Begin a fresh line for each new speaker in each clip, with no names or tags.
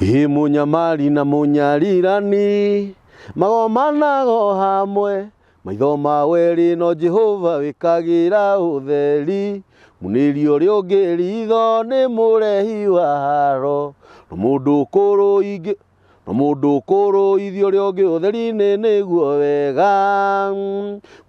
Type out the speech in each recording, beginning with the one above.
Munyamari na munyarirani magomanago hamwe maitho ma weri no Jehova wikagira utheri muniri uria ungi ritho ni murehi wa haro no mundu kuru ithio uria ungi utheri-ini niguo wega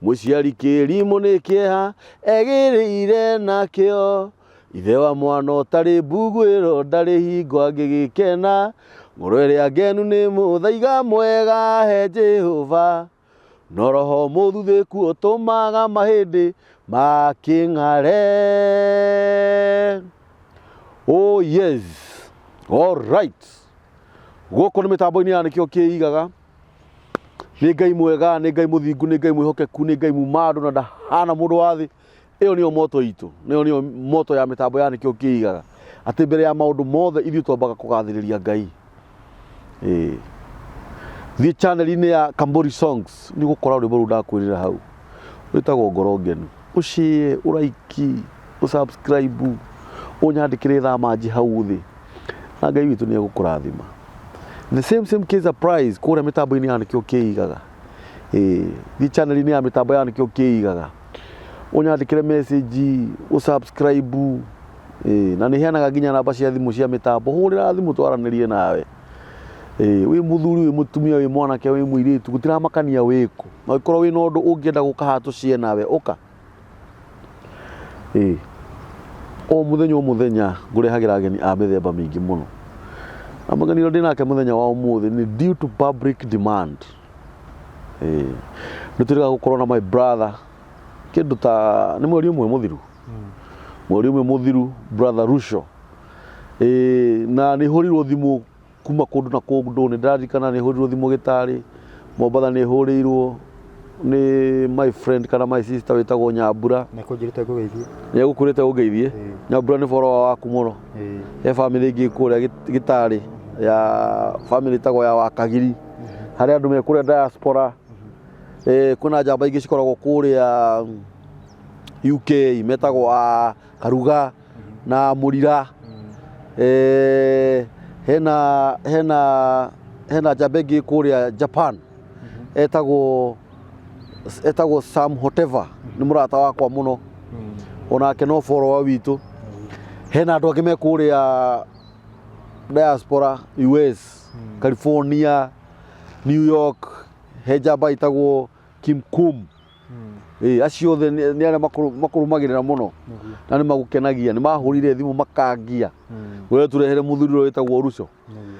muciari kirimu ni kieha egiriire nakio ithe wa mwana utari mbugwiro ndari hingo angigikena ngoro iria ngenu ni muthaiga mwega he Jehova no roho muthuthiku utumaga mahindi making'are. Oh yes, all right. Guko ni mitambo-ini ya nikio kiigaga ni Ngai mwega, ni Ngai muthingu, ni Ngai mwihokeku, ni Ngai mumando na ndahana mundu wa thi. Iyo niyo moto itu, niyo moto ya mitambo ya nikio kiigaga ati mbere ya maundu mothe ithu twambaga kugathiriria Ngai. Thi channel-ini ya Kamburi Songs ni gukora rwimbo ru ndakwirira hau rwitagwo ngoro ngenu ucie uraiki usubscribe unyandikire thamaji hau thi na Ngai witu ni egukurathima. The same case applies kuria mitambo-ini ya nikio kiigaga. Thi channel-ini ya mitambo ya nikio kiigaga unyandikire message usubscribe na ni heanaga nginya namba cia thimu cia mitambo hurira thimu twaranirie nawe. Wi muthuri wi mutumia wi mwanake wi muiritu gutiramakania wiku no ikorwo wi no ndu ungienda gukahatu cie nawe uka o muthenya ngurehagira ageni a mithemba mingi muno amaganiro ndinake muthenya wa umuthi ni due to public demand. Nituriga gukorwo na my brother kindu ta ni mweri umwe muthiru brother Rusho na ni hurirwo thimu kuma kundu na kundu ni ndarikana ni hurirwo thimu Gitari Mombatha ni hurirwo ni my friend kana my sister witagwo Nyambura ni gukurite ungeithie Nyambura ni follower waku muno he family ingi kuria Gitari ya family tagwo ya Wakagiri hari andu me kuria diaspora kuna njamba ingi cikoragwo kuria UK metagwo Karuga na Murira hena njamba ingi kuria Japan etagwo Sam Hoteva ni murata wakwa muno onake no follower witu. Hena andu angi me kuria diaspora US California New York he njamba itagwo Kim Kum acio the ni aria makurumagirira muno na ni magukenagia ni mahurire thimu makangia we turehere muthuri witagwo Rusho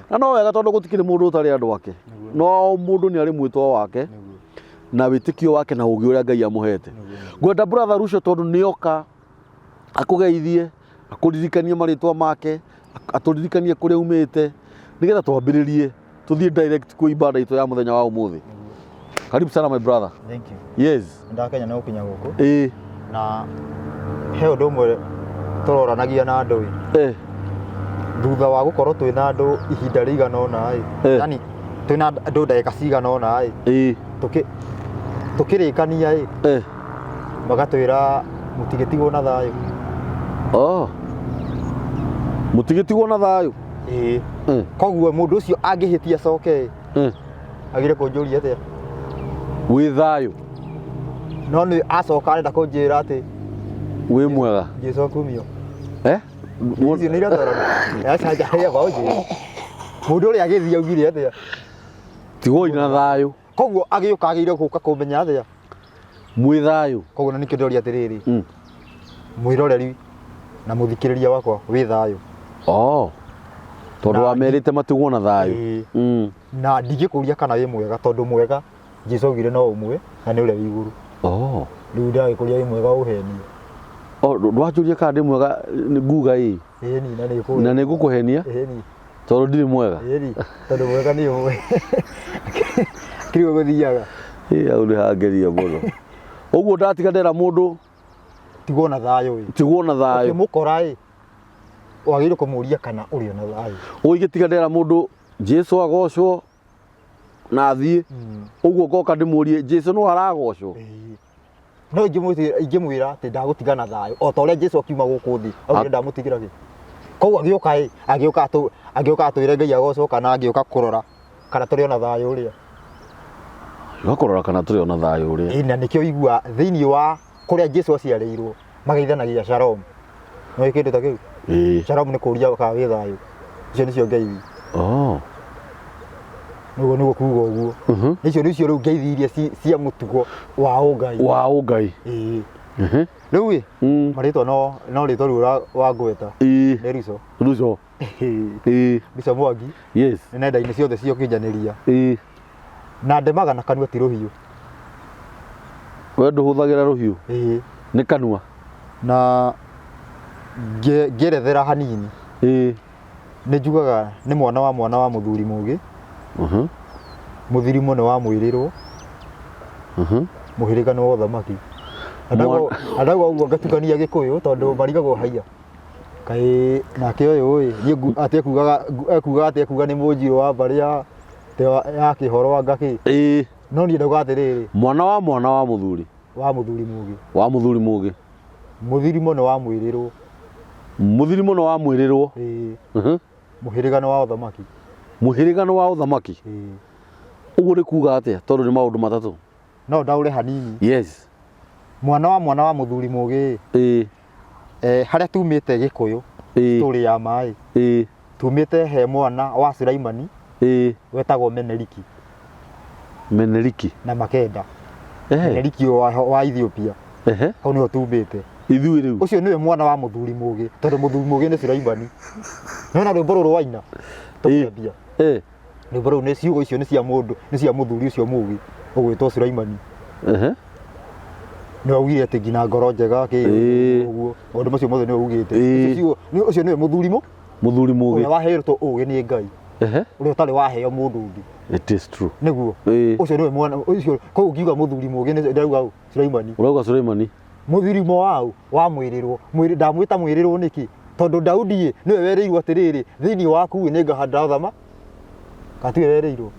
na no wega tondu gutikire mundu utari andu ake no mundu ni ari mwitwa wake na witikio wake na ugi uria Ngai amuhete. Gwenda brother Rusho tondu nioka akugeithie akuririkanie maritwa make aturirikanie kuria umite nigetha twambiririe tuthie direct ku ibada itu ya muthenya wa umuthi. Karibu sana my brother.
Thank you.
Yes.
Ndakenya no kinya guku. Na he undu mwe turoranagia na andu thutha wa gukorwo twina andu ihinda rigana ona yani twina andu ndagika cigana ona tukirikania magatwira mutigitigwo na thayu.
Mutigitigwo na thayu.
Koguo mundu ucio angihitia coke agire kunjuria atia
wi thayu
no ni acoka arenda kunjira ati
wi mwega
Jesu akumio
muzi
ni ratara acha jaria bauji mundu uri agithia ugire atia
tigo ina thayu
koguo agiuka agire guka kumenya atia
mwi thayu
koguo na nikindoria atiriri mwiroreri na muthikiriria wakwa wi thayu
tondu wamerite matigwo na thayu
na ndigikuria kana wi mwega tondu mwega Jesu augire no umwe na ni ule iguru riu ndagikuria wi mwega uhenie
ndwajuria kana ndi mwega ni nguga na ni gukuhenia tondu ndiri mwega
tondu mwega ni umwe kirigo guthiaga
au ni hangeria muno uguo ndatiga ndera mundu
tigwo na thayu ukimukora wagire kumuria kana uri na thayu
uigitiga ndera mundu Jesu agocwo na thie uguo goka ndimurie Jesu no aragocwo
no ingimwira ati ndagutiga na thayu o ta uria Jesu akiuma guku thi au ndamutigira ki koguo agĩũka atwĩre Ngai agocwo kana agĩũka kũrora kana tũrĩ ona thayũ ũrĩa
gakũrora kana tũrĩ ona thayũ ũrĩa
na nĩkĩo igua thĩinĩ wa kũrĩa Jesũ aciarĩirwo mageithanagia shalom no kĩndũ ta kĩu shalom nĩ kũria kana wĩ thayũ icio nĩcio ngeithi nĩguo kuuga ũguo icio nĩcio rĩu ngeithi iria cia mũtugo wa ũngai rĩu marĩtwa no rĩtwa rĩu wangweta nĩ Riso Mwangi nĩ nenda-inĩ ciothe cia ũkinyanĩria na ndemaga na kanua ti rũhiũ
we ndũhũthagĩra rũhiũ nĩ kanua
na ngĩerethera hanini nĩ njugaga nĩ mwana wa mũthuri mũgĩ mũthirimo nĩ wa mwĩrĩrwo mũhĩrĩga nĩ wa ũthamaki andagwo ũguo ngatukania Gĩkũyũ tondũ marigagwo haiya kaĩ nake ũyũ ekugaga atĩ nĩ mũnjirũ wa mbarĩ ya Kĩhoro ngakĩ no niĩ ndauga atĩrĩrĩ
mwana wa mũthuri
wa mũthuri mũgĩ mũthirimo nĩ wa mwĩrĩrwo mũhĩrĩga nĩ wa ũthamaki ũguo nĩ kuga atĩa tondũ nĩ maũndũ matatũ no ndaũre hanini mwana wa mũthuri mũgĩ harĩa tumĩte Gĩkũyũ story ya maĩ tumĩte he mwana wa Sulaimani wetagwo Meneriki na Makeda Meneriki wa Ethiopia hau nĩho tumĩte
ithuĩ rĩu
ũcio nĩwe mwana wa mũthuri mũgĩ tondũ mũthuri mũgĩ nĩ Sulaimani nĩona rwĩmbo rũrũ waina tũkĩambia rwĩmbo rũu nĩ ciugo icio nĩ cia mũthuri ũcio mũgĩ ũgwĩtwo Sulaimani nĩ augire atĩ nginya ngoro njega ũguo maũndũ macio mothe nĩ augĩte ũcio nĩwe mũthuri mũgĩ ũrĩa waheirwo ũgĩ nĩ Ngai ũrĩa ũtarĩ waheo mũndũ ũngĩ
it is true
nĩguo ũcio nĩwe mwana ũcio koguo ngiuga mũthuri mũgĩ nĩ ndauga Sulaimani
urauga Sulaimani
mũthirimo wa mwĩrĩrwo ndamwĩta mwĩrĩrwo nĩkĩ tondũ Daudi nĩwe werĩirwo atĩrĩrĩ thĩinĩ waku nĩ ngahanda ũthama katiwe werĩirwo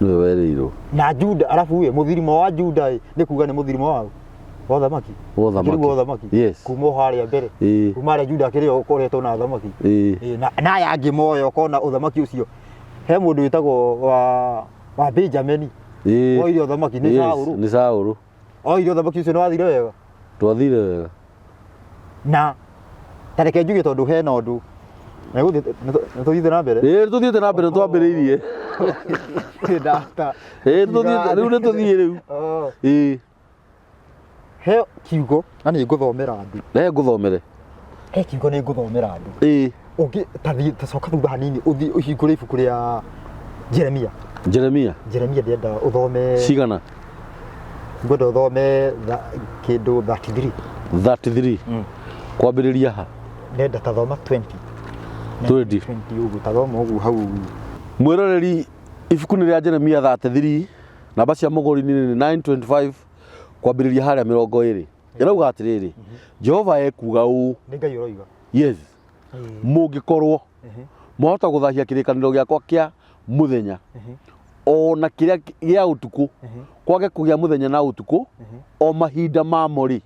nĩwe werĩirwo
na Juda arabu mũthirimo wa Juda nĩ kuga nĩ mũthirimo wa ũthamaki kuma harĩa mbere kuma harĩa Juda akĩrĩ ũkoretwo na ũthamaki na aya angĩ moyo kona ũthamaki ũcio he mũndũ wĩtagwo wa Benjamin oire ũthamaki nĩ Saũlũ oire ũthamaki ũcio nĩ wathire wega
twathire wega
na tareke njuge tondũ hena ũndũ nĩtũthiĩte na mbere
tũthiĩte na mbere twambĩrĩirie rĩu nĩtũthiĩ rĩu he kiugo na nĩ ngũthomera andũ ngũthomere
he kiugo nĩ ngũthomera andũ ũngĩ tacoka thutha hanini ũthiĩ ũhingũre ibuku rĩa Jeremia ndĩrenda ũthome
cigana
ngwenda ũthome kĩndũ 33
kwambĩrĩria ha
ndĩrenda ta thoma 20 ũguo ta thoma ũguo hau
mwĩroreri ibuku nĩ rĩa Jeremia 33 namba cia mũgũri-inĩ nĩ 925 kwambĩrĩria harĩa 20 ĩrauga atĩrĩrĩ Jehova ekuga ũũ
nĩ Ngai ũroiga
mũngĩkorwo mwahota gũthahia kĩrĩkanĩro gĩakwa kĩa mũthenya ona kĩrĩa gĩa ũtukũ kwage kũgĩa mũthenya na ũtukũ o mahinda mamo-rĩ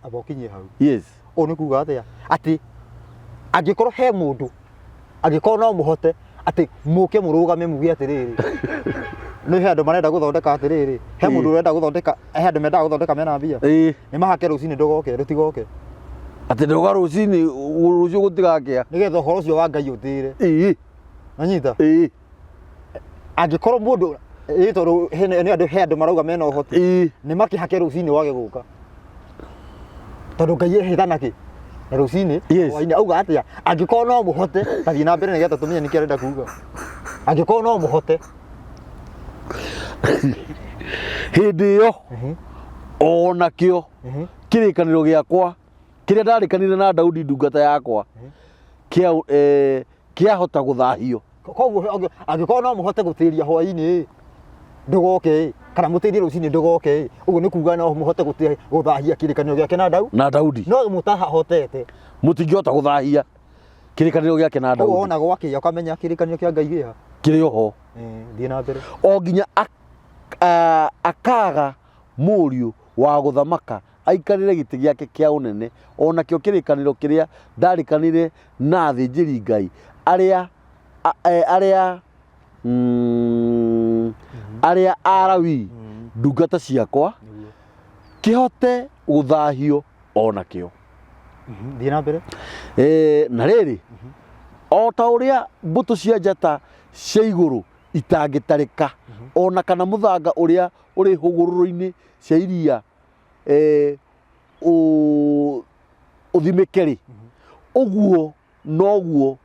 abokinyie hau ũũ nĩ kuga atĩ angĩkorwo he mũndũ angĩkorwo no mũhote atĩ mũke mũrũgame muge atĩrĩrĩ nĩ he andũ marenda gũthondeka atĩrĩrĩ he mũndũ ũrenda gũthondeka he andũ mendaga gũthondeka mena mbia nĩ mahake rũcinĩ ndũgoke rũtigoke
atĩ ndoga rũcinĩ rũcio gũtigakĩa
nĩgetha ũhoro ũcio wa Ngai ũtĩre nanyita angĩkorwo mũndũ tondũ he andũ marauga mena ũhoti nĩ makĩhake rũcinĩ wage gũka tondũ Ngai ehĩtana kĩ na rũcinĩ waina auga atĩa angĩkorwo no mũhote tathiĩ na mbere nĩgetha tũmenye nĩkĩ arenda kuga angĩkorwo no mũhote
hĩndĩ ĩyo ona kĩo kĩrĩkanĩro gĩakwa kĩrĩa ndarĩkanĩire na Daudi ndungata yakwa kĩahota gũthahio
koguo angĩkorwo no mũhote gũtĩria hwaĩ-inĩ ndũgoke kana mũtĩrie rũcinĩ ndũgoke ũguo nĩ kuga no mũhote gũthahia kĩrĩkanĩro gĩake na Daudi no mũtahotete
mũtingĩhota gũthahia kĩrĩkanĩro gĩake na Daudi
ona gwakĩa ũkamenya kĩrĩkanĩro kĩa Ngai gĩha
kĩrĩ oho
thiĩ na mbere
o nginya akaga mũriũ wa gũthamaka aikarire giti giake kia unene ona kio kirikaniro kiria ndarikanire na thĩnjĩri Ngai aria arawi ndungata ciakwa kihote guthahio ona kio
thiĩ na mbere
na rĩrĩ o ta ũrĩa mbũtũ cia njata cia igũrũ itangĩtarĩka ona kana mũthanga ũrĩa ũrĩ hũgũrũrũ-inĩ cia iria ũthimĩke rĩ ũguo noguo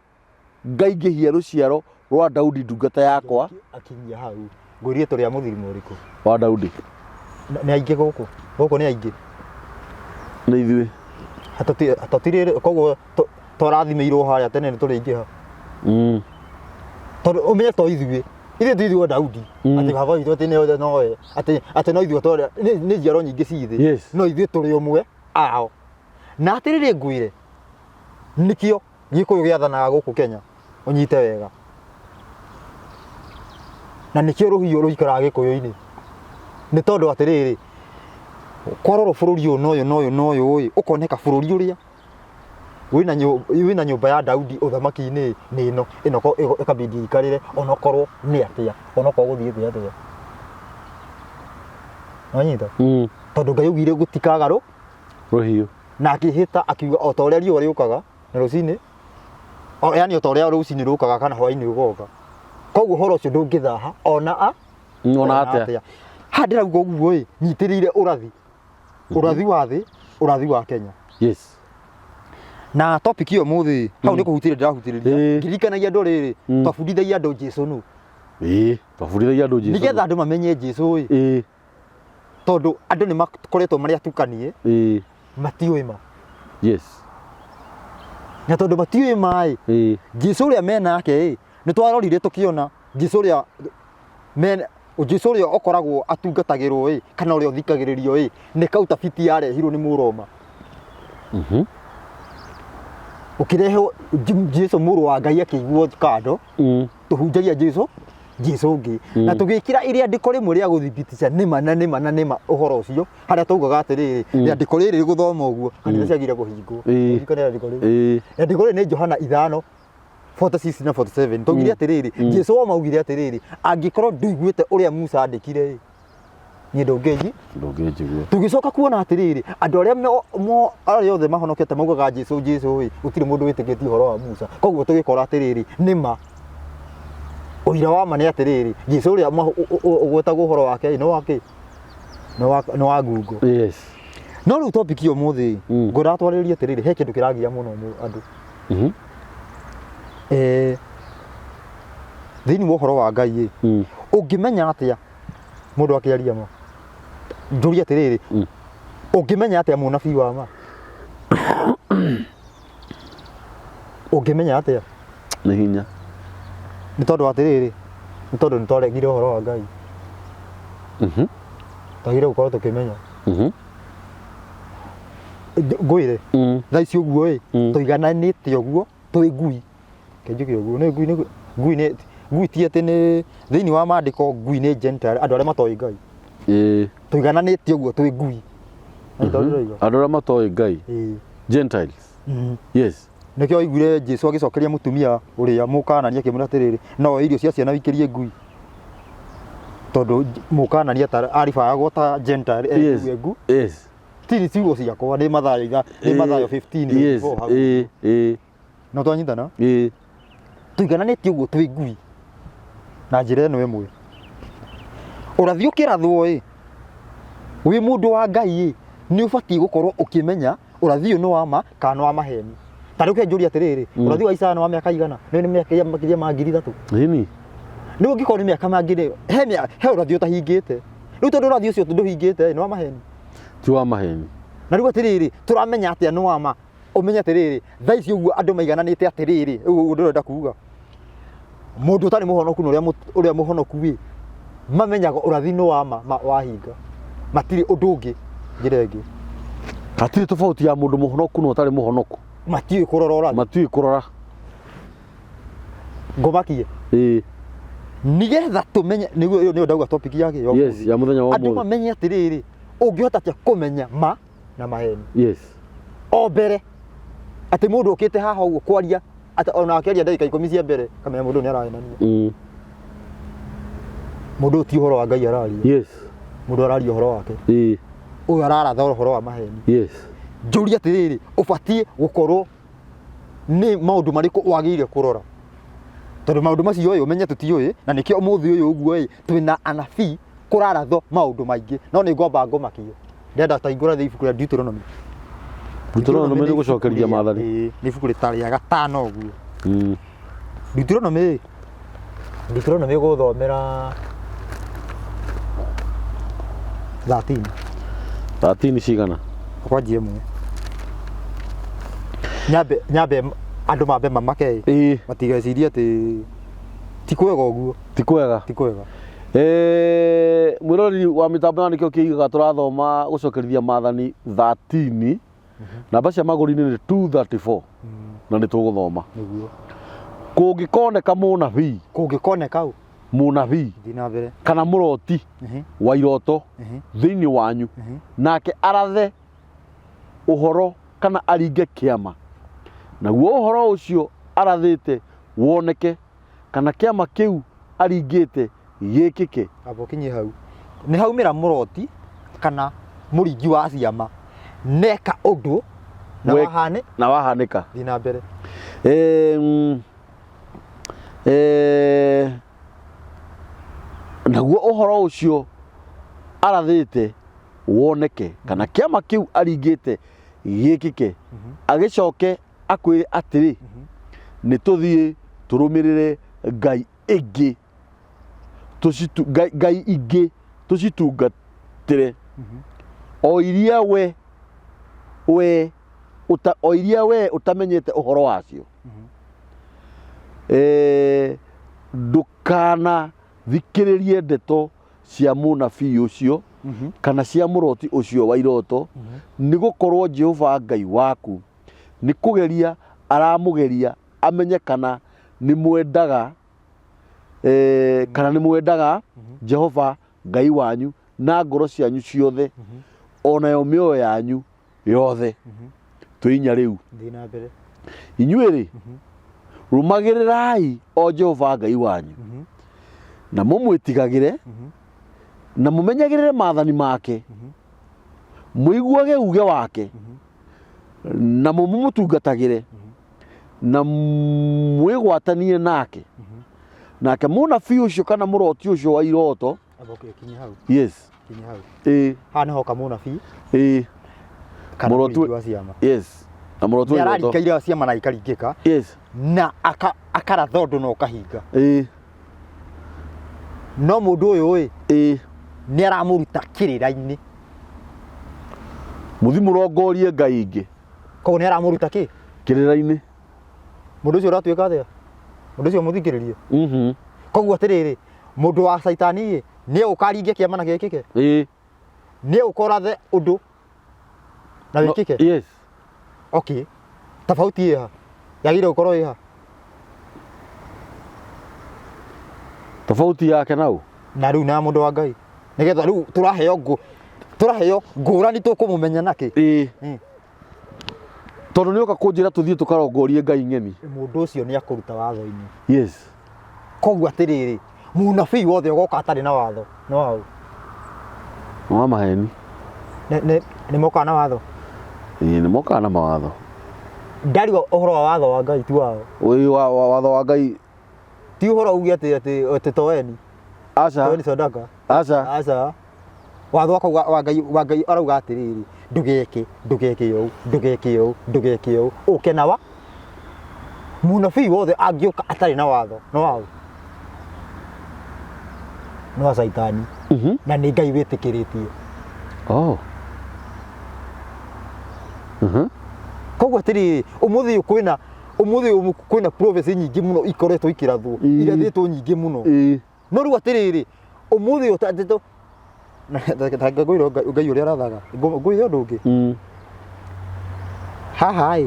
ngaingĩhia rũciaro rwa Daudi ndungata yakwa
akinyia hau ngũrie tũrĩa mũthirimo ũrĩkũ
wa Daudi
nĩ aingĩ gũkũ nĩ aingĩ
nĩ ithuĩ
hatatirĩ koguo twarathimĩirwo harĩa tene nĩ tũrĩingĩha tondũ ũmenye to ithuĩ tũithuĩ Daudi atĩ baba witũ atĩ nĩ noe atĩ no ithuĩ twarĩa nĩ njiaro nyingĩ ci thĩ no ithuĩ tũrĩ ũmwe ao na atĩrĩrĩ ngwĩre nĩkĩo Gĩkũyũ gĩathanaga gũkũ Kenya ũnyite wega na nĩkĩo rũhiũ rũikaraga Gĩkũyũ-inĩ nĩ tondũ atĩrĩrĩ kwarorwo bũrũri ũyũ noyũ ũkoneka bũrũri ũrĩa wĩna nyũmba ya Daudi ũthamaki-inĩ nĩ ĩno ĩkabidi ikarĩre onokorwo nĩ atĩa onokorwo gũthiĩ thĩ atĩa wanyita tondũ Ngai augire gũtikaga rũhiũ na akĩhĩta akiuga o ta ũrĩa riũa rĩũkaga na rũcinĩ yani o ta ũrĩa rũcinĩ rũkaga kana hwaĩ-inĩ ũgoka koguo ũhoro ũcio ndũngĩthaha ona atĩa ha ndĩrauga ũguo nyitĩrĩire ũrathi wa thĩ ũrathi wa Kenya na topic iyo mũthĩ hau nĩ kũhutĩria ndĩrahutĩrĩria ngirikanagia andũ rĩrĩ twabundithagia andũ Jesũ nũ
twabundithagia andũ Jesũ
nĩgetha andũ mamenye Jesũ tondũ andũ nĩ makoretwo marĩ atukanie matiũĩ ma na tondũ matiũĩ ma Jesũ ũrĩa menake nĩ twarorire tũkĩona Jesũ ũrĩa ũkoragwo atungatagĩrwo kana ũrĩa ũthikagĩrĩrio nĩ kautabiti yarehirwo nĩ Mũroma ukirehwo Jesũ mũrũ wa Ngai akĩiguo kando tuhunjagia Jesũ ũngĩ na tũgĩkĩra iria ndiko rĩmwe rĩa gũthibitisha nĩma ũhoro ũcio harĩa taugaga atĩrĩrĩ rĩandĩko rĩrĩ rĩgũthoma ũguo kanitha ciagire kũhingwo rĩandĩko rĩrĩ nĩ Johana 5:46 na 47 tugire atĩrĩrĩ Jesũ maugire atĩrĩrĩ angĩkorwo ndũiguĩte ũrĩa Musa andĩkire niĩ ndũngĩnjigua tũgĩcoka kuona atĩrĩrĩ andũ arĩa othe mahonokete maugaga Jesũ gũtirĩ mũndũ wĩtĩkĩtie ũhoro wa Musa koguo tũgĩkora atĩrĩrĩ nĩma ũira wa ma nĩ atĩrĩrĩ Jesũ ũrĩa ũgwetagwo ũhoro wake nĩ wa ngungo no rĩu topic iyo mũthĩ ngũratwarĩrĩria atĩrĩrĩ he kĩndũ kĩragia mũno andũ thĩinĩ wa ũhoro wa Ngai ũngĩmenya atĩa mũndũ akĩaria ma njũria atĩrĩrĩ ũngĩmenya atĩa mũnabii wa ma ũngĩmenya atĩa
nĩ hinya
nĩ tondũ atĩrĩrĩ nĩ tondũ nĩ twaregire ũhoro wa Ngai twagire gũkorwo tũkĩmenya ngwĩre thaa ici ũguo tũigananĩte ũguo twĩ ngui kenjuke ũguo nĩ ngui ti atĩ nĩ thĩinĩ wa maandĩko ngui nĩ Gentile andũ arĩa matoĩ Ngai tũigananĩte ũguo twĩ ngui
andũ arĩa matoĩ Ngai Gentiles nĩkĩo
waiguire Jesũ agĩcokeria mũtumia ũrĩa Mũkaanani akĩmwĩra atĩrĩrĩ no irio cia ciana wikĩrie ngui tondũ Mũkaanani aribagwo ta Gentile ngu tini ciugo ciakwa nĩ Mathayo 15 no twanyitana tũigananĩtie ũguo twĩ ngui na njĩra ĩno ĩmwe ũrathi ũkĩrathwo wĩ mũndũ wa Ngai nĩ ũbatiĩ gũkorwo ũkĩmenya ũrathi ũyũ nĩ wa ma kana wa maheni tarĩu kenjũria atĩrĩrĩ ũrathi wa Isaya nĩ wa mĩaka igana nĩ mĩaka makĩria ma 3,000
nĩ
ũngĩkorwo nĩ mĩaka mangĩ he ũrathi ũtahingĩte rĩu tondũ ũrathi ũcio ndũhingĩte nĩ wa maheni
ti wa maheni
na rĩu atĩrĩrĩ tũramenya atĩa nĩ wa ma ũmenye atĩrĩrĩ thaa ici ũguo andũ maigananĩte atĩrĩrĩ ũguo ndĩrenda kuuga mũndũ ũtarĩ mũhonoku na ũrĩa mũhonoku mamenyaga ũrathi nĩ wa ma wahinga matirĩ ũndũ ũngĩ njĩra ĩngĩ
hatirĩ tofauti ya mũndũ mũhonoku na ũtarĩ mũhonoku
matiũĩ kũrora ũrathi
matiũĩ kũrora
ngomakie nĩgetha tũmenye nĩyo ndauga topic yake
ya mũthenya wa
andũ mamenye atĩrĩrĩ ũngĩhota atĩa kũmenya ma na maheni
yes
o mbere ati mundu ukite haha uguo kwaria ati ona akiaria ndagika 10 cia mbere kamenya mundu ni araenania mundu ti uhoro wa Ngai araria
yes
mundu araria uhoro wake uyu araratha uhoro wa maheni
yes
njuria atiriri ubatie gukorwo ni maundu mariku wagire kurora tondu maundu macio uyu umenye tutiui na nikio umuthi uyu uguo twina anabii kuraratho maundu maingi no ni ngomba ngomakio ndenda ta ingura thi ibuku ria Deuteronomy
Deuteronomy ni gucokeria maathani
ni ibuku ritari ya gatano uguo Deuteronomy guthomera 13
cigana
kwanjie mwe nyambe andu mambe mamake matigecirie ati ti kwega uguo
ti kwega mwirori wa mitambo ya nikio kiigaga turathoma gucokerithia maathani 13 namba cia maguri-ini ni 234 na ni tuguthoma
niguo
kungikoneka munabii
thina mbere
kana muroti wa iroto thiini wanyu nake arathe uhoro kana aringe kiama naguo uhoro ucio arathite woneke kana kiama kiu aringite gikike
abo kinyi hau ni haumira muroti kana muringi wa ciama neka undu na wahanika thina mbere naguo uhoro ucio arathite woneke kana kiama kiu aringite gikike agicoke akwire atiri ni tuthie turumirire ngai ingi ngai ingi tucitungatire o iria we utamenyete uhoro wacio ndukana thikiririe ndeto cia munabii ucio kana cia muroti ucio wa iroto ni gukorwo Jehova Ngai waku ni kugeria aramugeria amenye kana ni mwendaga Jehova Ngai wanyu na ngoro cianyu ciothe onayo mioyo yanyu yothe twinya riu thina mbere
inyuiri rumagirirai o Jehova Ngai wanyu na mumwitigagire na mumenyagirire maathani make muiguage uge wake na mumutungatagire na mwigwatanie nake nake munabii ucio kana muroti ucio wa iroto
aboke kinyi hau
yes
kinyi hau hana hoka munabii
murotu
wa ciama
yes na murotu wa
iroto yararikaire ciama na ikaringika
yes
na akaratha undu no kahinga no mundu uyu ni aramuruta kirira-ini
muthi murongorie ngai ingi
koguo ni aramuruta ki
kirira-ini
mundu ucio uratuika atia mundu ucio muthikiririe koguo atiriri mundu wa saitani ni ukaringia kiama na gikike ni ukorathe undu na wikike
yes
okay tofauti iha yagire gukorwo iha
tofauti yake nau
na riu na mundu wa Ngai nigetha riu turaheo ngurani tukumumenya naki tondu
ni uka kunjira tuthie tukarongorie Ngai ng'eni
mundu ucio ni akuruta watho-ini
yes
koguo atiriri munabii wothe ugoka atari na watho no wau
no maheni
ni moka na watho
ni moka na mawatho
ndari uhoro wa watho wa Ngai tu wao
uyu watho wa Ngai
ti uhoro ugi ati toweni toweni sadaka aca watho wa Ngai arauga atiriri ndugeke yo ukenawa munabii wothe angiuka atari na watho no wao no saitani na ni Ngai witikiritie koguo atiriri umuthi kwina prophecy nyingi muno ikoretwo ikirathwo irathitwo nyingi muno no riu atiriri umuthi utatito ngwiro Ngai uria arathaga ngwire undu ungi haha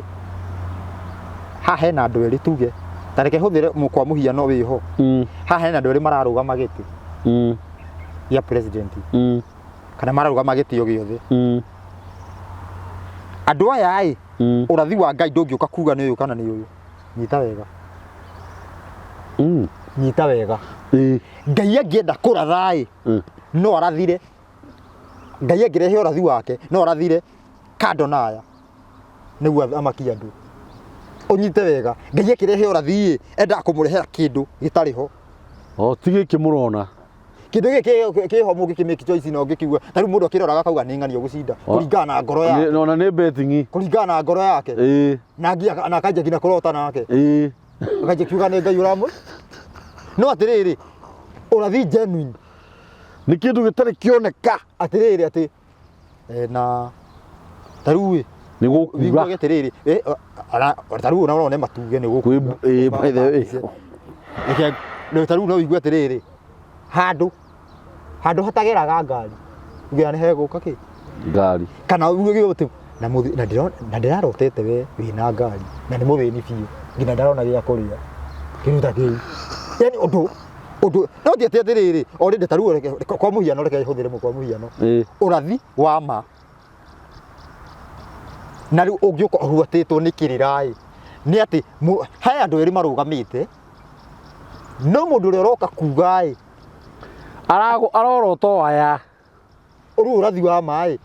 hena andu eri tuge tareke huthire kwa muhiano wiho haha hena andu eri mararugama giti ya president kana mararugama giti yo giothe andũ aya ĩ ũrathi wa Ngai ndũngĩũka kuga nĩ ũyũ kana nĩ ũyũ nyita wega nyita wega Ngai angĩenda kũratha ĩ no arathire Ngai angĩrehe ũrathi wake no arathire kando na aya nĩguo amakia andũ ũnyite wega Ngai akĩrehe ũrathi ĩ enda kũmũrehera kĩndũ gĩtarĩ ho
ti gĩkĩ mũrona
kĩndũ gĩkĩ kĩho mũngĩkĩmake choice no ngĩkiuga ta rĩu mũndũ akĩrora akauga nĩ ng'ani ũgũcinda kũringana na ngoro yake
na nĩ betting
kũringana na ngoro yake na akanja nginya kũrota nake akanja kiuga nĩ Ngai ũramwe no atĩrĩrĩ ũrathi genuine
nĩ kĩndũ gĩtarĩ kĩoneka
atĩrĩrĩ atĩ na ta rĩu
nĩ gũkuga
atĩrĩrĩ ta rĩu ũrona matuge nĩ gũkuga
by the way
nĩ ta rĩu no ũigue atĩrĩrĩ handũ hatageraga ngari ngira nĩ hegũka kĩ
ngari
kana uge gũtũ na ndĩrarotete we wĩna ngari na nĩ mũthĩni biũ nginya ndarona gĩa kũrĩa kĩruta kĩu yani ũndũ no ndiate atĩrĩrĩ already ta rĩu kwa mũhiano reke hũthĩre kwa mũhiano ũrathi wa ma na rĩu ũngĩũka ũhuatĩtwo nĩ kĩrĩra nĩ atĩ he andũ erĩ marũgamĩte no mũndũ ũrĩa ũroka kuga
arorota aya
rĩu ũrathi wa maĩ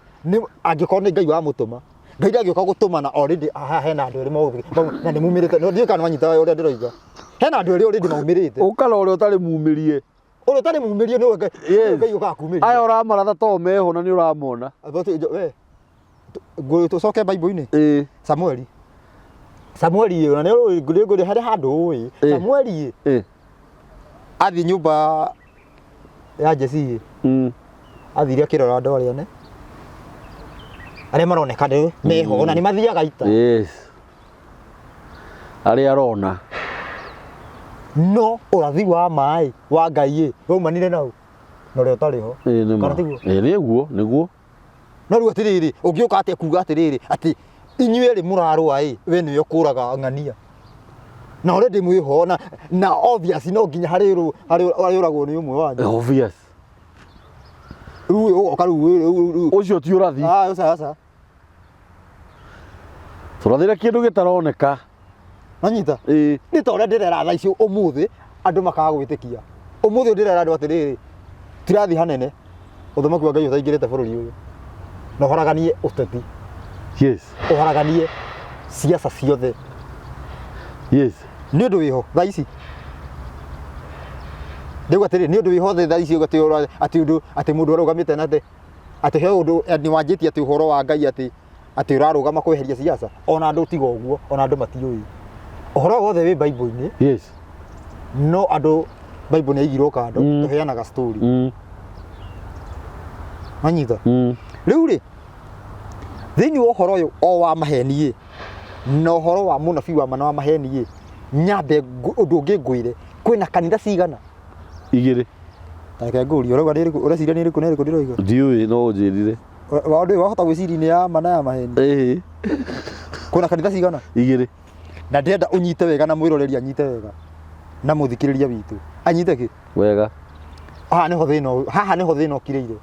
angĩkorwo nĩ Ngai wa mũtũma Ngai ndangĩũka gũtũmana already hena andũ erĩ na nĩ mumĩrĩte no ndiũĩ kana manyita ũrĩa ndĩroiga hena andũ erĩ already maumĩrĩte
ũkara ũrĩa ũtarĩ mumĩrie
ũrĩa ũtarĩ mumĩrie nĩwe Ngai ũkaga kumĩria
aya ũramaratha to meho na nĩ ũramona
tũcoke Bible-inĩ Samueli na nĩ ngũrĩ harĩ handũ Samueli athiĩ nyũmba ya Jesse athire akĩrora andũ arĩa maroneka meho na nĩ mathiaga ita
arĩa arona
no ũrathi wa maĩ wa Ngai waumanire nau na ũrĩa ũtarĩ ho
nĩguo
no rĩu atĩrĩrĩ ũngĩũka atĩ kuga atĩrĩrĩ atĩ inyuĩ erĩ mũrarũa we nĩwe ũkũraga ng'ania na already mwĩho na obvious no nginya harĩ ũragwo nĩ ũmwe wanyu
obvious
rĩu rĩu
ũcio ti ũrathi
ũca
tũrathire kĩndũ gĩtaroneka
nanyita nĩ ta ũrĩa ndĩrera thaa icio ũmũthĩ andũ makaga gwĩtĩkia ũmũthĩ ndĩrera andũ atĩrĩrĩ tirathi hanene ũthamaki wa Ngai ũtaingĩrĩte bũrũri ũyũ na ũharaganie ũteti ũharaganie siasa ciothe nĩ ũndũ wĩho thaa ici ndĩuga atĩrĩ nĩ ũndũ wĩho thaa ici atĩ mũndũ arũgamĩte na atĩ he ũndũ nĩ wanjĩtie atĩ ũhoro wa Ngai atĩ ũrarũgama kweheria siasa ona andũ tiga ũguo ona andũ matiũĩ ũhoro wothe wĩ Bible-inĩ no andũ Bible nĩ aigirwo kando tũheanaga story manyita rĩu rĩ thĩinĩ wa ũhoro ũyũ o wa maheni na ũhoro wa mũnabii wa mana wa maheni nyambe ũndũ ũngĩ ngwĩre kwĩna kanitha cigana
igĩrĩ
reke ngũrie ũreciria nĩ ĩrĩkũ na ĩrĩkũ ndĩroiga
ndiũĩ no ũnjĩrire
ũndũ ũyũ wahota gwĩciria nĩ ya mana ya maheni kwĩna kanitha cigana
igĩrĩ
na ndĩrenda ũnyite wega na mwĩroreri anyite wega na mũthikĩrĩria witũ anyite kĩ
wega
haha nĩho thĩna ũkirĩire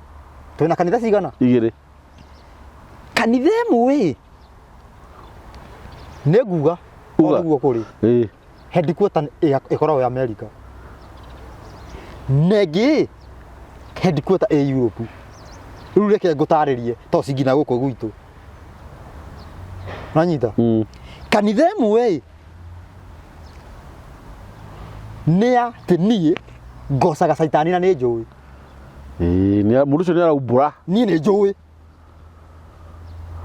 twĩna kanitha cigana
igĩrĩ
kanitha ĩmwe nĩ nguga ũguo kũrĩ headquarter ĩkoragwo ya America negi headquarter ĩ Europe rĩu reke ngũtarĩrie to cingina gũkũ gwitũ nanyita kanitha ĩmwe nĩ atĩ niĩ ngocaga caitani na nĩ njũĩ
mũndũ ũcio nĩ araumbũra
niĩ nĩ njũĩ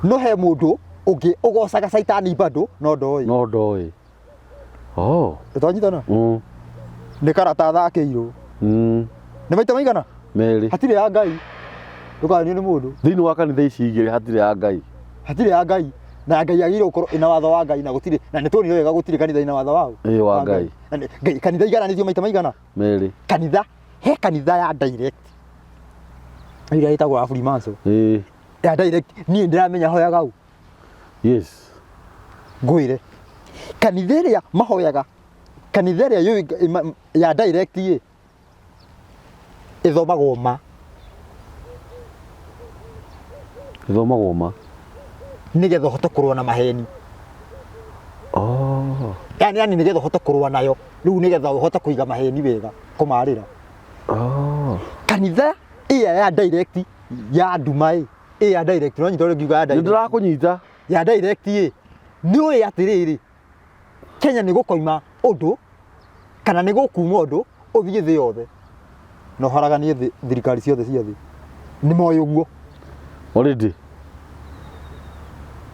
no he mũndũ ũngĩ ũgocaga caitani bado no ndoĩ twanyitana nĩ karata thakĩirwo nĩ maita maigana
merĩ
hatirĩ ya Ngai ndũkanio nĩ mũndũ
thĩinĩ wa kanitha ici igĩrĩ hatirĩ ya Ngai na Ngai agĩrĩirwo gũkorwo ĩna watho wa Ngai na gũtirĩ na nĩtuonire wega gũtirĩ kanitha ina watho wa Ngai
kanitha igaranĩtio maita maigana
merĩ
he kanitha ya direct ĩrĩa ĩtagwo ya Freemason ya direct niĩ ndĩramenya hoyaga u ngwĩre kanitha ĩrĩa mahoyaga kanitha ĩrĩa ya direct
ĩthomagwo ma
nigetha hote kurwa na maheni yani nigetha hote kurwa nayo riu nigetha hote kuiga maheni wega kumarira kanitha iya ya direct ya Dumai ya direct no nyitore ngiuga ya direct
ndirakunyita
ya direct ni uyi atiriri Kenya ni gukoima undu kana ni gukuma undu uthie thi yothe no haraganie thirikari ciothe cia thi ni moyo guo
already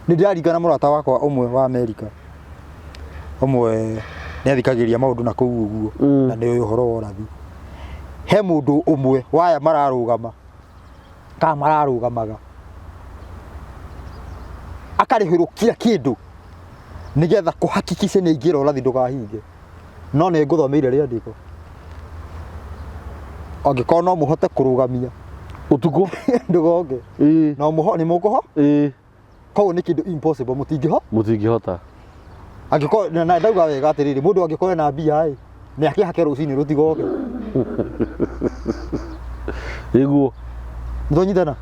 ni ndirarigana murata wakwa umwe wa America umwe ni athikagiria maundu na kuu uguo na ni uhoro wa rathi he mundu umwe waya mararugama ka mararugamaga akarihirukia kindu nigetha kuhakikisha ni ingira urathi ndugahinge no ni nguthomeire riandiko angikorwo no muhote kurugamia
utuko
ndugoge no muho ni mukuho koguo ni kindu impossible mutingihota angikorwo na ndauga wega atiriri mundu angikorwo na mbia ni akihake rucini rutigoge
iguo
ndonyitana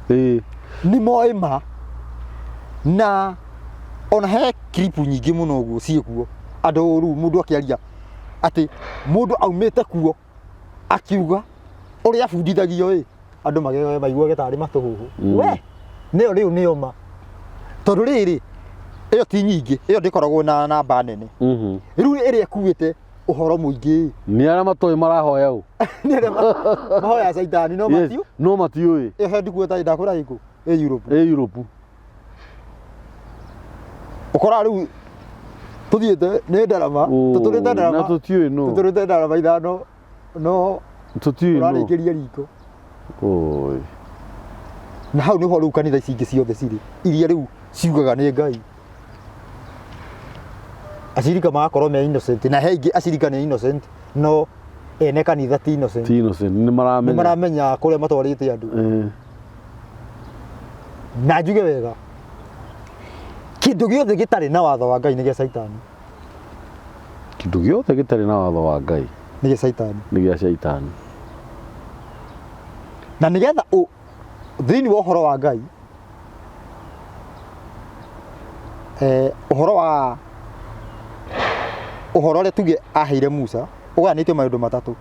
ni moima na ona he clip nyingi muno guo ciekuo andu ru mundu akiaria ati mundu aumite kuo akiuga uri abundithagio andu magege maiguage tari matuhuhu we neo riu nioma tondu riri iyo ti nyingi iyo ndikoragwo na namba nene riu iri ekuite uhoro muingi
ni ara matoi marahoya u
ni ara mahoya saitani no matiu
no matiu
he ndikueta ndakura iko
Europe
ukora riu tuthiete ni ndarama tuturite ndarama
na tutiui no
tuturite ndarama ithano no
tutiui no
urarikiria riko
oi
na hau niho riu kanitha cingi ciothe ciri iria riu ciugaga ni Ngai acirika magakorwo me innocent na he ingi acirika ni innocent no ene kanitha ti innocent
ni
maramenya kuria matwarite andu na njuge wega kindu giothe gitari na watho wa Ngai ni gia saitani
kindu giothe gitari na watho wa Ngai
ni gia saitani na nigetha thini wa uhoro wa Ngai uhoro ria tuge aheire Musa uganitio maundu matatu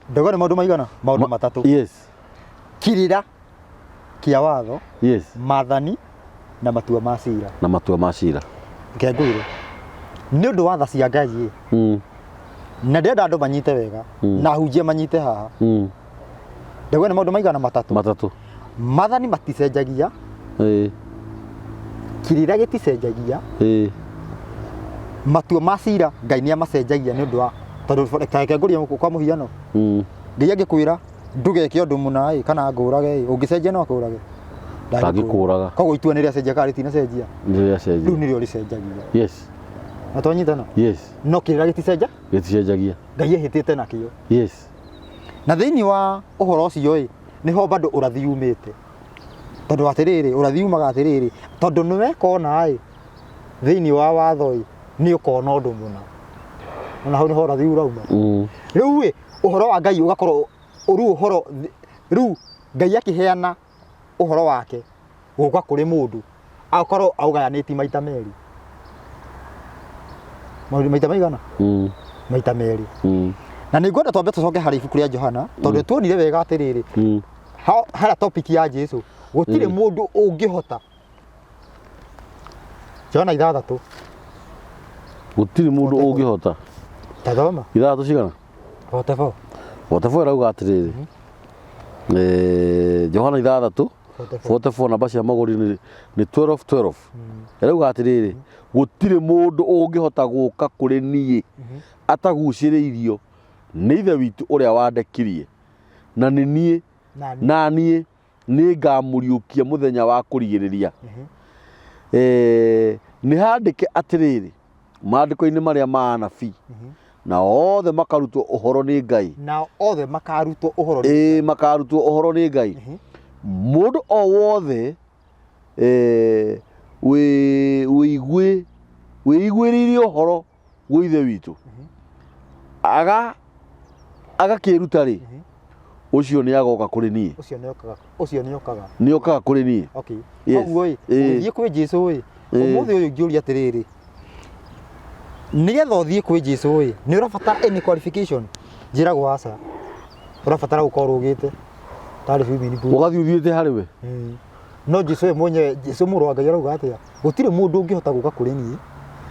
ndogore maundu maigana maundu matatu
yes
kirira kia watho
yes
mathani na matua ma cira ngengwire ni undu wa tha cia Ngai na ndenda andu manyite wega na hunjia manyite haha ndogore maundu maigana matatu mathani maticenjagia kirira giticenjagia matua ma cira Ngai ni amacenjagia ni undu wa tondu kenguria kwa muhiano Ngai angikwira ndugeke undu muna kana ngurage ungicenjia no akurage
ndangikuraga
koguo itua ni ria cenjia kari tina cenjia riu ni rio ricenjagia
yes
atonyitana
yes
no kirira
giticenjagia
Ngai ehitite nakio
yes
na thini wa uhoro ucio niho bado urathi umite tondu atiriri urathi umaga atiriri tondu niwe kona thini wa watho ni ukona undu muna ona hau niho urathi urauma riu uhoro wa Ngai ugakorwo uru uhoro riu Ngai akiheana uhoro wake guka kuri mundu akorwo augayaniti maita meri maita maigana maita meri na ni ngwenda twambe tucoke hari ibuku ria Johana tondu tuonire wega atiriri hara topic ya Jesu gutire mundu ungihota Johana 6
gutire mundu ungihota
tathoma
6 cigana whatever rauga atiriri Johana 6 44 namba cia maguri ni 12 rauga atiriri gutire mundu ungihota guka kuri nie ataguciriirio ni ithe witu uria wandekirie na ni nie na nie ni ngamuriukia muthenya wa kurigiriria ni handike atiriri maandiko-ini maria ma anabii na othe makarutwo uhoro ni Ngai
na othe makarutwo uhoro
makarutwo uhoro ni Ngai mundu o wothe wĩiguĩrĩire ũhoro wĩ ithe witũ agakiruta rĩ ucio nĩ agoka kũrĩ niĩ
ucio nĩ okaga
nĩ okaga kũrĩ niĩ
okay koguo ĩ ũgĩthiĩ kwĩ Jesũ ĩ ũmũthĩ ũyũ ngĩũria atĩrĩrĩ nĩgetha ũthiĩ kwĩ Jesũ ĩ nĩ ũrabatara any qualification njĩragwo aca ũrabatara gũkorwo ũgĩte tarĩ swimming pool
ũgathiĩ ũthiĩte harĩ we
no Jesũ we mwenye Jesũ mũrũ wa Ngai arauga atĩa gũtirĩ mũndũ ũngĩhota gũka kũrĩ niĩ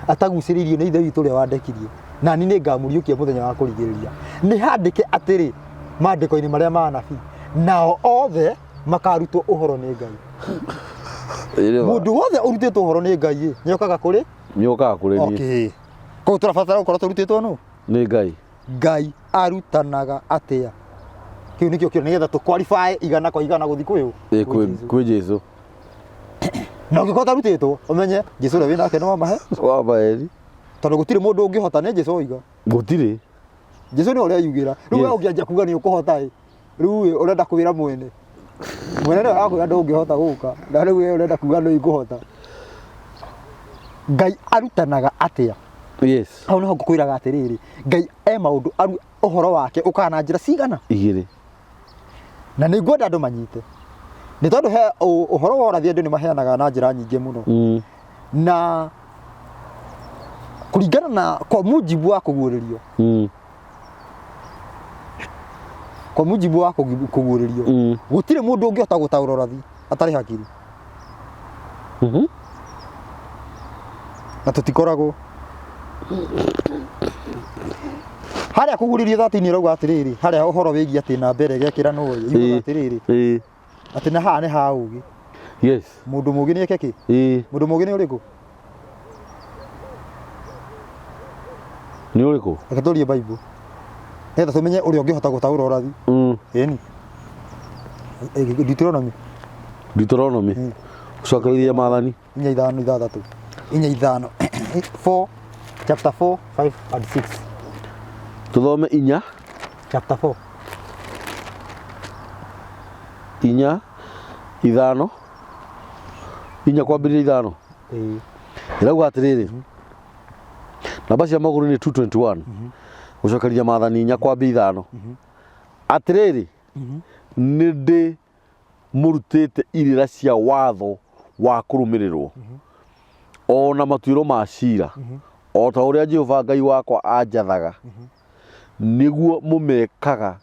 atagucĩrĩirio nĩ ithe witũ ũrĩa wandekirie na niĩ nĩngamũriũkia mũthenya wa kũrigĩrĩria nĩ handĩke atĩrĩ maandĩko-inĩ marĩa ma anabii nao othe makarutwo ũhoro nĩ Ngai mũndũ wothe ũrutĩtwo ũhoro nĩ Ngai nĩ okaga kũrĩ
niĩ
okay koguo tũrabatara gũkorwo tũrutĩtwo nũ
nĩ
Ngai arutanaga atĩa kĩu nĩkĩo kĩo nĩgetha tũ qualify igana kwa igana gũthiĩ
kwĩ Jesũ
na ũngĩkorwo ũtarutĩtwo ũmenye Jesũ ũrĩa wĩnake nĩ wamahe tondũ gũtirĩ mũndũ ũngĩhota nĩ Jesũ oiga
gũtirĩ
Jesũ nĩ ũrĩa yugĩra rĩu wewe ũngĩanjia kuga nĩ ũkũhota rĩu ũrenda kwĩra mwene nĩ arakwĩra ndũngĩhota gũka na rĩu wewe ũrenda kuga nĩ ikũhota Ngai arutanaga atĩa hau nĩho ngũkwĩraga atĩrĩrĩ Ngai maũndũ ũhoro wake ũkaga na njĩra cigana
igĩrĩ
na nĩ ngwenda andũ manyite nĩ tondũ he ũhoro wa ũrathi andũ nĩ maheanaga na njĩra nyingĩ mũno na kũringana na kwa mujibu wa kũguũrĩrio kwa mujibu wa kũguũrĩrio gũtirĩ mũndũ ũngĩhota gũtaũra ũrathi atarĩ hakiri na tũtikoragwo harĩa kũguũrĩrio 13 ĩrauga atĩrĩrĩ harĩa ũhoro wĩgiĩ atĩ na mbere gekĩra no yuga atĩrĩrĩ atĩ na haha nĩ ha ũgĩ mũndũ mũgĩ nĩ eke kĩ mũndũ mũgĩ nĩ ũrĩkũ reke tũrie Bible nĩgetha tũmenye ũrĩa ũngĩhota gũtaũra ũrathi ĩni Deuteronomy
ũcokerithia Maathani
4 chapter 4 5 and 6
tuthome 4
chapter 4
4 kwambĩrĩria 5 ĩrauga atĩrĩrĩ namba cia magũrũ nĩ 221 gũcokerithia Maathani 4 kwambĩrĩria 5 atĩrĩrĩ nĩ ndĩ mũrutĩte irĩra cia watho wa kũrũmĩrĩrwo ona matuĩro ma cira o ta ũrĩa Jehova Ngai wakwa anjathaga nĩguo mũmekaga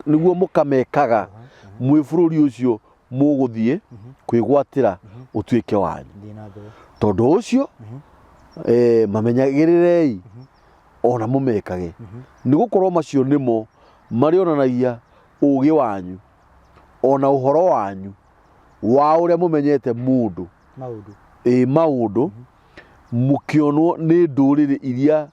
nĩguo mũkamekaga mwĩ bũrũri ũcio mũgũthiĩ kwĩgwatĩra ũtuĩke wanyu tondũ ũcio mamenyagĩrĩrei ona mũmekage nĩgũkorwo macio nĩmo marĩonanagia ũũgĩ wanyu ona ũhoro wanyu wa ũrĩa mũmenyete mũndũ maũndũ mũkĩonwo nĩ ndũrĩrĩ iria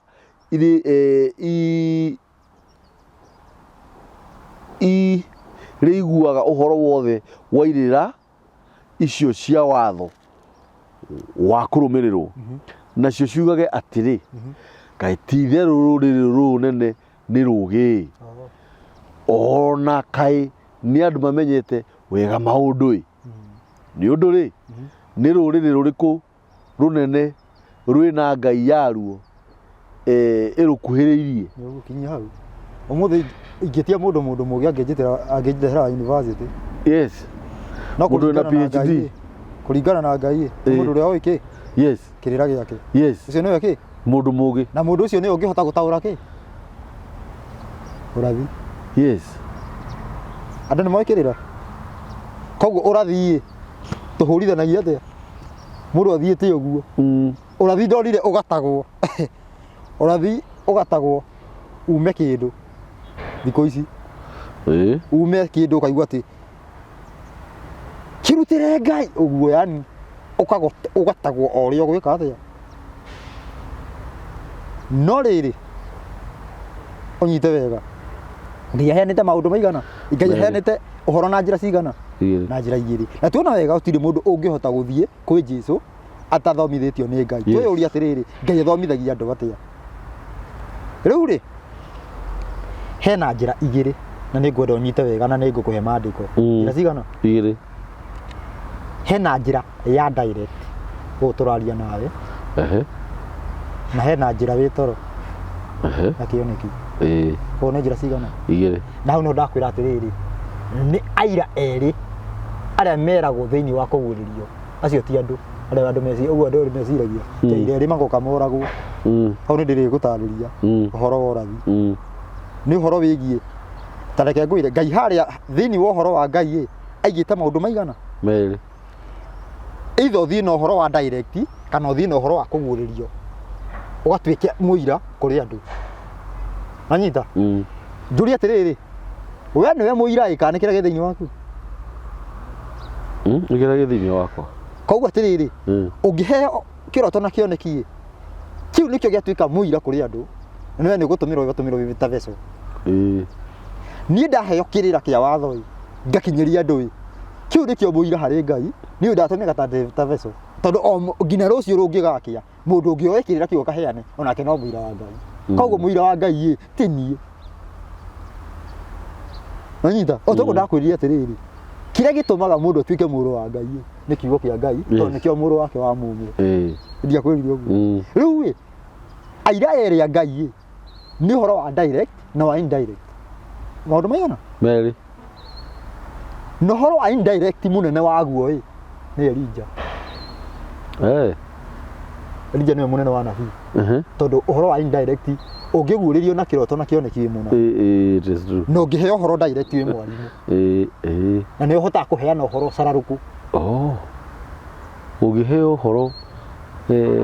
rĩiguaga ũhoro wothe wa irĩra icio cia watho wa kũrũmĩrĩrwo nacio ciugage atĩrĩ kaĩ ti-itherũ rũrĩrĩ rũrũ nene nĩ rũgĩ ona kaĩ nĩ andũ mamenyete wega maũndũ nĩ ũndũ rĩ nĩ rũrĩrĩ rũrĩkũ rũnene rwĩna Ngai yaruo ĩrũkuhĩrĩirie
ũgũkinyia hau ũmũthĩ ingĩtia mũndũ mũgĩ angĩnjĩtĩra university no
mũndũ wĩna PhD
kũringana na Ngai mũndũ ũrĩa oĩ kĩ kĩrĩra gĩake ũcio nĩwe kĩ
mũndũ mũgĩ
na mũndũ ũcio nĩ ũngĩhota gũtaũra kĩ ũrathi andũ nĩ moĩ kĩrĩra koguo ũrathi tũhũrithanagia atĩa mũndũ athiĩte ũguo ũrathi ndonire ũgatagwo ũrathi ũgatagwo ume kĩndũ thikũ ici ume kĩndũ ũkaigua atĩ kĩrutĩre Ngai ũguo yani ũgatagwo o ũrĩa ũgwĩka atĩa no rĩrĩ ũnyite wega Ngai aheanĩte maũndũ maigana Ngai aheanĩte ũhoro na njĩra cigana na njĩra igĩrĩ na tuona wega gũtirĩ mũndũ ũngĩhota gũthiĩ kwĩ Jesũ atathomithĩtio nĩ Ngai twĩyũria atĩrĩrĩ Ngai athomithagia andũ atĩa rĩu rĩ hena njĩra igĩrĩ na nĩ ngwenda ũnyite wega na nĩ ngũkũhe maandĩko njĩra cigana
igĩrĩ
hena njĩra ya direct gũtũraria nawe na hena njĩra wĩ toro na kĩoneki
ko
nĩ njĩra cigana
igĩrĩ
na hau no ndakwĩra atĩrĩrĩ nĩ aira erĩ arĩa meragwo thĩinĩ wa kũguũrĩrio acio ti andũ arĩa andũ meci ũguo andũ meciragia aira erĩ magoka moragwo hau nĩ ndĩrĩ gũtarĩria ũhoro wa ũrathi nĩ ũhoro wĩgiĩ ta reke ngwĩre Ngai harĩa thĩinĩ wa ũhoro wa Ngai aigĩte maũndũ maigana
merĩ
either ũthiĩ na ũhoro wa direct kana ũthiĩ na ũhoro wa kũguũrĩrio ũgatuĩke mũira kũrĩ andũ anyita njũria atĩrĩrĩ we nĩwe mũira kana kĩrĩa gĩ thĩinĩ waku
kĩrĩa gĩ thĩinĩ wakwa
koguo atĩrĩrĩ ũngĩheo kĩroto na kĩoneki kĩu nĩkĩo gĩatuĩka mũira kũrĩ andũ na nĩ gũtũmĩrwo ta vessel niĩ ndaheo kĩrĩra kĩa watho ngakinyĩria andũ kĩu nĩkĩo mũira harĩ Ngai niĩ ndatũmĩka ta vessel tondũ nginya rũciũ rũngĩgakĩa mũndũ ũngĩ oĩ kĩrĩra kĩu akaheane onake no mũira wa Ngai koguo mũira wa Ngai ti niĩ anyita ũtũkũ ndakwĩrire atĩrĩrĩ kĩrĩa gĩtũmaga mũndũ atuĩke mũrũ wa Ngai nĩ kiugo kĩa Ngai tondũ nĩkĩo mũrũ wake wa mũmwe ndiakwĩrire ũguo rĩu aira erĩ a Ngai nĩ ũhoro wa direct na wa indirect maũndũ maigana
merĩ
na ũhoro wa indirect mũnene waguo nĩ Elijah Elijah nĩwe mũnene wa nabii tondũ ũhoro wa indirect ũngĩguũrĩrio na kĩroto na kĩoneki mũno no ũngĩheo ũhoro direct wĩ mwarimũ na nĩ ũhotaga kũheana ũhoro cararũku
ũngĩheo ũhoro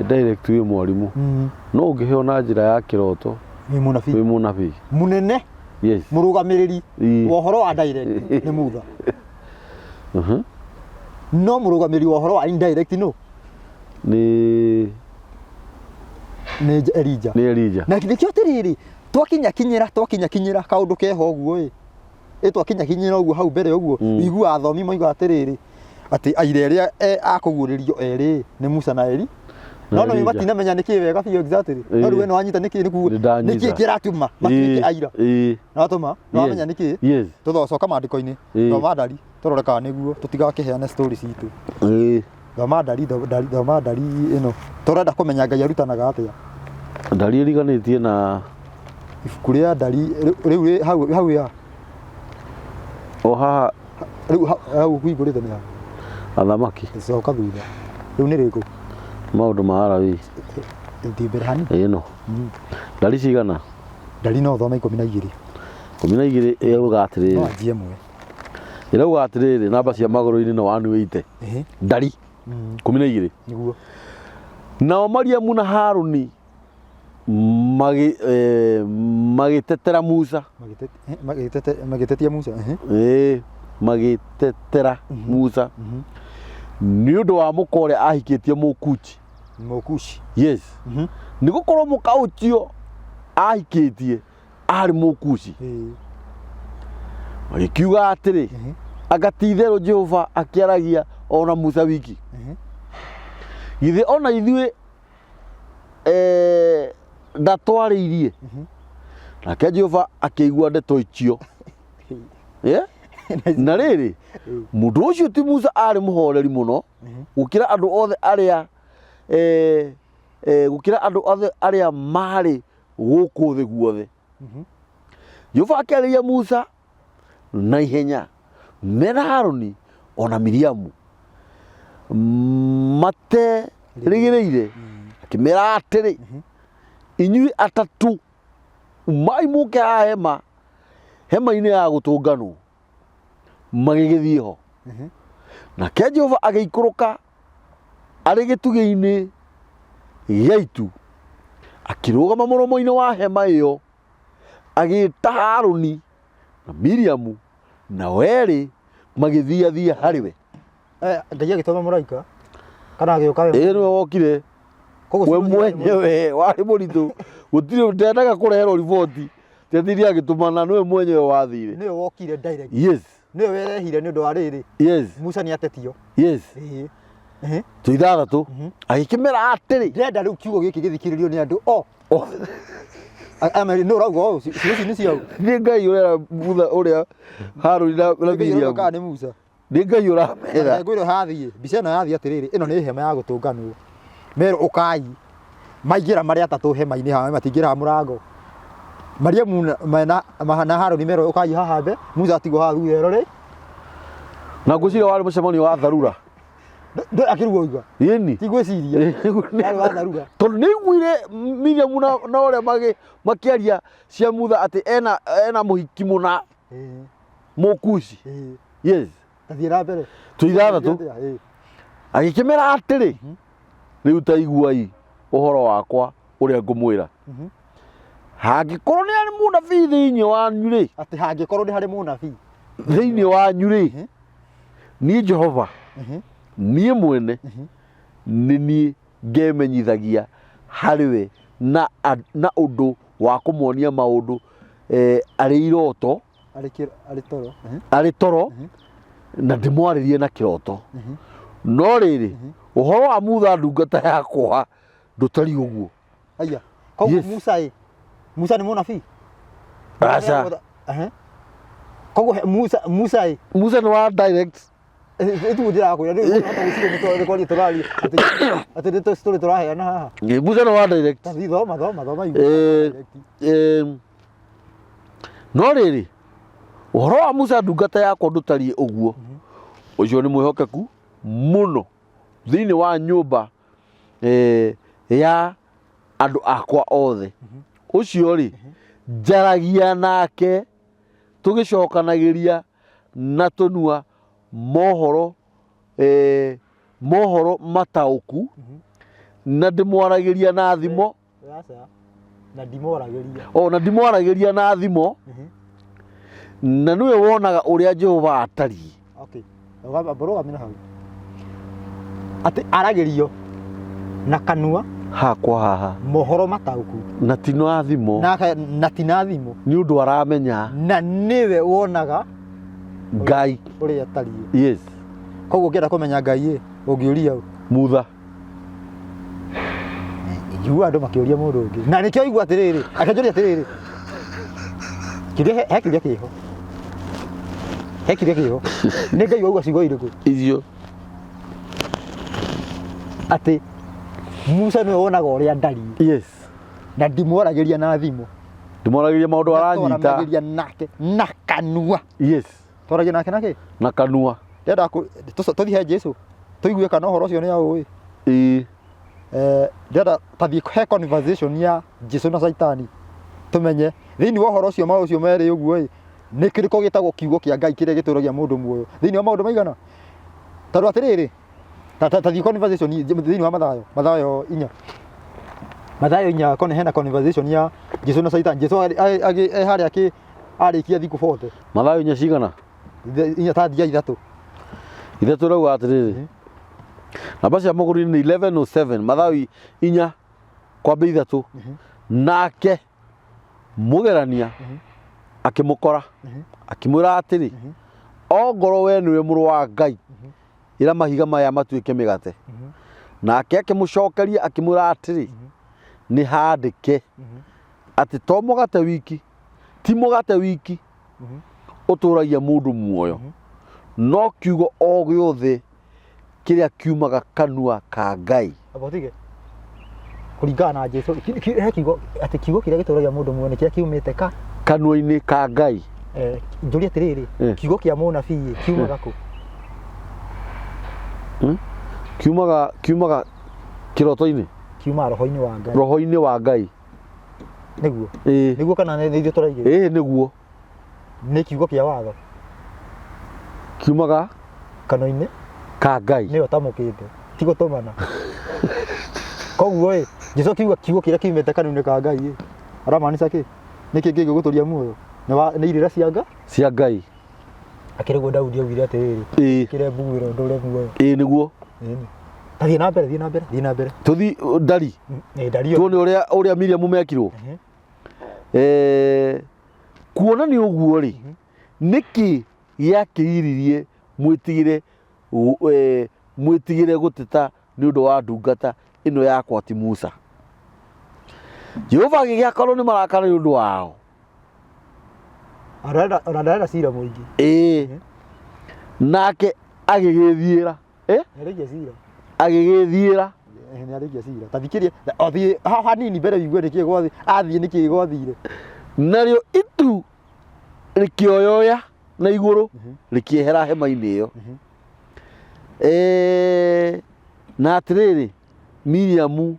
direct wĩ mwarimũ no ũngĩheo na njĩra ya kĩroto wĩ mũnabii
mũnene mũrũgamĩrĩri wa ũhoro wa direct nĩ Mutha no mũrũgamĩrĩri wa ũhoro wa indirect no
nĩ Elijah
na kĩrĩkĩo atĩrĩrĩ twakinya kaũndũ keho ũguo twakinya ũguo hau mbere ũguo igua athomi moiga atĩrĩrĩ atĩ aira erĩ a kũguũrĩrio erĩ nĩ Musa na Eli no matinamenya nĩkĩ wega biũ exactly no rĩu no anyita nĩkĩ nĩkĩ kĩratuma matuĩke aira natũma no amenya nĩkĩ tũthocoka maandĩko-inĩ thoma ndari tũrore kana nĩguo tũtigakeheane story citũ thoma ndari ĩno tũrenda kũmenya Ngai arutanaga atĩa
ndari ĩriganĩtie na
ibuku rĩa ndari rĩu hau ya
haha
rĩu hau kũihũrĩte nĩ
athamaki
coka thutha rĩu nĩ rĩkũ
maũndũ ma Alawii
Ibrahim
ĩno ndari cigana
ndari no thoma 12
ĩrauga atĩrĩrĩ
no anjie mwe
ĩrauga atĩrĩrĩ namba cia magũrũ-inĩ no 180 ndari 12
nĩguo
nao Mariamu na Haruni magĩtetera Musa
magĩtetia Musa
magĩtetera Musa nĩ ũndũ wa mũka ũrĩa ahikĩtie
Mũkushi
yes nĩ gũkorwo mũka ũcio ahikĩtie arĩ Mũkushi agĩkiuga atĩrĩ agatitherwo Jehova akĩaragia ona Musa wiki githĩ ona ithuĩ ndatwarĩirie nake Jehova akĩigua ndeto icio na rĩrĩ mũndũ ũcio ti Musa arĩ mũhoreri mũno gũkĩra andũ othe arĩa marĩ gũkũ thĩ guothe Jehova akĩarĩria Musa na ihenya mena Haruni ona Miriamu materĩgĩrĩire akĩmera atĩrĩ inyuĩ atatũ umai mũke haha hema-inĩ ya gũtũnganwo magĩgĩthiĩ ho nake Jehova agĩikũrũka arĩ gĩtugĩ-inĩ gĩa itu akĩrũgama mũromo-inĩ wa hema ĩyo agĩĩta Haruni na Miriamu na werĩ magĩthiathia harĩwe
Ngai agĩtũma mũraika kana agĩũka we
nĩwe wokire we mwenyewe warĩ mũritũ gũtirĩ ndendaga kũreherwo riboti tethirie agĩtũmana nĩwe mwenyewe wathire
nĩwe wokire direct
yes
nĩwe werehire nĩ ũndũ wa rĩrĩ
yes
Musa nĩ atetio
yes tũithathatũ agĩkĩmera atĩrĩ
ndĩrenda rĩu kiugo gĩkĩ gĩthikĩrĩrio nĩ andũ nĩ ũrauga cici nĩ ciao
nĩ Ngai ũrera Mutha ũrĩa Haruni na Miriamu
nĩ Musa
nĩ Ngai ũramera
ngwĩrwo hathiĩ mbica ĩno yathiĩ atĩrĩrĩ ĩno nĩ hema ya gũtũnganwo merwo ũkai maingĩra marĩ atatũ hema-inĩ hawe matingĩra mũrango Mariamu mahana haro nimero ukaji haha be Musa atigo ha thutha ri
na ngwiciria wari mucemanio wa tharura
ndo akirugwo igwa
yeni
tigwiciria wari wa tharura
tondu ni igwire Miriam na uria makiaria cia Mutha ati ena muhiki muna Mukushi yes
tathira mbere
tuithathatu agikimera atiri riu ta iguai uhoro wakwa uria ngumwira hangikorwo ni ari munabii thiini wanyu ri
ati hangikorwo ni hari munabii
thiini wanyu ri ni Jehova nie mwene ni nie ngemenyithagia hariwe na undu wa kumuonia maundu ari iroto ari toro na ndimwaririe na kiroto no riri uhoro wa Mutha ndungata yakwa ndutari uguo
aya ko Musa ni munabii
acha
ko Musa
ni wa direct
itu ndira ko ndio hata usije ni kwa torali ati ndio story torahe na haha
Musa ni wa direct
tathi thoma
no riri uhoro wa Musa ndungata yakwa ndutari uguo ucio ni mwihokeku muno thiini wa nyumba ya andu akwa othe ucio ri njaragia nake tugicokanagiria na tunua mohoro matauku na ndimwaragiria na thimo na ndimwaragiria na thimo na niwe wonaga uria Jehova atari
bro amina hau ati aragerio na kanua
hakwa haha
mohoro matauku
na tino athimo
na tinathimo
ni undu aramenya
na niwe wonaga
Ngai
uria atari
yes
koguo ngenda kumenya Ngai ungiuria
Mutha
igua andu makiuria mundu ungi na nikio igua atiriri akanjuria atiriri kiria hekiria kiho ni Ngai waugua cigo iriku
icio
ati Musa niwe wonaga uria ndari
yes
na ndimwaragiria na thimo
ndimwaragiria maundu aranyita
ndimwaragiria nake na kanua
yes
toragia nake
na kanua
ndenda tuthihe Jesu tuigue kana uhoro ucio ni aui ndenda tathi he conversation ya Jesu na Saitani tumenye thiini wa uhoro ucio ucio meri uguo ni kiriko gitagwo kiugo kia Ngai kiria gituragia mundu muoyo thiini wa maundu maigana taru atiriri tathi conversation thiini wa Mathayo 4 kone hena conversation ya Jesu na Saitani Jesu hari arikia thiku 40
Mathayo 4 cigana
tathia
ithatu rauga atiriri namba cia muguri ni 11:07 Mathayo 4 kwambe ithatu nake mugerania akimukora akimwira atiri ongoro we niwe muru wa Ngai ira mahiga maya matuike migate nake akimucokeria akimwira atiri ni handike ati to mugate wiki ti mugate wiki uturagia mundu muoyo no kiugo o giothe kiria kiumaga kanua ka Ngai
abotige kuringana na Jesu kiugo ati kiugo kiria gituragia mundu muoyo ni kiria kiumite
kanua-ini ka Ngai
njuria atiriri kiugo kia munabii kiumaga ku
kiumaga kiroto-ini
kiuma roho-ini wa Ngai
roho-ini wa Ngai
niguo kana ni ithuĩ tũraigĩrĩra
niguo
ni kiugo kia watho
kiumaga
kanua-ini
ka Ngai
nĩyo tamũkĩte ti gũtũmana koguo Jesu kiuga kiugo kĩrĩa kiumĩte kanua-inĩ ka Ngai aramaanisha kĩ nĩkĩ kĩngĩgũtũria muoyo nĩ irĩra cia Ngai akĩrĩguo Daudi augire atĩrĩrĩ kĩrĩa mbuguĩra ndũre muoyo
niguo
thiĩ na mbere
tuthi ndari tuone uria Miriam mekirwo kuonania uguo ri niki giakiririe mwitigire guteta ni undu wa ndungata ino yakwa ti Musa Jehova gigiakorwo ni marakara ni undu wao
arada cira muingi
nake agigithiira agigithiira
nĩ arĩkia cira tathikirie athie haha nini mbere wigue nĩkĩ gwathi athie nĩkĩ gwathire
narĩo itu rĩkĩoyoya na igũrũ rĩkĩehera hema-inĩ ĩyo. Na atĩrĩrĩ Miriam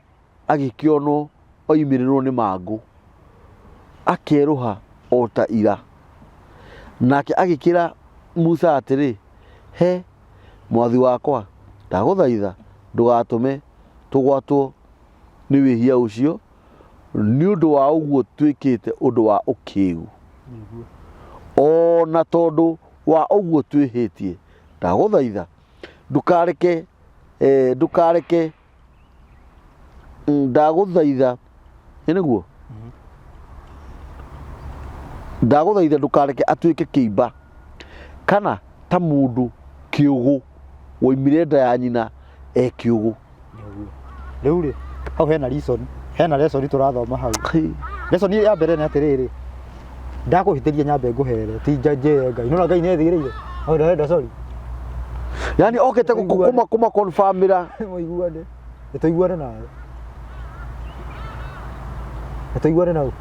agĩkĩonwo oimĩrĩrwo nĩ mangũ akerũha o ta ira, nake agĩkĩra Musa atĩrĩ, he mwathi wakwa, ndagũthaitha ndũgatũme tũgwatwo nĩ wĩhia ũcio, nĩ ũndũ wa ũguo twĩkĩte ũndũ wa ũkĩĩgu, o na tondũ wa ũguo twĩhĩtie, ndagũthaitha ndũkareke ndagũthaitha nĩguo ndagũthaitha ndũkareke atuĩke kĩimba kana ta mũndũ kĩũgũ woimire nda ya nyina kĩũgũ.
Rĩu rĩ hau hena lesson tũrathoma hau. Lesson ya mbere nĩ atĩrĩrĩ, ndakũhĩtĩria nyambe ngũhere ti nje Ngai, nona Ngai nĩ ethigĩrĩire au ndarenda sorry,
yani okete kuma confirmira
mũiguane nĩtũiguane nawe nĩtũiguane nawe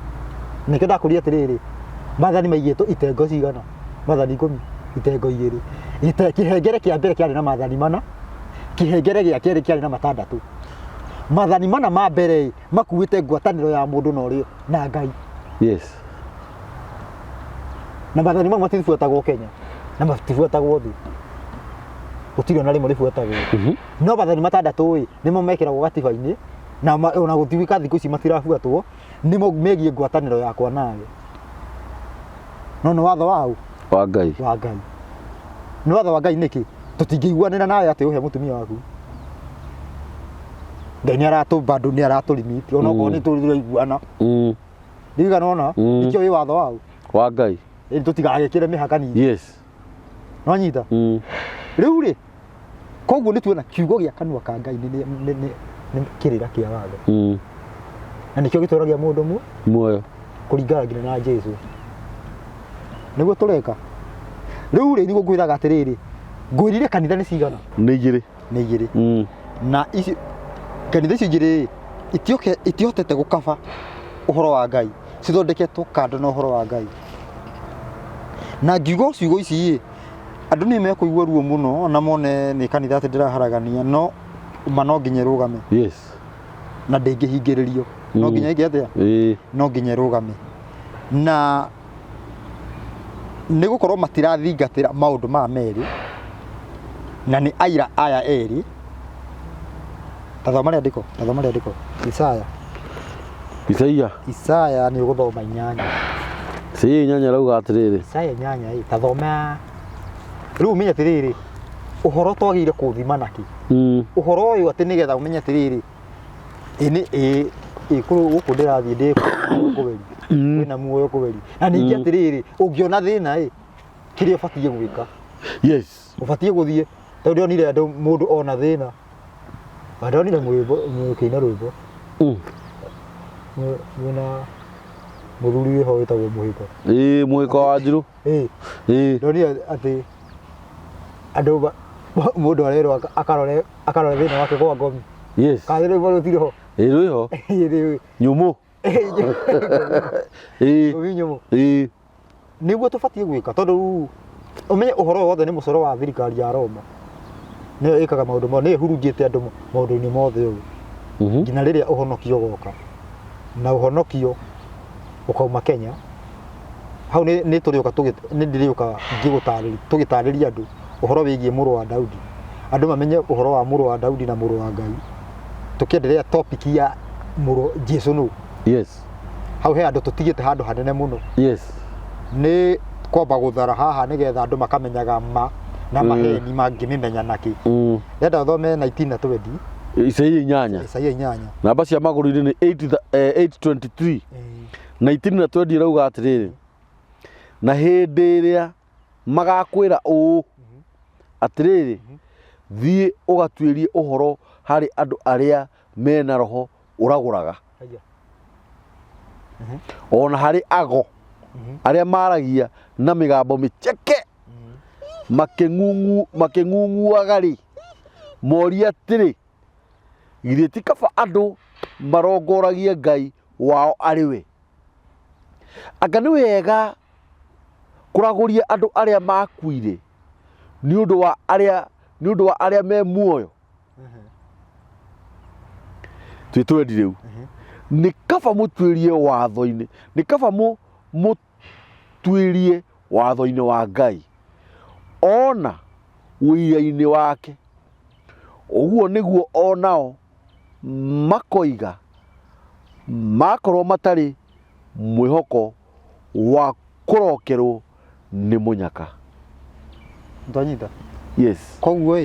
nĩkĩo ndakũria atĩrĩrĩ, mathani maigĩtwo itengo cigana, mathani 10 itengo 2, kĩhengere kĩa mbere kĩarĩ na mathani 4, kĩhengere gĩa kerĩ kĩarĩ na 6. Mathani 4 ma mbere makuĩte ngwatanĩro ya mũndũ na ũrĩa na Ngai.
Yes.
Na mathani mau matibuatagwo Kenya na matibuatagwo thĩ, gũtirĩ ona rĩmwe rĩbuatagwo. No mathani 6 ĩ nĩmo mekĩragwo gatiba-inĩ na ona gũtuĩka thikũ ici matirabuatwo, nĩmo megiĩ ngwatanĩro yakwa nawe. No nĩ watho wa Ngai. Nĩ watho wa Ngai nĩkĩ? Tũtingĩiguanĩra nawe atĩ ũhe mũtumia waku. Ngai bado nĩ aratũrimiti ona okorwo nĩ tũraiguana. Ndigana ona nĩkĩo wĩ watho
wa Ngai.
Tũtigagĩkĩre mĩhaka nini.
Yes.
No nyita. Rĩu rĩ koguo nĩ tuona kiugo gĩa kanua ka Ngai nĩ kĩrĩra kĩa watho. Na nĩkĩo gĩtũragia mũndũ muoyo kũringana nginya na Jesũ. Nĩguo tũreka. Rĩu rĩ nĩguo ngwĩraga atĩrĩrĩ, ngwĩrire kanitha nĩ cigana? Nĩ igĩrĩ. Na ici kanitha ici igĩrĩ itihotete gũkaba ũhoro wa Ngai, cithondeketwo kando na ũhoro wa Ngai. Na ngiugo ciugo ici andũ nĩ mekũigua ruo mũno na mone nĩ kanitha atĩ ndĩraharagania, no no nginya rũgame. Yes. Na ndĩngĩhingĩrĩrio. No nginya atĩa? No nginya rũgame. Na nĩ gũkorwo matirathingatĩra maũndũ ma merĩ na nĩ aira aya erĩ. Tathoma rĩandĩko Isaya nĩ ũgũthoma 8.
Isaya 8 rauga atĩrĩrĩ.
Isaya 8 tathoma. Rĩu ũmenye atĩrĩrĩ, ũhoro twagĩrĩire kũthima nakĩ? Ũhoro ũyũ atĩ nĩgetha ũmenye atĩrĩrĩ, gũkũ ndĩrathiĩ ndĩkũgeri, wĩna muoyo kũgeri. Na ningĩ atĩrĩrĩ, ũngĩona thĩna kĩrĩa ũbatiĩ gwĩka. Yes. Ũbatiĩ gũthiĩ, tondũ ndionire andũ mũndũ ona thĩna. Ndonire mũkĩina rwĩmbo. Mwĩna mũthuri wĩho wĩtagwo Mũhĩko.
Mũhĩko wa Njirũ.
Ndonire atĩ andũ mũndũ arerwo akarore thĩna wake gwa ngomi. Yes. Kaĩ rwĩmbo rũtirĩ ho? Rwĩho. Nyũmũ. Nyũmũ. Nĩguo tũbatiĩ gwĩka, tondũ ũmenye ũhoro wothe nĩ mũcoro wa thirikari ya Roma. Nĩyo ĩkaga maũndũ mao, nĩyo ĩhurunjĩte andũ maũndũ-inĩ mothe ũũ. Nginya rĩrĩa ũhonokio ũgoka. Na ũhonokio ũkauma Kenya. Hau nĩ ndĩrĩũka tũgĩtarĩria andũ ũhoro wĩgiĩ mũrũ wa Daudi. Andũ mamenye ũhoro wa mũrũ wa Daudi na mũrũ wa Ngai. Tũkĩenderea topic ya Jesũ nũ. Yes. Hau he andũ tũtigĩte handũ hanene mũno. Yes. Nĩ kwamba gũthara haha nĩgetha andũ makamenyaga ma na maheni mangĩmĩmenya nakĩ. Ndenda ũthome 19 na 20. Isaya 8. Namba cia magũrũ-inĩ nĩ 8:23. 19 na 20 rauga atĩrĩrĩ, na hĩndĩ ĩrĩa magakwĩra ũũ atĩrĩrĩ, thiĩ ũgatuĩrie ũhoro harĩ andũ arĩa mena roho ũragũraga, ona harĩ ago arĩa maragia na mĩgambo mĩceke makĩng'ung'uaga rĩ, moria atĩrĩ, githĩ ti kaba andũ marongoragie Ngai wao arĩ we?
anga nĩ wega kũragũria andũ arĩa makuire nĩ ũndũ wa arĩa me muoyo twĩtwendi rĩu nĩ kaba mũtuĩrie watho-inĩ nĩ kaba mũtuĩrie watho-inĩ wa Ngai ona wĩira-inĩ wake ũguo nĩguo onao makoiga makorwo matarĩ mwĩhoko wa kũrokerwo nĩ mũnyaka.
Ndanyita.
Yes.
Koguo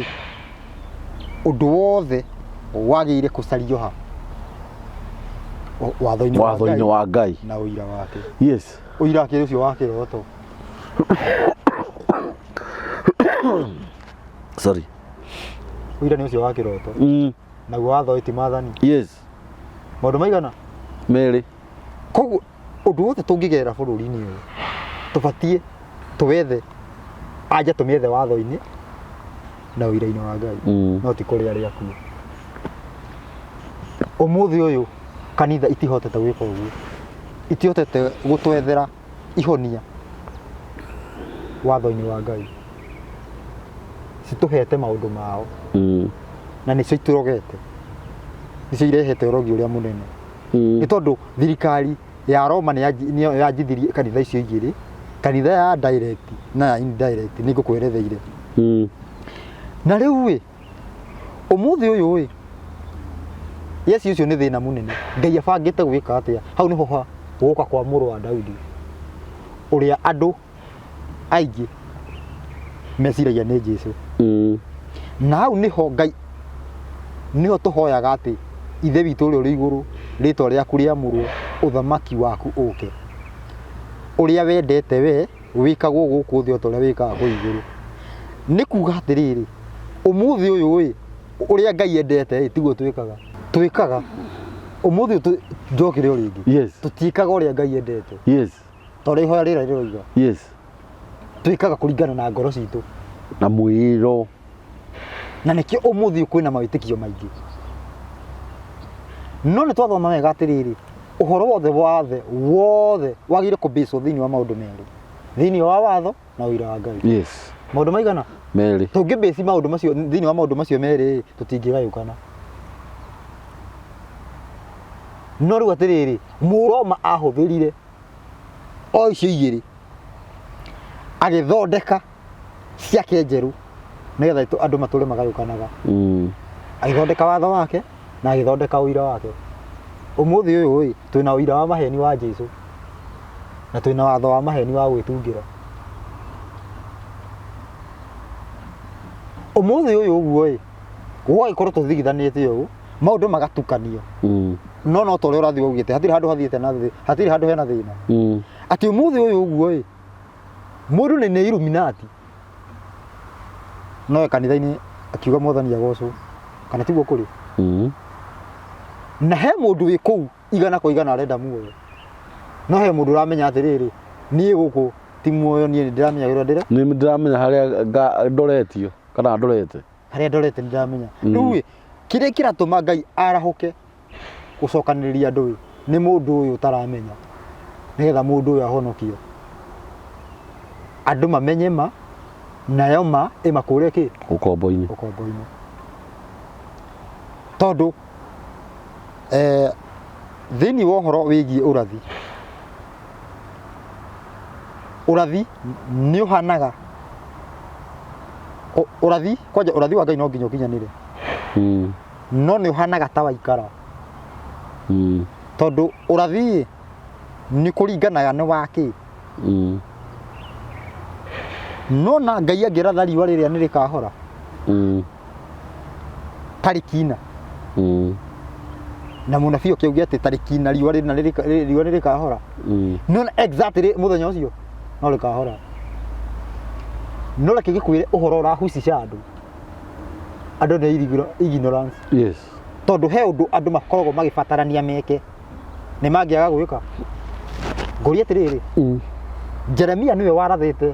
ũndũ wothe wagĩrĩire kũcario ha watho-inĩ
wa Ngai
na ũira wake.
Yes.
Ũira wake ũcio wa kĩroto.
Sorry.
Ũira nĩ ũcio wa kĩroto. Naguo watho ti maathani.
Yes.
Maũndũ maigana?
Merĩ.
Koguo ũndũ wothe tũngĩgerera bũrũri-inĩ ũyũ tũbatiĩ tũwethe anja tũmĩethe watho-inĩ na ũira-inĩ wa Ngai no ti kũrĩ arĩa akuo. Ũmũthĩ ũyũ kanitha itihotete gwĩka ũguo, itihotete gũtwethera ihonia watho-inĩ wa Ngai, citũhete maũndũ mao na nĩcio itũrogete, nĩcio irehete ũrogi ũrĩa mũnene. Nĩ tondũ thirikari ya Roma nĩ yanjithirie kanitha icio igĩrĩ, kanitha ya direct na ya indirect nĩ ngũkweretheire. Na rĩu ũmũthĩ ũyũ Yesu ũcio nĩ thĩna mũnene. Ngai abangĩte gwĩka atĩa? Hau nĩho gũka kwa mũrũ wa Daudi ũrĩa andũ aingĩ meciragia nĩ Jesũ. Na hau nĩho Ngai nĩho tũhoyaga atĩ ithe witũ ũrĩa ũrĩ igũrũ, rĩtwa rĩaku rĩamũrwo, ũthamaki waku ũke, ũrĩa wendete we wĩkagwo gũkũ thĩ o ta ũrĩa wĩkaga kũu igũrũ. Nĩ kuuga atĩrĩrĩ, ũmũthĩ ũyũ ũrĩa Ngai endete tiguo twĩkaga. Ũmũthĩ ũyũ njokire o rĩngĩ, tũtiĩkaga ũrĩa Ngai endete, tondũ ihoya rĩrĩa rĩroiga twĩkaga kũringana na ngoro citũ
na mwĩro,
na nĩkĩo ũmũthĩ kwĩna mawĩtĩkio maingĩ. No nĩ twathoma wega atĩrĩrĩ, ũhoro wothe wagĩrĩire kũbĩcwo thĩinĩ wa maũndũ merĩ, thĩinĩ wa watho na ũira wa Ngai. Maũndũ maigana?
Merĩ.
Tũngĩbĩci maũndũ macio thĩinĩ wa maũndũ macio merĩ tũtingĩgayũkana. No rĩu atĩrĩrĩ, Mũroma ahũthĩrire o icio igĩrĩ agĩthondeka ciake njerũ nĩgetha andũ matũre magayũkanaga. Agĩthondeka watho wake na agĩthondeka ũira wake. Ũmũthĩ ũyũ twĩna ũira wa maheni wa Jesũ na twĩna watho wa maheni wa gwĩtungĩra. Ũmũthĩ ũyũ ũguo gũgagĩkorwo tũthigithanĩte ũũ, maũndũ magatukanio. No ta ũrĩa ũrathiĩ ũgĩte, hatirĩ handũ hathiĩte na thĩ, hatirĩ handũ hena thĩna. Atĩ ũmũthĩ ũyũ ũguo mũndũ nĩ Illuminati, no kanitha-inĩ akiuga Mwathani agocwo, kana tiguo kũrĩ? Na he mũndũ wĩ kũu igana kwa igana arenda muoyo, no he mũndũ ũramenya atĩrĩrĩ, niĩ gũkũ ti muoyo, niĩ ndĩramenya ũrĩa ndĩrĩ,
nĩ ndĩramenya harĩa ndoretio kana ndorete,
harĩa ndorete nĩ ndĩramenya. Rĩu kĩrĩa kĩratũma Ngai arahũke gũcokanĩrĩria andũ nĩ mũndũ ũyũ ũtaramenya, nĩgetha mũndũ ũyũ ahonokio, andũ mamenye ma nayo ma ĩmakũre kĩ
ũkombo-inĩ.
Tondũ thĩinĩ wa ũhoro wĩgiĩ ũrathi nĩ ũhanaga kwanja ũrathi wa Ngai no nginya ũkinyanĩre, no nĩ ũhanaga ta waikara, tondũ ũrathi nĩ kũringanaga nĩ wakĩ. No na Ngai angĩratha riũa rĩrĩa nĩ rĩkahora tarĩki ina, na mũnabii ũkĩugia atĩ tarĩki ina riũa nĩ rĩkahora, no exactly mũthenya ũcio no rĩkahora. No reke gĩkwĩre ũhoro ũrahucica andũ nĩ ignorance. Tondũ he ũndũ andũ makoragwo magĩbatarania meke nĩ mangĩaga gwĩka. Ngũria atĩrĩrĩ, Jeremia nĩwe warathĩte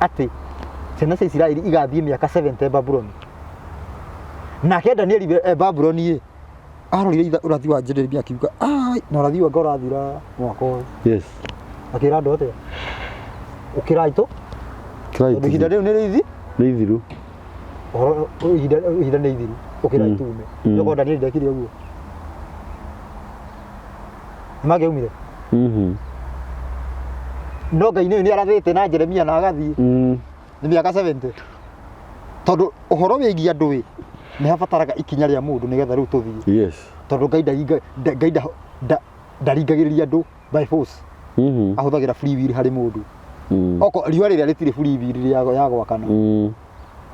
atĩ ciana cia Isiraeli igathiĩ mĩaka 70 Babuloni, nake Danieli Babuloni arorire urathi wa Jeremia akiuga ai na urathi wa ngorathira mwaka ũyũ.
Yes.
Akĩra andũ atĩa ũkĩra itũ tondũ ihinda rĩu nĩ rĩithi
nĩ ithiru
ihinda nĩ ithiru ũkĩra itume nĩguo Daniel ndekire ũguo nĩmangĩaumire no Ngai nĩ arathĩte na Jeremia na agathiĩ nĩ mĩaka 70 tondũ ũhoro wĩgiĩ andũ nĩ habataraga ikinya rĩa mũndũ nĩgetha rĩu tũthiĩ.
Yes.
Tondũ Ngai ndaringagĩrĩria andũ by force ahũthagĩra free will harĩ mũndũ. Oko riũa rĩrĩa rĩtirĩ free will ya gwakana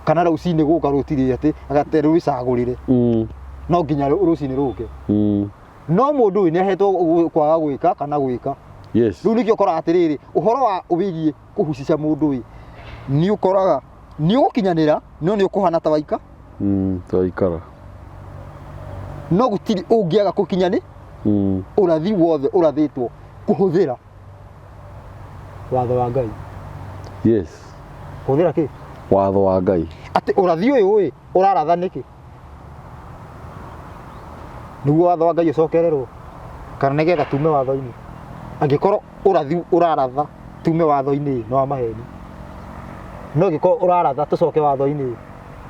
kana rũcinĩ gũka rũtirĩ atĩ agate rwĩcagũrĩre no nginya rũcinĩ rũke no mũndũ ũyũ nĩ ahetwo kwaga gwĩka kana gwĩka.
Yes.
Rĩu nĩkĩo ũkoraga atĩrĩrĩ ũhoro wa wĩgiĩ kũhucica mũndũ ũyũ nĩ ũkoraga nĩ ũgũkinyanĩra no nĩ ũkũhana ta waika
tawaikara
no gũtirĩ ũngĩaga gũkinya nĩ ũrathi wothe ũrathĩtwo kũhũthĩra watho wa Ngai.
Yes.
Kũhũthĩra kĩ?
Watho wa Ngai.
Atĩ ũrathi ũyũ ũraratha nĩkĩ? Nĩguo watho wa Ngai ũcokererwo kana nĩgetha tume watho-inĩ. Angĩkorwo ũrathi ũraratha tume watho-inĩ no wa maheni no angĩkorwo ũraratha tũcoke watho-inĩ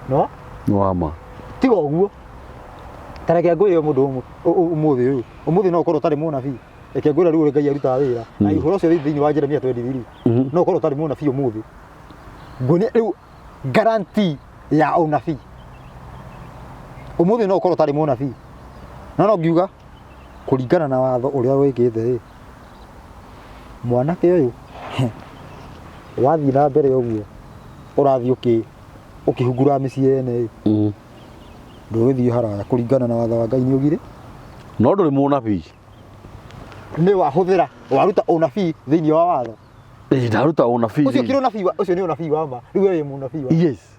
no
wama
tiga ũguo. Tareke ngwĩre mũndũ ũmũthĩ no ũkorwo ũtarĩ mũnabii. Reke ngwĩre rĩu Ngai arutaga wĩra na ũhoro ũcio thĩinĩ wa Jeremia 23 no ũkorwo ũtarĩ mũnabii ũmũthĩ. Nguonia rĩu guarantee ya ũnabii ũmũthĩ no ũkorwo ũtarĩ mũnabii no ngiuga kũringana na watho ũrĩa wĩkĩte mwanake ũyũ wathiĩ na mbere ũguo ũrathiĩ ũkĩhungura mĩciĩ yene ndũgĩthiĩ haraya kũringana na watho wa Ngai nĩ ũgire
no ndũrĩ mũnabii
nĩ wahũthĩra waruta ũnabii thĩinĩ wa watho.
Ndaruta ũnabii
ũcio kĩrĩ ũnabii ũcio nĩ ũnabii wa ma rĩu wĩ mũnabii wa.
Yes.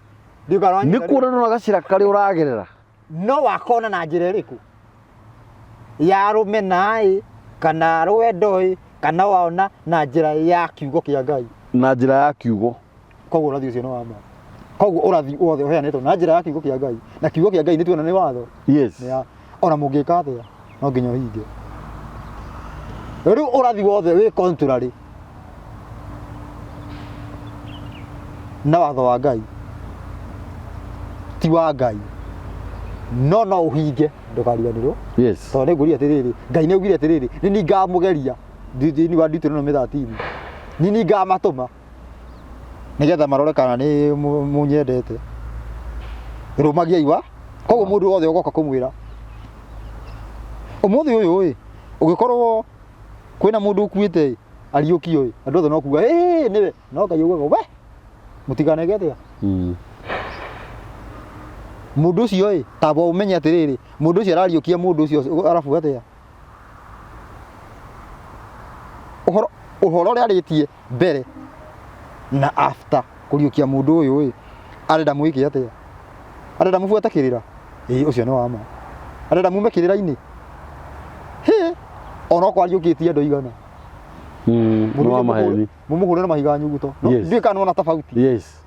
Nĩ kuonana na gacira karĩ ũragerera
no wakona na njĩra ĩrĩkũ ya rũmena kana rwendo kana waona na njĩra ya kiugo kĩa Ngai
na njĩra ya kiugo.
Koguo ũrathi ũcio no wa ma koguo ũrathi wothe ũheanĩtwo na njĩra ya kiugo kĩa Ngai na kiugo kĩa Ngai nĩ tuona nĩ watho.
Yes.
Ona mũngĩka atĩa no nginya ũhinge. Rĩu ũrathi wothe wĩ contrary na watho wa Ngai ti wa Ngai no ũhinge ndũkariganĩrwo.
Yes.
Tondũ nĩngũria atĩrĩrĩ Ngai nĩ augire atĩrĩrĩ nĩ niĩ ngamũgeria thĩinĩ wa Deuteronomy 13 nĩ niĩ ngamatũma nĩgetha marore kana nĩ mũnyendete rũmagiai wa koguo mũndũ wothe ũgoka kũmwĩra ũmũthĩ ũyũ ũgĩkorwo kwĩna mũndũ ũkuĩte ariũkio andũ othe no kuga nĩwe no Ngai augaga we mũtiganege atĩa. Mũndũ ũcio taba ũmenye atĩrĩrĩ mũndũ ũcio arariũkia mũndũ ũcio arabu atĩa ũhoro ũrĩa arĩtie mbere na after kũriũkia mũndũ ũyũ arenda mwĩke atĩa arenda mũbuate kĩrĩra ũcio nĩ wa ma arenda mume kĩrĩra-inĩ ona okorwo ariũkĩtie andũ igana mũmũhũre na mahiga nyuguto ndiũĩ kana nĩwona tofauti.
Yes.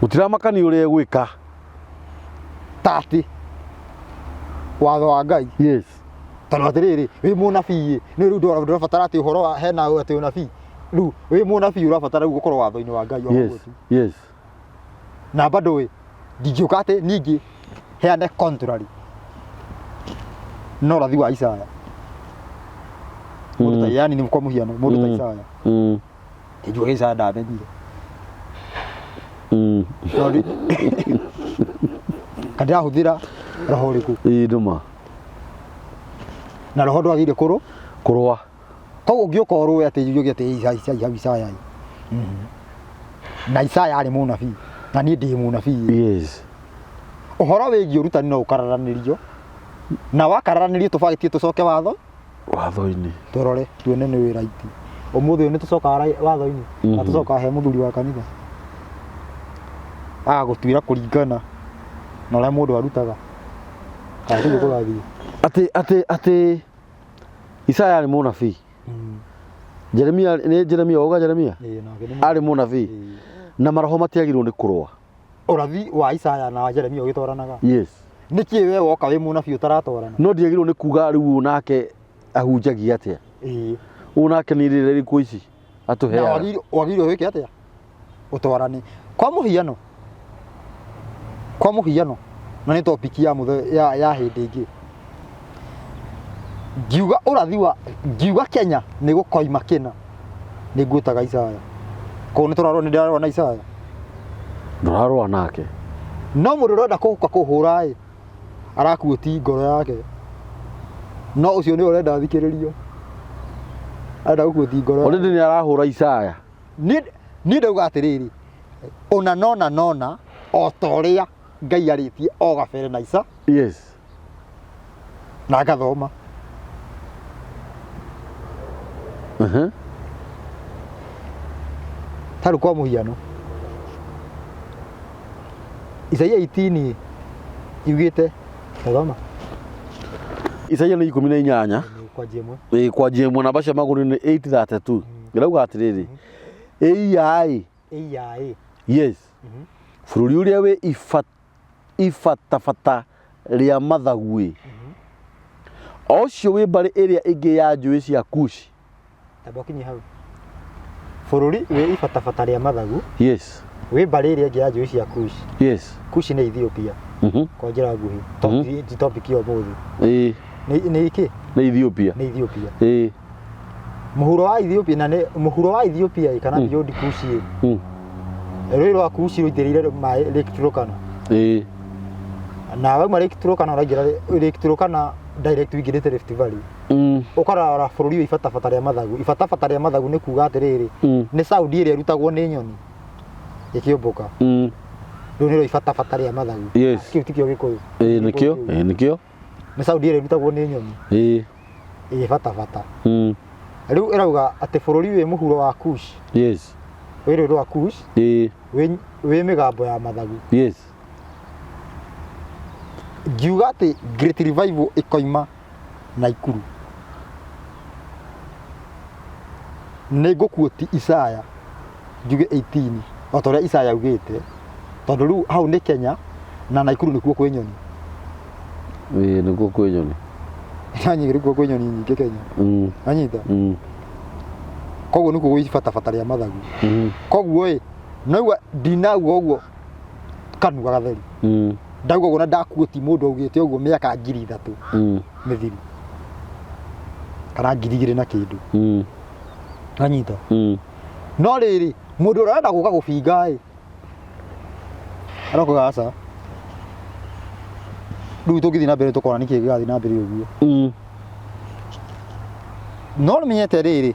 Mũtiramakani ũrĩa gwĩka
tati watho wa Ngai.
Yes.
Tondũ atĩrĩrĩ wĩ mũnabii nĩ rĩu ndũrabatara atĩ ũhoro wa hena atĩ ũnabii rĩu wĩ mũnabii ũrabatara gũkorwo watho-inĩ wa Ngai.
Yes. Yes.
Na bado ndingĩũka atĩ ningĩ heane contrary no ũrathi wa Isaya mũndũ ta yani nĩ kwa mũhiano mũndũ ta Isaya njũĩ Isaya ndamenyire kada hũthĩra roho ũrĩkũ
ndũma
na roho ndwagĩrĩire kũrũa koguo ũngĩũka ũrũe atĩ yuge atĩ Isaya na Isaya arĩ mũnabii na niĩ ndĩ mũnabii.
Yes.
Ũhoro wĩgiĩ ũrutani no ũkararanĩrio na wakararanĩrio tũbagĩtie tũcoke watho-inĩ tũrore tuone nĩ wĩ right. Ũmũthĩ ũyũ nĩ tũcokaga watho-inĩ na tũcokaga he mũthuri wa kanitha agũtuĩra kũringana na ũrĩa mũndũ arutaga kana tũgĩ kũrathiĩ
atĩ Isaya arĩ mũnabii. Jeremia nĩ Jeremia oga Jeremia arĩ mũnabii na maroho matiagĩrĩirwo nĩ kũrũa.
Ũrathi wa Isaya na Jeremia ũgĩtwaranaga.
Yes.
niki we woka wi munabi utaratwarana
no ndiagirwo nĩ kuga rĩu nake ahunjagia atĩa unake nĩ rĩrĩ rĩkũ ici atũheaga
wagirwo wĩke atĩa utwarane kwa mũhiano na nĩ topic ya hĩndĩ ĩngĩ ngiuga ũrathi wa ngiuga Kenya nĩ gũkoima kĩna nĩ ngwĩtaga Isaya ko nĩ tũrarwo nĩ ndararwo na Isaya
ndũrarwo nake
no mũndũ ũrenda kũhuka kũhũra arakuoti ngoro yake no ũcio nĩ ũrenda thikĩrĩrio arenda gũkuoti ngoro
already nĩ arahũra Isaya
niĩ ndauga atĩrĩrĩ ona nona o ta ũrĩa Ngai arĩtie o gabere na Isa
yes
na ngathoma tarũ kwa mũhiano Isaia 18 yugĩte thoma
Isaia nĩ 18 kwa jemwe namba cia magũrũ nĩ 832 irauga atĩrĩrĩ AI yes bũrũri ũrĩa wĩ ibatabata rĩa mathagũ ũcio wĩ mbarĩ ĩrĩa ĩngĩ ya njũĩ cia Kushi
tabokinye hau bũrũri wĩ ibatabata rĩa mathagũ
yes
wĩ mbarĩ ĩrĩa ĩngĩ ya njũĩ cia Kushi
yes
Kushi nĩ Ethiopia kwa njĩra nguhĩ topic yo mũthĩ nĩ iki
nĩ Ethiopia
mũhuro wa Ethiopia na mũhuro wa Ethiopia kana beyond Kushi rũĩ rwa Kushi rũitĩrĩire maĩ Lake Turkana na wauma Lake Turkana ũraingĩra Lake Turkana direct wingĩrĩte Rift Valley ũkarora bũrũri wĩ ibatabata rĩa mathagũ ibatabata rĩa mathagũ nĩ kuga atĩrĩrĩ nĩ Saudi ĩrĩa ĩrutagwo nĩ nyoni ĩkĩũmbũka rĩu nĩrĩo ibatabata rĩa mathagũ kĩu tikĩo Gĩkũyũ
nĩkĩo
nĩ Saudi ĩrĩa ĩrutagwo nĩ nyoni ibatabata rĩu ĩrauga atĩ bũrũri wĩ mũhuro wa Kush
yes
wĩ rũĩ rwa Kush wĩ mĩgambo ya mathagũ
yes
ngiuga atĩ Great Revival ĩkoima Naikuru nĩ ngũkuoti Isaya njuge 18 o ta ũrĩa Isaya augĩte tondũ rĩu hau nĩ Kenya na Naikuru nĩkuo kwĩ nyoni
nĩkuo kwĩ nyoni
nyingĩ nĩkuo kwĩ nyoni nyingĩ Kenya anyita koguo nĩkuo gwĩ ibatabata rĩa mathagũ koguo naigua ndinauga ũguo kanua gatheri ndauga ũguo na ndakuoti mũndũ augĩte ũguo mĩaka 3000 mĩthiru kana 2000 na kĩndũ anyita no rĩrĩ mũndũ ũrenda gũka gũbinga arokoga aca rĩu tũngĩthiĩ na mbere tũkona nĩkĩĩ gĩgathiĩ na mbere ũguo no nĩmenyete rĩrĩ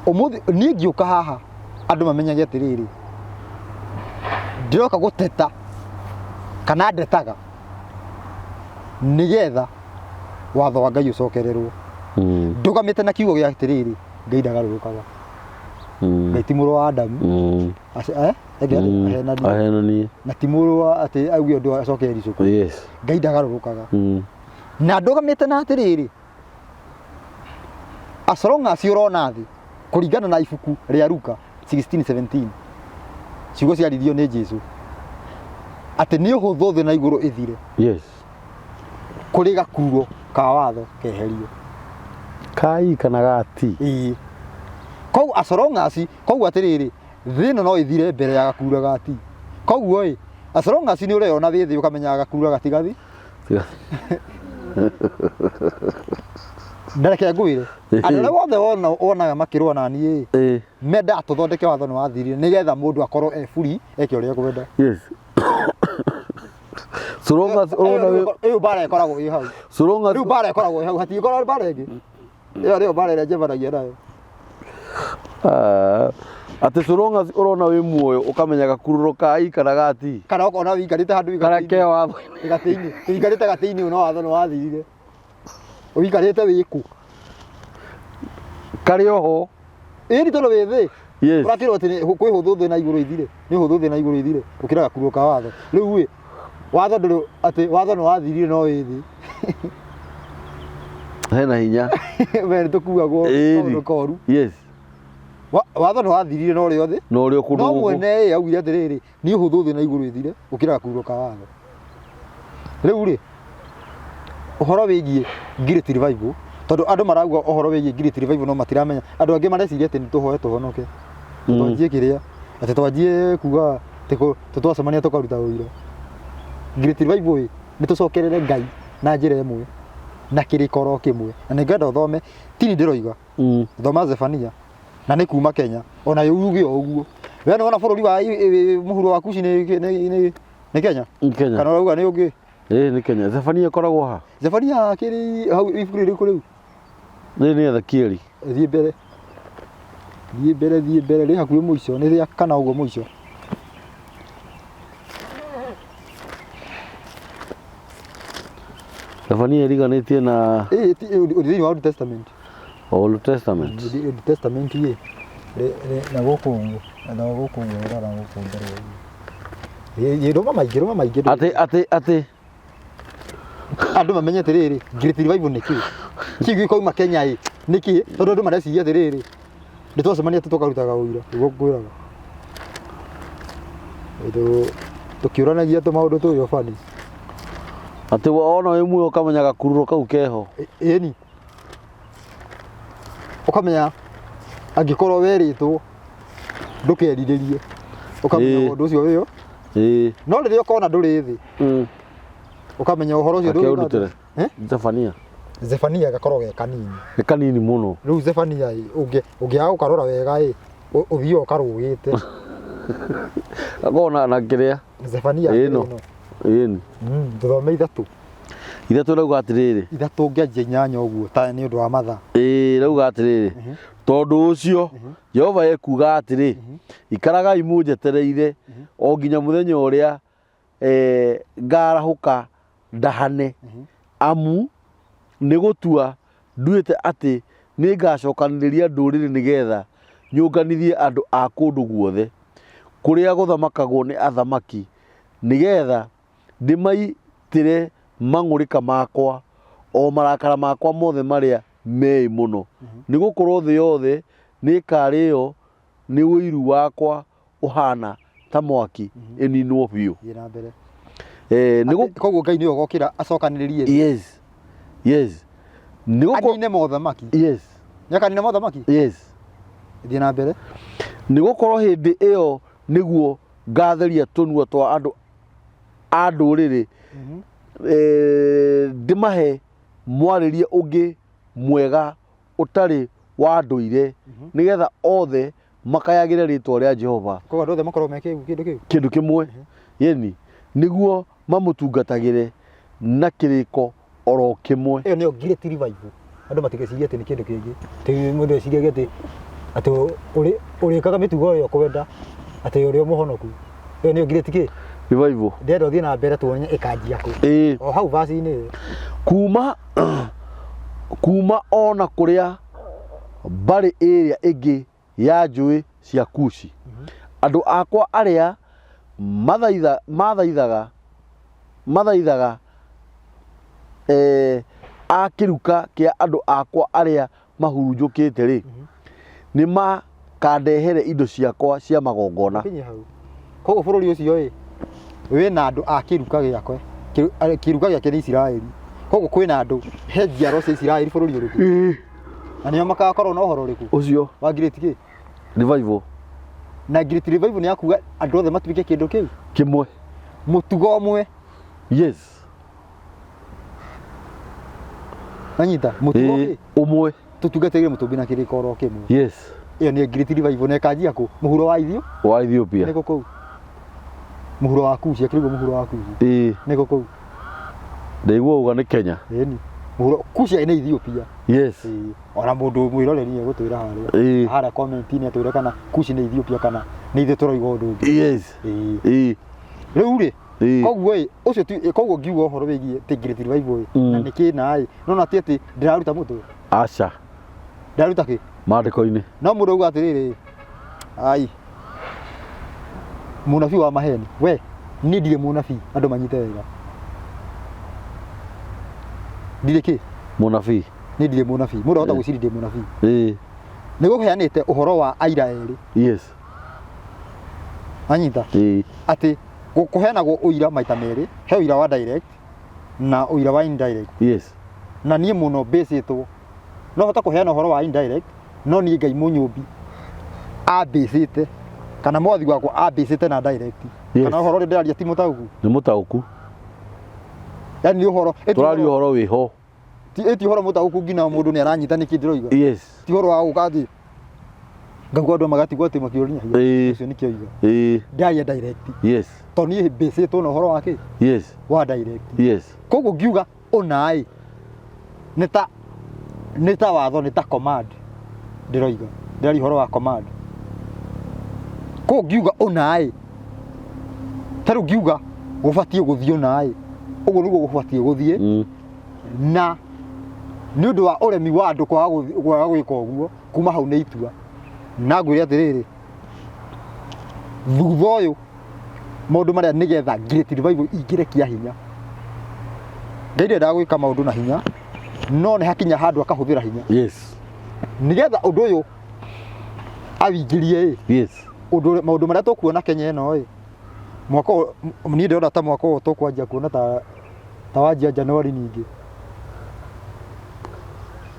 ũmũthĩ niĩ ngĩũka haha andũ mamenyage atĩrĩrĩ ndĩroka gũteta kana ndetaga nĩgetha watho wa Ngai ũcokererwo ndũgamĩte na kiugo gĩa atĩrĩrĩ Ngai ndagarũrũkaga Ngai ti mũrũ wa Adamu ahenanie na ti mũrũ wa atĩ auge ũndũ acoke ricũkũ Ngai ndagarũrũkaga na ndũgamĩte na atĩrĩrĩ as long as ũrona thĩ kũringana na ibuku rĩa Luka 16:17 ciugo ciaririo nĩ Jesũ atĩ nĩ ũhũthũ thĩ na igũrũ ĩthire kũrĩ gakuo ka watho keherio
kai kana gati
koguo as long as koguo atĩrĩrĩ thĩ ĩno no ĩthire mbere ya gakura gati koguo as long as nĩ ũreyona wĩ thĩ ũkamenya gakura gatigathi ndareke ngwĩre andũ arĩa wothe wonaga makĩrũa na niĩ menda tũthondeke watho nĩ wathirire nĩgetha mũndũ akorwo free eke ũrĩa kwenda rĩu bara ĩkoragwo ĩ hau rĩu bara ĩkoragwo ĩ hau hatigĩkorwo bara ĩngĩ ĩyo nĩyo bara ĩrĩa njemanagia nayo
atĩ so long as ũrona wĩ muoyo ũkamenya gakurũro kai kana gati
kana ũkona wĩikarĩte handũ
kana ke watho
gatĩ-inĩ wĩikarĩte gatĩ-inĩ no watho nĩ wathirire wĩikarĩte wĩkũ
karĩ oho
ĩni tondũ wĩ thĩ ũrakĩrwo atĩ kwĩ hũthũ thĩ na igũrũ ithire nĩ hũthũ thĩ na igũrũ ithire ũkĩra gakurũro ka watho rĩu watho ndũrĩ atĩ watho nĩ wathirire no wĩ thĩ
hena hinya
we nĩ tũkuagwo kaũndũ koru watho nĩ wathirire no ũrĩa thĩ
no ũrĩa
no mwene augire atĩrĩrĩ nĩ hũthũ thĩ na igũrũ ithire ũkĩra gakurũro ka watho Riu ri uhoro wigie Great Revival tondu andu marauga uhoro wigie Great Revival no matiramenya andu angi mareciria ati ni tuhoe tuhonoke twanjie kiria ati twanjie kuga tutwacemania tukaruta uira Great Revival ni tucokerere Ngai na njira imwe na kirikoro kimwe na ningenda uthome tini ndiroiga thoma Zefania na ni kuma Kenya ona yuge oguo we no ona bururi wa muhuro wa Kushi ni Kenya kana urauga ni ungi
ni Kenya Zefania koragwo ha
Zefania kiri hau ifuri riku riu
ni Ezekieli
thie mbere ri hakuhi muico ni ria kana uguo muico
Zefania iriganitie na
uri wa Old Testament
Old Testament
Old Testament ye na gokungu na gokungu rara gokungu ye roma maigi
ate
andu mamenye atiriri Great Revival niki kigi koima Kenya i niki tondu andu mareciria atiriri nditwacemania tukarutaga uira gukwiraga tukiuranagia tu maundu tuyo fani
ati wona imwe ukamenya gakururo kau keho
ni ukamenya angikorwo weritwo ndukeriririe ukamenya undu ucio wiyo no riria ukona nduri thi ukamenya uhoro ucio nduri Zefania gakorwo ge kanini
muno
riu Zefania ungiaga ukarora wega uthio ukarugite
agona na kiria
Zefania
ino
tuthome ithatu
rauga atiriri
ithatu ngianjia inyanya uguo ta ni undu wa matha
rauga atiriri tondu ucio Jehova ekuga atiri ikaragai munjetereire o nginya muthenya uria ngarahuka ndahane amu ni gutua nduite ati ni ngacokaniriria nduriri nigetha nyunganithie andu a kundu guothe kuria guthamakagwo ni athamaki nigetha ndimaitire mang'urika makwa o marakara makwa mothe maria mei muno ni gukorwo thi yothe ni kario ni wiru wakwa uhana ta mwaki eninwo biu
ira mbere
ni
koguo Ngai ni ogokira acokaniririe
yes ni gukorwo
anine mothamaki nyakanine mothamaki thie na mbere
ni gukorwo hindi iyo niguo ngatheria tunua twa andu a nduriri ndimahe mwaririe ungi mwega utari wa nduire nigetha othe makayagire ritwa ria Jehova
koguo andu othe makorwo meke
kindu kimwe yeni niguo mamutungatagire na kiriko oro kimwe
iyo niyo Great Revival andu matigeciria ati ni kindu kingi ti mundu eciria ati uri kaga mitugo yo kwenda ati uri muhonoku iyo niyo Great
Revival
ndendo thie na mbere tuonye ikanjia ku o hau vaci-ini kuma
ona kuria bari area ingi ya njui cia Kushi andu akwa aria mathaithaga akiruka kia andu akwa aria mahurunjukite ri ni makandehere indo ciakwa cia magongona
koguo bururi ucio wina andu akiruka giakwe kiruka giake ni Israeli koguo kwina andu he njiaro cia Israeli bururi uriku na nio makakorwo na uhoro uriku
ucio
wa Great
Revival
na Great Revival ni akuga andu othe matuike kindu kiu
kimwe
mutugo umwe anyita mutugo
umwe
tutungatirire mutumbi na kirikoro kimwe iyo ni Great Revival na kanjia ku muhuro wa
Ethiopia
niko kuu muhuro wa Kushi akirigo muhuro wa Kushi niko kuu
ndeiguo uga ni Kenya
ni muhuro Kushi ni Ethiopia ona mundu mwiroreri ni gutwira haria hara comment ni atwira kana Kushi ni Ethiopia kana ni ithe turoiga undu riu ri koguo ucio koguo ngiuga uhoro wigie ti Great Revival na niki nai nona ati ndiraruta mutu
acha
ndaruta ki
mandiko-ini
no mundu uga atiriri ai munabii wa maheni we ni ndire munabii andu manyite wega ndire ki
munabii
ni ndire munabii mundu ahota gwiciria ndire munabii ni guheanite uhoro wa aira eri anyita ati kuheanagwo uira maita meri he uira wa direct na uira wa indirect.
Yes.
Na niĩ mũno mbĩcĩtwo no hota kũheana ũhoro wa indirect no niĩ Ngai Mũnyũmbi ambĩcĩte kana mwathi wakwa ambĩcĩte na direct. Kana ũhoro ũrĩa ndĩraria ti mũtaũku.
Nĩ mũtaũku.
Yani ũhoro
tũraria ũhoro wĩho.
Ti ũhoro mũtaũku nginya mũndũ nĩ aranyita nĩkĩ ndĩroiga.
Yes.
Ti ũhoro wa gũka atĩ ngauga andũ magatigwo atĩ makĩũria ũcio nĩkĩo iga. Ndaria direct.
Yes.
Tondũ niĩ mbĩcĩtwo na ũhoro wake.
Yes.
Wa direct.
Yes.
Koguo ngiuga ũnaĩ nĩ ta watho nĩ ta command ndĩroiga ndĩraria ũhoro wa command. Koguo ngiuga ũnaĩ tarĩu ngiuga gũbatiĩ gũthiĩ ũnaĩ ũguo nĩguo gũbatiĩ gũthiĩ na nĩ ũndũ wa ũremi wa andũ kwaga gwĩka ũguo kuma hau nĩ itua na ngwĩre atĩrĩrĩ thutha ũyũ maũndũ marĩa nĩgetha Great Revival ingĩre kĩa hinya Ngai ndendaga gwĩka maũndũ na hinya no nĩ hakinya handũ akahũthĩra hinya.
Yes.
Nĩgetha ũndũ ũyũ awingĩrie
yes.
Maũndũ marĩa tũkuona Kenya ĩno mwaka niĩ ndĩrona ta mwaka ũyũ tũkwanjia kuona ta wanjia Januari ningĩ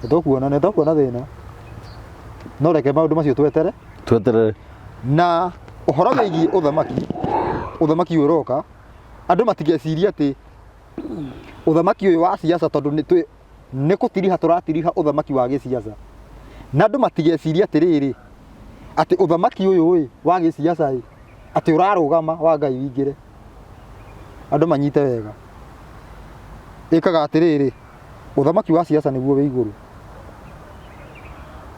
nĩ tũkuona thĩna no reke maũndũ macio tweterere na ũhoro wĩgiĩ ũthamaki ũyũ ũroka andũ matigeciria atĩ ũthamaki ũyũ wa siasa tondũ nĩ kũtiriha tũratiriha ũthamaki wa gĩsiasa na andũ matigeciria atĩrĩrĩ atĩ ũthamaki ũyũ wa gĩsiasa atĩ ũrarũgama wa Ngai wingĩre andũ manyite wega ĩkaga atĩrĩrĩ ũthamaki wa siasa nĩguo wĩ igũrũ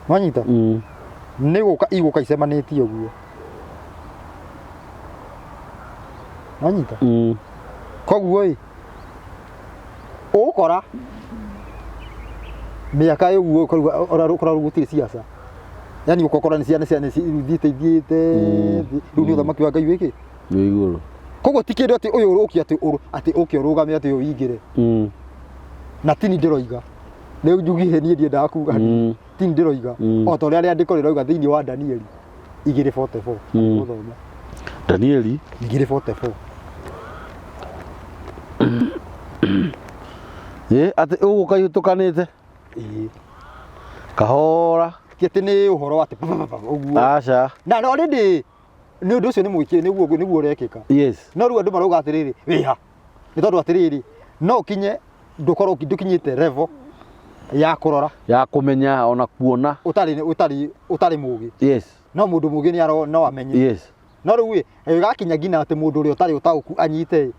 wanyita nĩ gũka igũka icemanĩtie ũguo wanyita koguo ũgũkora mĩaka ũguo ũkora gũtirĩ siasa yani ũkora nĩ ciana ithiĩte rĩu nĩ ũthamaki wa Ngai wĩ
igũrũ
koguo ti kĩndũ atĩ ũyũ ũrũki atĩ ũke ũrũgame atĩ ũingĩre na tini ndĩroiga rĩu njugire niĩ ndiendaga kuga tini ndĩroiga o ta ũrĩa rĩandĩko rĩroiga thĩinĩ wa Danieli 2:44 gũthoma
Danieli
2:44
atĩ ũgũka ihĩtũkanĩte kahora
ti atĩ nĩ ũhoro atĩ ũguo
aca
na already nĩ ũndũ ũcio nĩ mwĩkĩre nĩguo ũrekĩka
yes.
No rĩu andũ marauga atĩrĩrĩ wĩha nĩ tondũ atĩrĩrĩ no ũkinye ndũkorwo ndũkinyĩte level ya kũrora
ya kũmenya ona kuona
ũtarĩ mũgĩ
yes.
No mũndũ mũgĩ no amenye
yes.
No rĩu ĩgakinya nginya atĩ mũndũ ũrĩa ũtarĩ ũtaũku anyite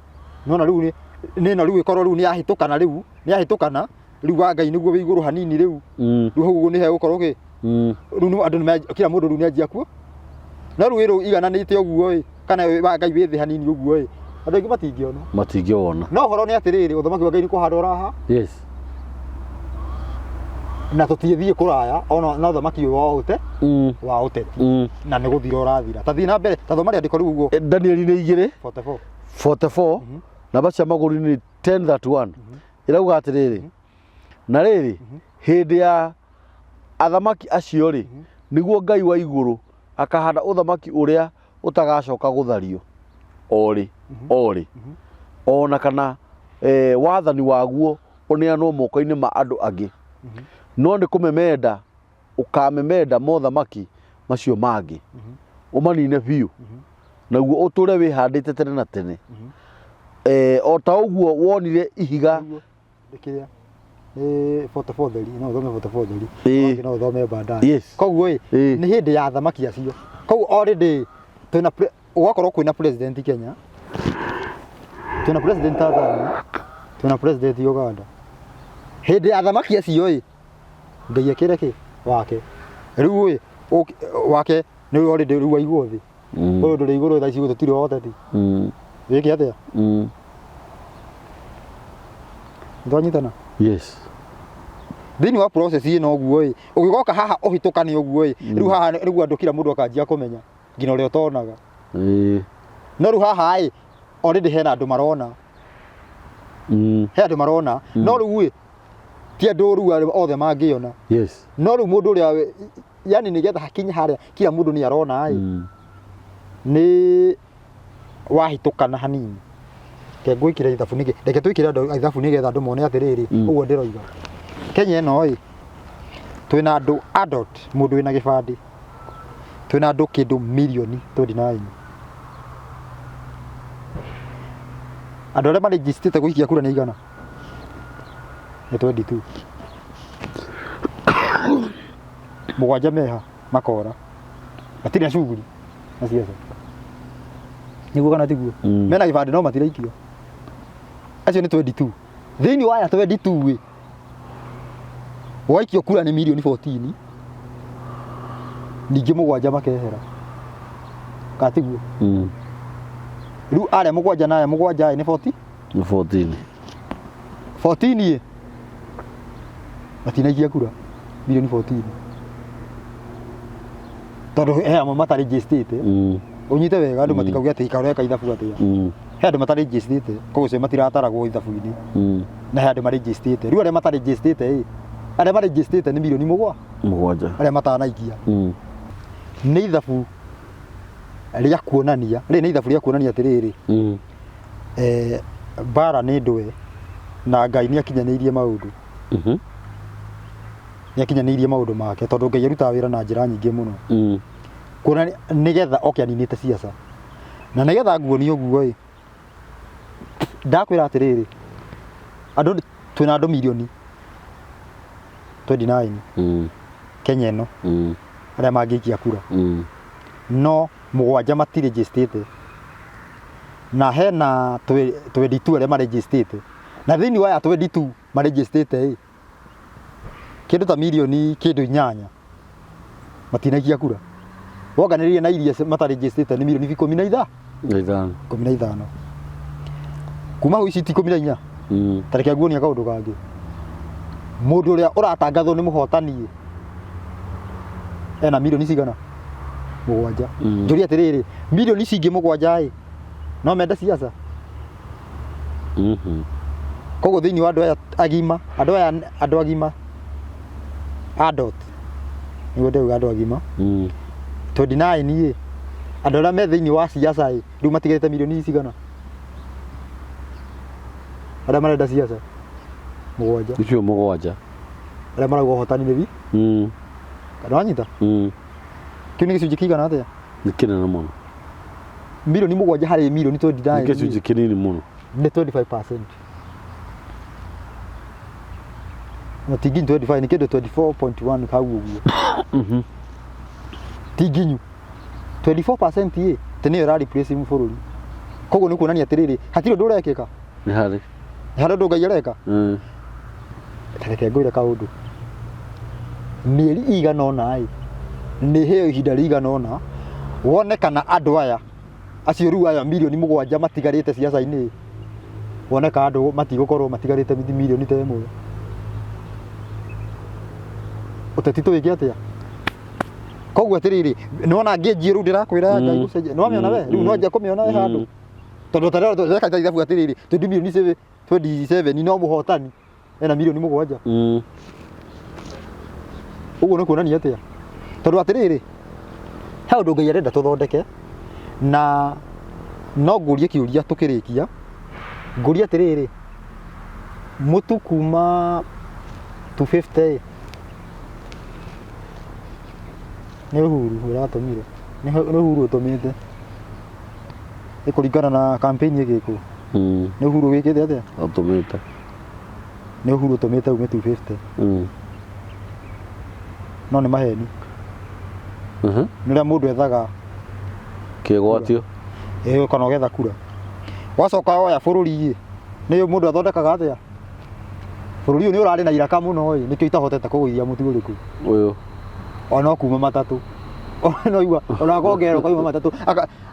nona rĩu rĩu ĩkorwo rĩu nĩ yahĩtũkana rĩu wa Ngai nĩguo wĩ igũrũ hanini rĩu rĩu hau nĩ hegũkorwo rĩu andũ kila mũndũ rĩu nĩ anjia kuo no rĩu igananĩte ũguo kana wa Ngai wĩ thĩ hanini ũguo andũ aingĩ matingĩona no ũhoro nĩ atĩrĩrĩ ũthamaki wa Ngai nĩ kũhanda ũraha yes. Na tũtithiĩ kũraya ona na ũthamaki ũyũ wa ũteti na nĩ gũthira ũrathira ta thiĩ na mbere ta thoma rĩandĩko rĩu ũguo
Danieli nĩ 2:44 namba cia magũrũ nĩ 10:31 ĩrauga atĩrĩrĩ na rĩrĩ hĩndĩ ya athamaki acio nĩguo Ngai wa igũrũ akahanda ũthamaki ũrĩa ũtagacoka gũthario orĩ ona kana wathani waguo ũneanwo moko-inĩ ma andũ angĩ no nĩ kũmemenda ũkamemenda mothamaki macio mangĩ ũmanine biũ naguo ũtũre wĩhandĩte tene na tene o ta ũguo wonire ihiga
44 theri no thome 44 theri no thome baadaye koguo nĩ hĩndĩ ya athamaki acio koguo already ũgakorwo kwĩna president Kenya twĩna president Tanzania twĩna president Uganda hĩndĩ ya athamaki acio Ngai ekĩre wake rĩu wake nĩ already rĩu aigwo thĩ ũyũ ndũrĩ igũrũ thaa ici gũtirĩ ũhoteti wĩke atĩa ndwanyitana
yes.
Thĩinĩ wa process ĩno ũguo ũgĩgoka haha ũhĩtũkane ũguo rĩu haha rĩu andũ kila mũndũ akanjia kũmenya nginya ũrĩa ũtonaga no rĩu haha already hena andũ marona he andũ marona no rĩu ti andũ rĩu othe mangĩona
yes.
No rĩu mũndũ ũrĩa yani nĩgetha hakinye harĩa kila mũndũ nĩ arona nĩ wahĩtũkana hanini ke ngwikira ithabu nige reke twikire andu ithabu nigetha andu mone atiriri uguo ndiroiga Kenya ino twina andu adult mundu wina gibandi twina andu kindu milioni 29 andu aria marejistite guikia kura ni igana ni 22 mugwanja meha makora matiri na shughuli na siasa niguo kana tiguo mena gibandi no matiraikio acio ni 22 thiini waya 22 waikio kura ni milioni 14 ningi mugwanja makehera katiguo riu aria mugwanja naye mugwanja ni 40
ni
14 matinaikia kura milioni 14 tondu he amwe mataregistrate unyite wega andu matikaugia ati ikareka ithabu atia he andu mataregistrate koguo cio matirataragwo ithabu-ini na he andu maregistrate riu aria mataregistrate aria maregistrate ni milioni mugwanja aria matanaikia ni ithabu ria kuonania ri ni ithabu ria kuonania atiriri bara ni ndwe na Ngai ni akinyaniirie maundu ni akinyaniirie maundu make tondu Ngai arutaga wira na njira nyingi muno kuona nigetha oke aninite siasa na nigetha nguonie uguo ndakwira atiriri andu twina andu milioni 29 Kenya ino aria mangikia kura no mugwanja matiregistrate na hena 22 aria maregistrate na thiini wa 22 maregistrate kindu ta milioni kindu 8 matinaikia kura woganirie na iria mataregistrate ni milioni 15 kuma hu ici ti 14 tareke nguonia kaundu kangi mundu uria uratangathwo ni muhotani ena milioni cigana mugwanja njuri atiriri milioni cingi mugwanja no menda siasa koguo thiini wa andu aya agima andu agima adult nigo ndauga andu agima 29 andu aria me thiini wa siasa riu matigirite milioni cigana aria marenda siasa mugwanja
icio mugwanja
aria marauga uhotani ni kana wanyita kiu ni gicunji kigana atia
ni kinene muno
milioni mugwanja hari milioni 29
ni gicunji kinini muno
ni 25% na tigini 25 ni kindu 24.1 kau uguo tiginyu 24% tene rari place mu bururi koguo ni kuonania atiriri hatiro ndurekeka
ni hari
ndu Ngai areka tareke ngwire kaundu mieri igana ona ni heo ihinda rigana ona wone kana andu aya acio riu aya milioni mugwanja matigarite siasa-ini wone kana andu matigukorwo matigarite milioni ta imwe uteti tuwige atia koguo atiriri nona ngienjie riu ndirakwira Ngai gucenjia no amiona we riu no njia kumiona we handu tondu tarero tweka ithabu atiriri 20 milioni 27 no muhotani ena milioni mugwanja uguo ni kuonania atia tondu atiriri he undu Ngai arenda tuthondeke na no ngurie kiuria tukirikia nguria atiriri mutu kuma 250 ni Uhuru uratumire ni Uhuru utumite ikuringana na campaign igiku ni Uhuru wikite atia
utumite
ni Uhuru utumite ume 250 no ni maheni niria mundu ethaga
kigwatio
kana ugetha kura wacoka oya bururi ni mundu athondekaga atia bururi uyu ni urari na iraka muno nikio itahotete kuguithia mutu uriku
uyu
ona kuma matatu ona igua ona kongero kaima matatu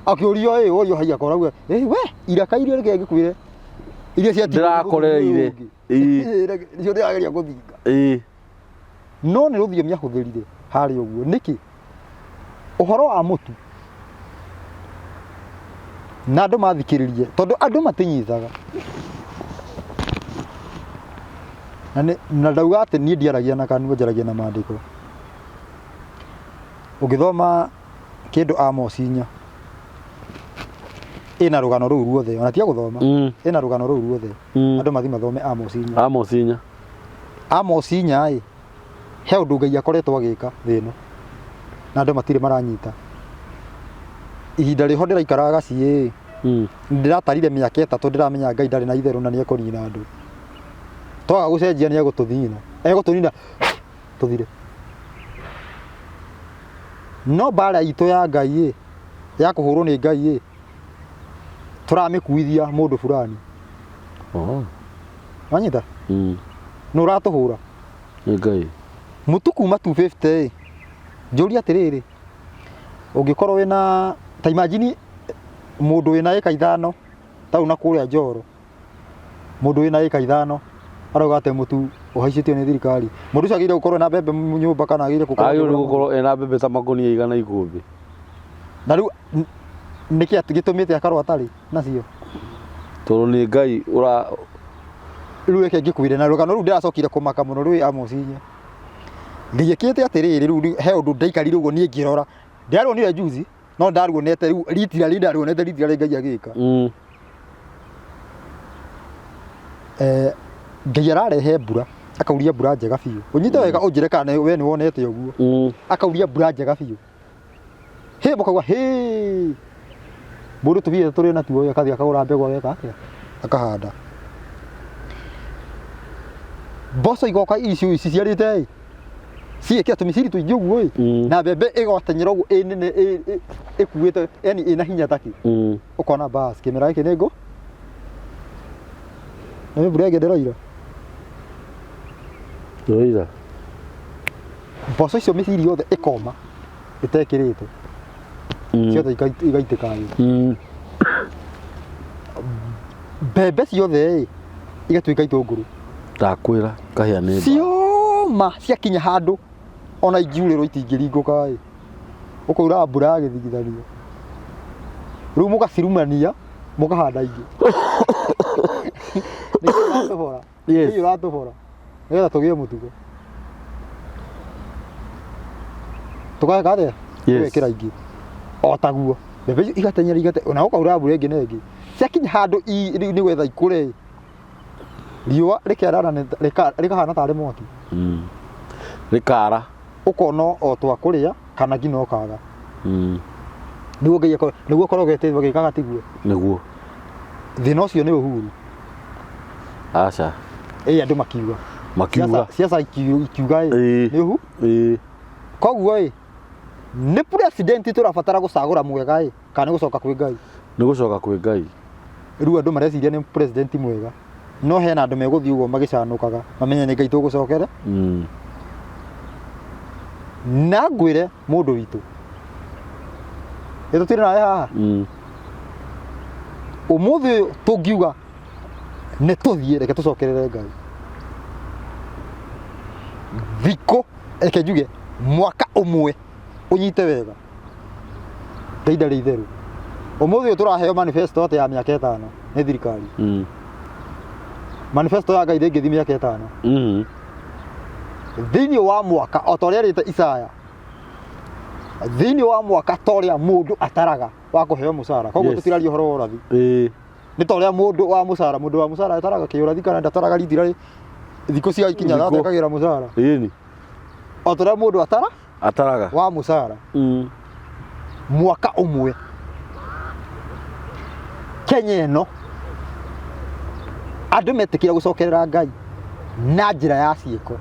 akiurio urio haia korauga we iraka irio reke ngikwire irio cia
ndirakoreire
nicio ndirageria guthinga no ni ruthiomi ahuthirire hari uguo niki uhoro wa mutu na andu mathikiririe tondu andu matinyithaga na ndauga ati nie ndiaragia na kanua njaragia na maandiko ugithoma kindu Amos 4 ina rugano ruu ruothe ona tia guthoma ina rugano ruu ruothe andu mathi mathome Amos Inya Amos Inya ai he undu Ngai akoretwo agika thino na andu matire maranyita ihinda riho ndiraikaraga Gaciĩ ndiratarire miaka 3 ndiramenya Ngai ndari na itheru na niekonina andu twaga gucenjia ni egututhina tuthire no bara itu ya Ngai ya kuhurwo ni Ngai turamikuithia mundu fulani wanyita no ratuhura
ni Ngai
mutu kuma 250 njuri atiriri ungikorwo wina ta imagine mundu wina eka 5 tau na kuria Njoro mundu wina eka 5 arauga ate mutu uhaicitio ni thirikari mundu ucio agire gukorwo na mbembe nyumba kana agire
gukorwo ena mbembe ta makonia 110
na riu niki gitumite akarwa atari nacio
toro ni Ngai ura
riu eke ngikuire na rugano riu ndiracokire kumaka muno riu Amos Inya ndiyekete atiriri riu he undu ndaikari rugo nie ngirora ndiaronire juzi no ndaruonete riu ritira ndaruonete ritira Ngai agika Ngai ararehe mbura akauria mbura njega biu unyite wega unjire kana we ni wonete uguo akauria mbura njega biu he mukauga he mundu tubire turi na tuo akathi akagura mbegu ageka atia akahanda boso igoka ici ciarite cieke tumisiri tuingi uguo na mbembe igotenyera uguo nene ikuite yani ina hinya taki ukona bas kimera iki nego na mbura igederoira boso icio misiri yothe ikoma itekirite ciothe igaitika mbembe ciothe igatuika itunguru
ndakwira kahia ni
cioma ciakinya handu ona ingiurirwo itingiringuka ukaura mbura agithigithania riu mugacirumania mugahanda ingi ni uratubora nigetha tugie mutugo tukageka atia gwikira ingi otaguo mbembe igatenyera igate ona ukaura mbura ingi na ingi ciakinya handu ni gwetha ikure riua rikerana rikahana tari mwaki
rikara
ukono o twa kuria kana ngino kaga niguo Ngai niguo korwo geteithwa gikaga tiguo
niguo
thina ucio ni uhuru
aca
andu makiuga siasa ikiuga ni uhu koguo ni president turabatara gucagura mwega kana gucoka kwi Ngai
ni gucoka kwi Ngai
riu andu mareciria ni president mwega no hena andu meguthi uguo magicanukaga mamenye ni Ngai tugucokera na ngwire mundu witu tire nawe haha umuthi tungiuga ni tuthie reke tucokerere Ngai thiko reke njuge mwaka umwe unyite wega Ngai ndari itheru umuthi turaheo manifesto ate ya miaka 5 ni thirikari manifesto ya Ngai ndingithi miaka 5 thini wa mwaka otoria rite Isaya thini wa mwaka toria mundu ataraga wa kuheo musara koguo tutirario horo urathi ni toria mundu wa musara ataraga kiurathi kana ndataraga rithira thiko cia ikinya thate kagira musara
ni
otoria mundu ataraga wa musara mwaka umwe Kenya ino andu metikira gucokerera Ngai na njira ya ciiko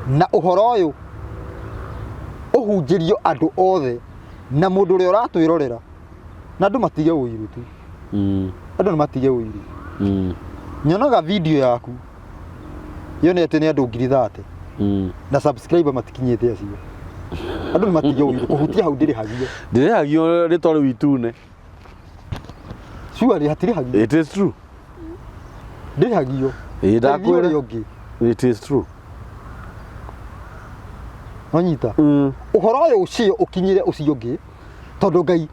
na uhoro uyu uhunjirio andu othe na mundu uri uratwirorera na andu matige uiru tu andu matige uiru nyonaga video yaku yonete ni andu 30 na subscriber matikinyite acio andu matige uiru kuhutia hau ndiri hagio
ritore witune
sure hatiri hagio
it is true
ndiri hagio
ndakwira it is true
onyita uhoro uyu ucio ukinyire ucio ngi tondu Ngai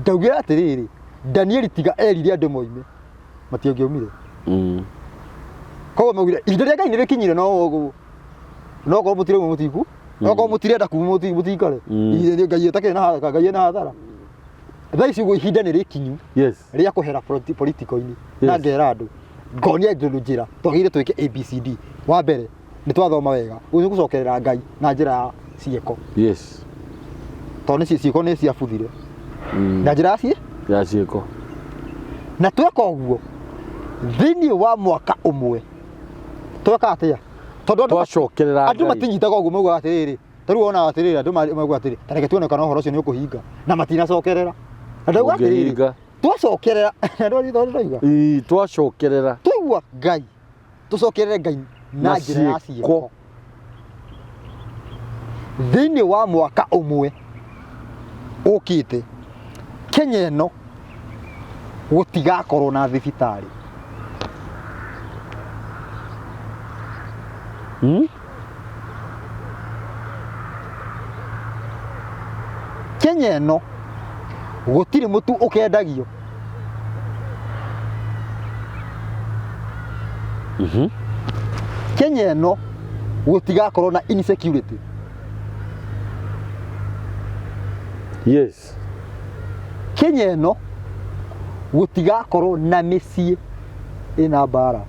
ndaugira atiriri Daniel tiga erire andu moime mationgiumire koguo maugire ihinda ria Ngai ni rikinyire no korwo mutire mutiku no korwo mutirenda kuma mutikare ihinda Ngai etakire na Ngai ena hathara thaa ici uguo ihinda nĩ rĩkinyu
Yes.
rĩa kũhera political-inĩ na ngera andũ ngonia ndũ njĩra twagĩrĩire twĩke ABCD. Wa mbere nĩ twathoma wega ũyũ gũcokerera Ngai na njĩra ya ciĩko.
Yes.
Tondũ ciĩko nĩ ciabuthire na njĩra
ya ciĩko.
Na tweka ũguo thĩinĩ wa mwaka ũmwe tweka atĩa? Tondũ
twacokerera
andũ matinyitaga ũguo mauga atĩrĩrĩ, tarĩu wona atĩrĩrĩ andũ mauga atĩrĩrĩ tareke tuone kana ũhoro ũcio nĩ ũkũhinga na matinacokerera. Andũ atĩrĩrĩ twacokerera andũ thondeka
twacokerera
tũigua Ngai tũcokerere Ngai na njĩra ya ciĩko. Thĩinĩ wa mwaka ũmwe ũkĩte Kenya ĩno gũtigakorwo na thibitarĩ. Kenya ĩno gũtirĩ mũtu ũkendagio. Kenya ĩno gũtigakorwo na insecurity.
Yes.
Kenya ĩno gũtigakorwo na mĩciĩ ĩna mbara.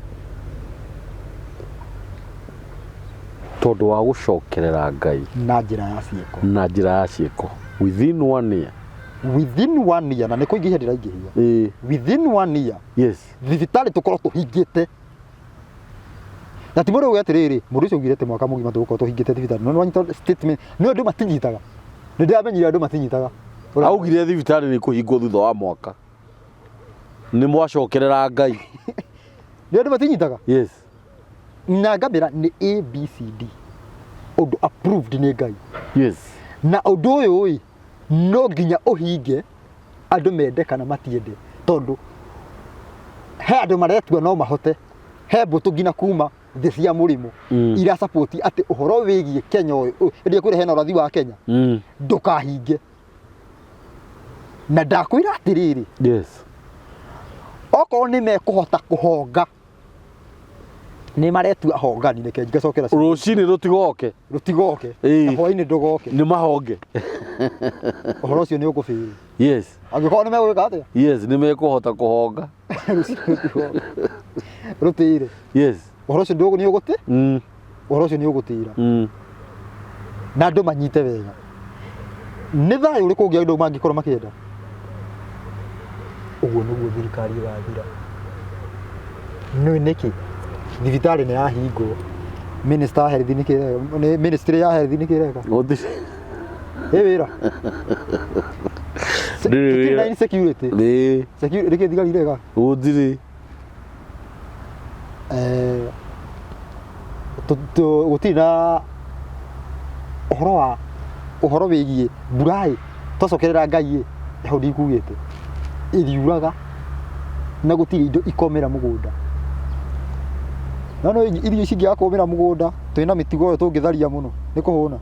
Tondũ wa gũcokerera Ngai
na njĩra ya ciĩko.
Na njĩra ya ciĩko. Within 1 year.
Within 1 year na nĩ kũingĩhia ndĩraingĩhia. Within 1 year.
Yes.
Thibitarĩ tũkorwo tũhingĩte. Na ti mũndũ ũgĩatĩrĩrĩ mũndũ ũcio ugirĩte mwaka mũgima tũkorwo tũhingĩte thibitarĩ. No wanyita statement no andũ matinyitaga. Nĩ ndĩramenyire andũ matinyitaga.
Augire thibitarĩ nĩ kũhingwo thutha wa mwaka. Nĩ mwacokerera Ngai.
Nĩ andũ matinyitaga.
Yes.
Na ngamĩra nĩ ABCD. Ũndũ approved nĩ Ngai.
Yes.
Na ũndũ ũyũ no nginya ũhinge andũ mende kana matiende. Tondũ he andũ maretua no mahote he mbũtũ nginya kuma thĩ cia mũrimũ ira support atĩ ũhoro wĩgiĩ Kenya ũyũ hĩndĩ ĩrĩa hena ũrathi wa Kenya ndũkahinge. Na ndakwĩra atĩrĩrĩ.
Yes.
Okorwo nĩ mekũhota kũhonga nĩ maretua hongani nĩke ngacokera
rũcinĩ rũtigoke
na hwaĩ-inĩ ndũgoke
nĩ mahonge.
Ũhoro ũcio nĩ ũkũbĩrĩ.
Yes.
Angĩkorwo nĩ megwĩka atĩa?
Yes, nĩ mekũhota kũhonga
rũtĩire.
Yes.
Ũhoro ũcio nĩ ũgũtĩ ũhoro ũcio nĩ ũgũtĩra na andũ manyite wega. Nĩ thayũ ũrĩkũ ũngĩ andũ mangĩkorwo makĩenda? Ũguo nĩguo thirikari ĩgathira. Nĩ nĩkĩ thibitarĩ nĩ yahingwo? Minister wa health nĩ ministry ya health nĩ kĩreka wĩra ndĩrĩ insecurity nĩ security thigari rega
gũtirĩ
gũtirĩ na ũhoro wĩgiĩ mbura twacokerera Ngai hau ndikugĩte iriuraga na gũtirĩ indo ikomera mũgũnda. No irio ici ingĩaga kũmĩra mũgũnda twĩna mĩtigo ĩyo tũngĩtharia mũno nĩ kũhũna.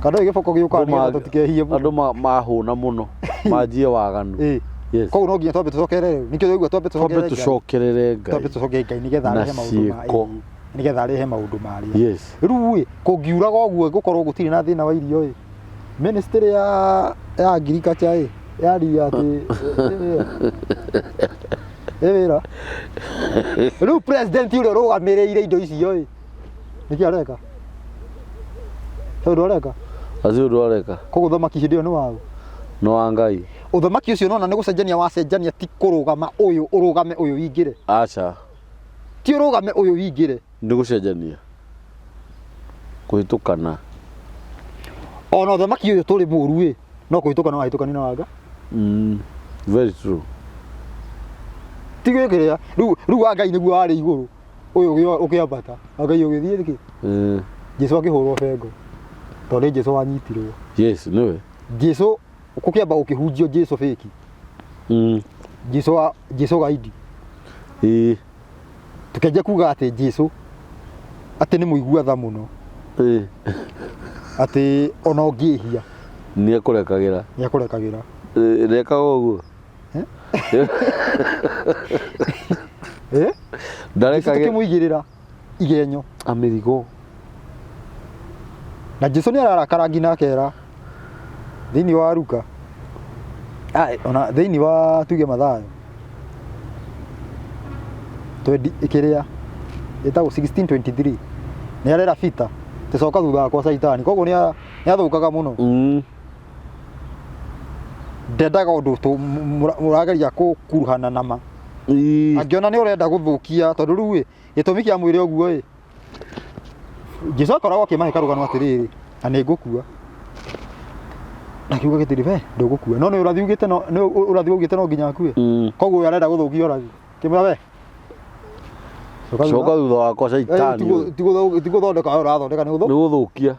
Kana gĩboko gĩũka nĩ tũtikehie
andũ mahũna mũno manjie waganu. Yes.
Koguo no nginya twambe tũcokerere nĩkĩo ũigua twambe
tũcokerere Ngai.
Twambe tũcokerere Ngai nĩgetha arehe maũndũ ma nĩgetha arehe maũndũ marĩa.
Yes.
Rĩu kũngiuraga ũguo gũkorwo gũtirĩ na thĩna wa irio ministry ya agriculture yaria atĩ wĩra rĩu president ũrĩa ũrũgamĩrĩire indo icio nĩkĩ areka? Ũndũ areka?
Ũndũ areka.
Koguo thamaki hĩndĩ ĩyo nĩ wao?
Nĩ wa Ngai.
Ũthamaki ũcio nona nĩ gũcenjania wacenjania ti kũrũgama ũyũ ũrũgame ũyũ wingĩre.
Aca.
Ti ũrũgame ũyũ wingĩre.
Nĩ gũcenjania. Kũhĩtũkana.
Ona ũthamaki ũyũ tũrĩ mũru no kũhĩtũkana wahĩtũkani na wanga.
Very true.
Tigĩkĩrĩa rĩu wa Ngai nĩguo warĩ igũrũ ũyũ ũkĩambata Ngai ũgĩthiĩ thĩ. Jesũ akĩhũrwo bengo tondũ Jesũ wanyitirwo.
Yes, nĩwe.
Jesũ gũkĩamba gũkĩhunjio Jesũ fake. Jesũ gaidi. Tũkĩanjia kuga atĩ Jesũ atĩ nĩ mũigua tha mũno. Atĩ ona ũngĩhia
nĩ ekũrekagĩra. Rekaga ũguo.
Ndarekagĩra. Tũkĩmũigĩrĩra igenyo.
Amerigo.
Na Jesũ nĩ ararakara nginya akera thĩinĩ wa Luka ona thiini wa tuge mathayo twendi ikiria etagwo 1623 ni arera Peter ticoka thutha kwa Saitani koguo ni athukaga muno ndendaga undu murageria kukuruhana nama angiona ni urenda guthukia tondu riu gitumi kia mwire oguo Jesu akoragwo akimahe karugano atiriri na ni ngukua nakiuga gitiri we ndugukua no ni urathi ugite no nginya akue koguo arenda guthukia urathi kimwe we
coka thutha wakwa Saitani
tiguthondeka urathondeka ni
guthukia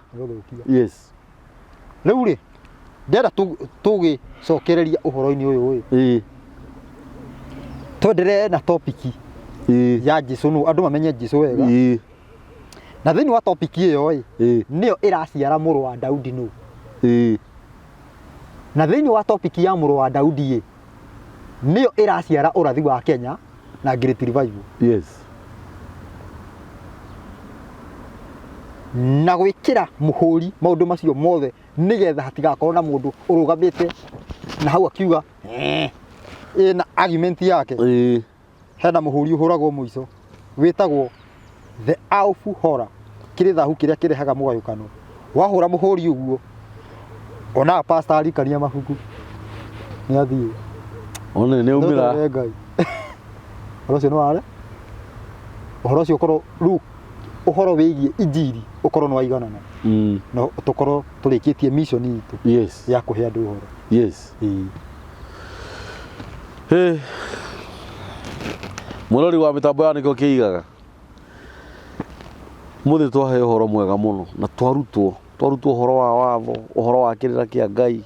yes
riu ri ndenda tugicokereria uhoro-ini uyu twendere na topic ya Jesu no andu mamenye Jesu wega na thiini wa topic iyo niyo iraciara muru wa Daudi no na thiini wa topic ya muru wa Daudi niyo iraciara urathi wa Kenya na Great Revival
yes
na gwikira muhuri maundu macio mothe nigetha hatigakorwo na mundu urugamite na hau akiuga ina argument yake hena muhuri uhuragwo muico witagwo the Alfu Hora kiri thahu kiria kirehaga mugayukano wahura muhuri uguo ona pastor arikania mabuku ni athie
ona ne umira
horo cio no are horo cio korwo ru uhoro wigie injiri ukorwo no aiganana no tukorwo turikitie mission itu
yes
ya kuhe andu uhoro
yes Murori wa mitambo ya niko kiigaga muthi twahe uhoro mwega muno na twarutwo uhoro wa watho uhoro wa kirira kia Ngai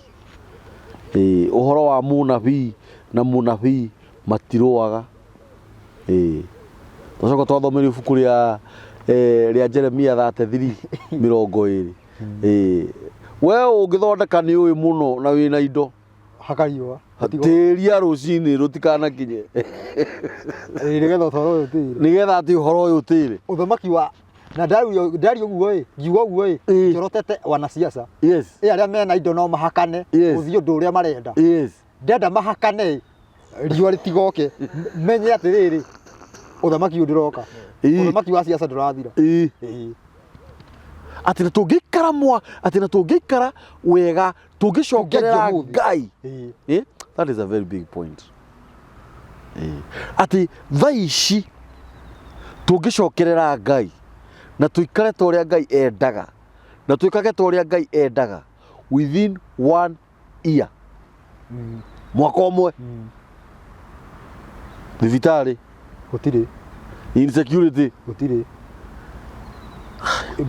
uhoro wa munabii na munabii matiroaga tucoka twathomeire ibuku ria Jeremia 33:20 we ungithondeka ni uyu muno na wina indo
hakariwa
tiria rucini rutikana kinye
nigetha uhoro uyu tiri
nigetha ati uhoro uyu tiri
uthamaki wa na ndari uguo ngiuga uguo njorotete wanasiasa
yes
aria mena indo no mahakane uthio ndu uria marenda
yes
ndenda mahakane riwa ritigoke menye atiriri uthamaki undiroka uthamaki wa siasa ndurathira
ati na tungikara wega tungicokerera Ngai that is a very big point ati thaici tungicokerera Ngai na tuikare ta uria Ngai endaga na tuikage ta uria Ngai endaga within 1 year mwaka umwe thibitari
gutiri
insecurity
gutiri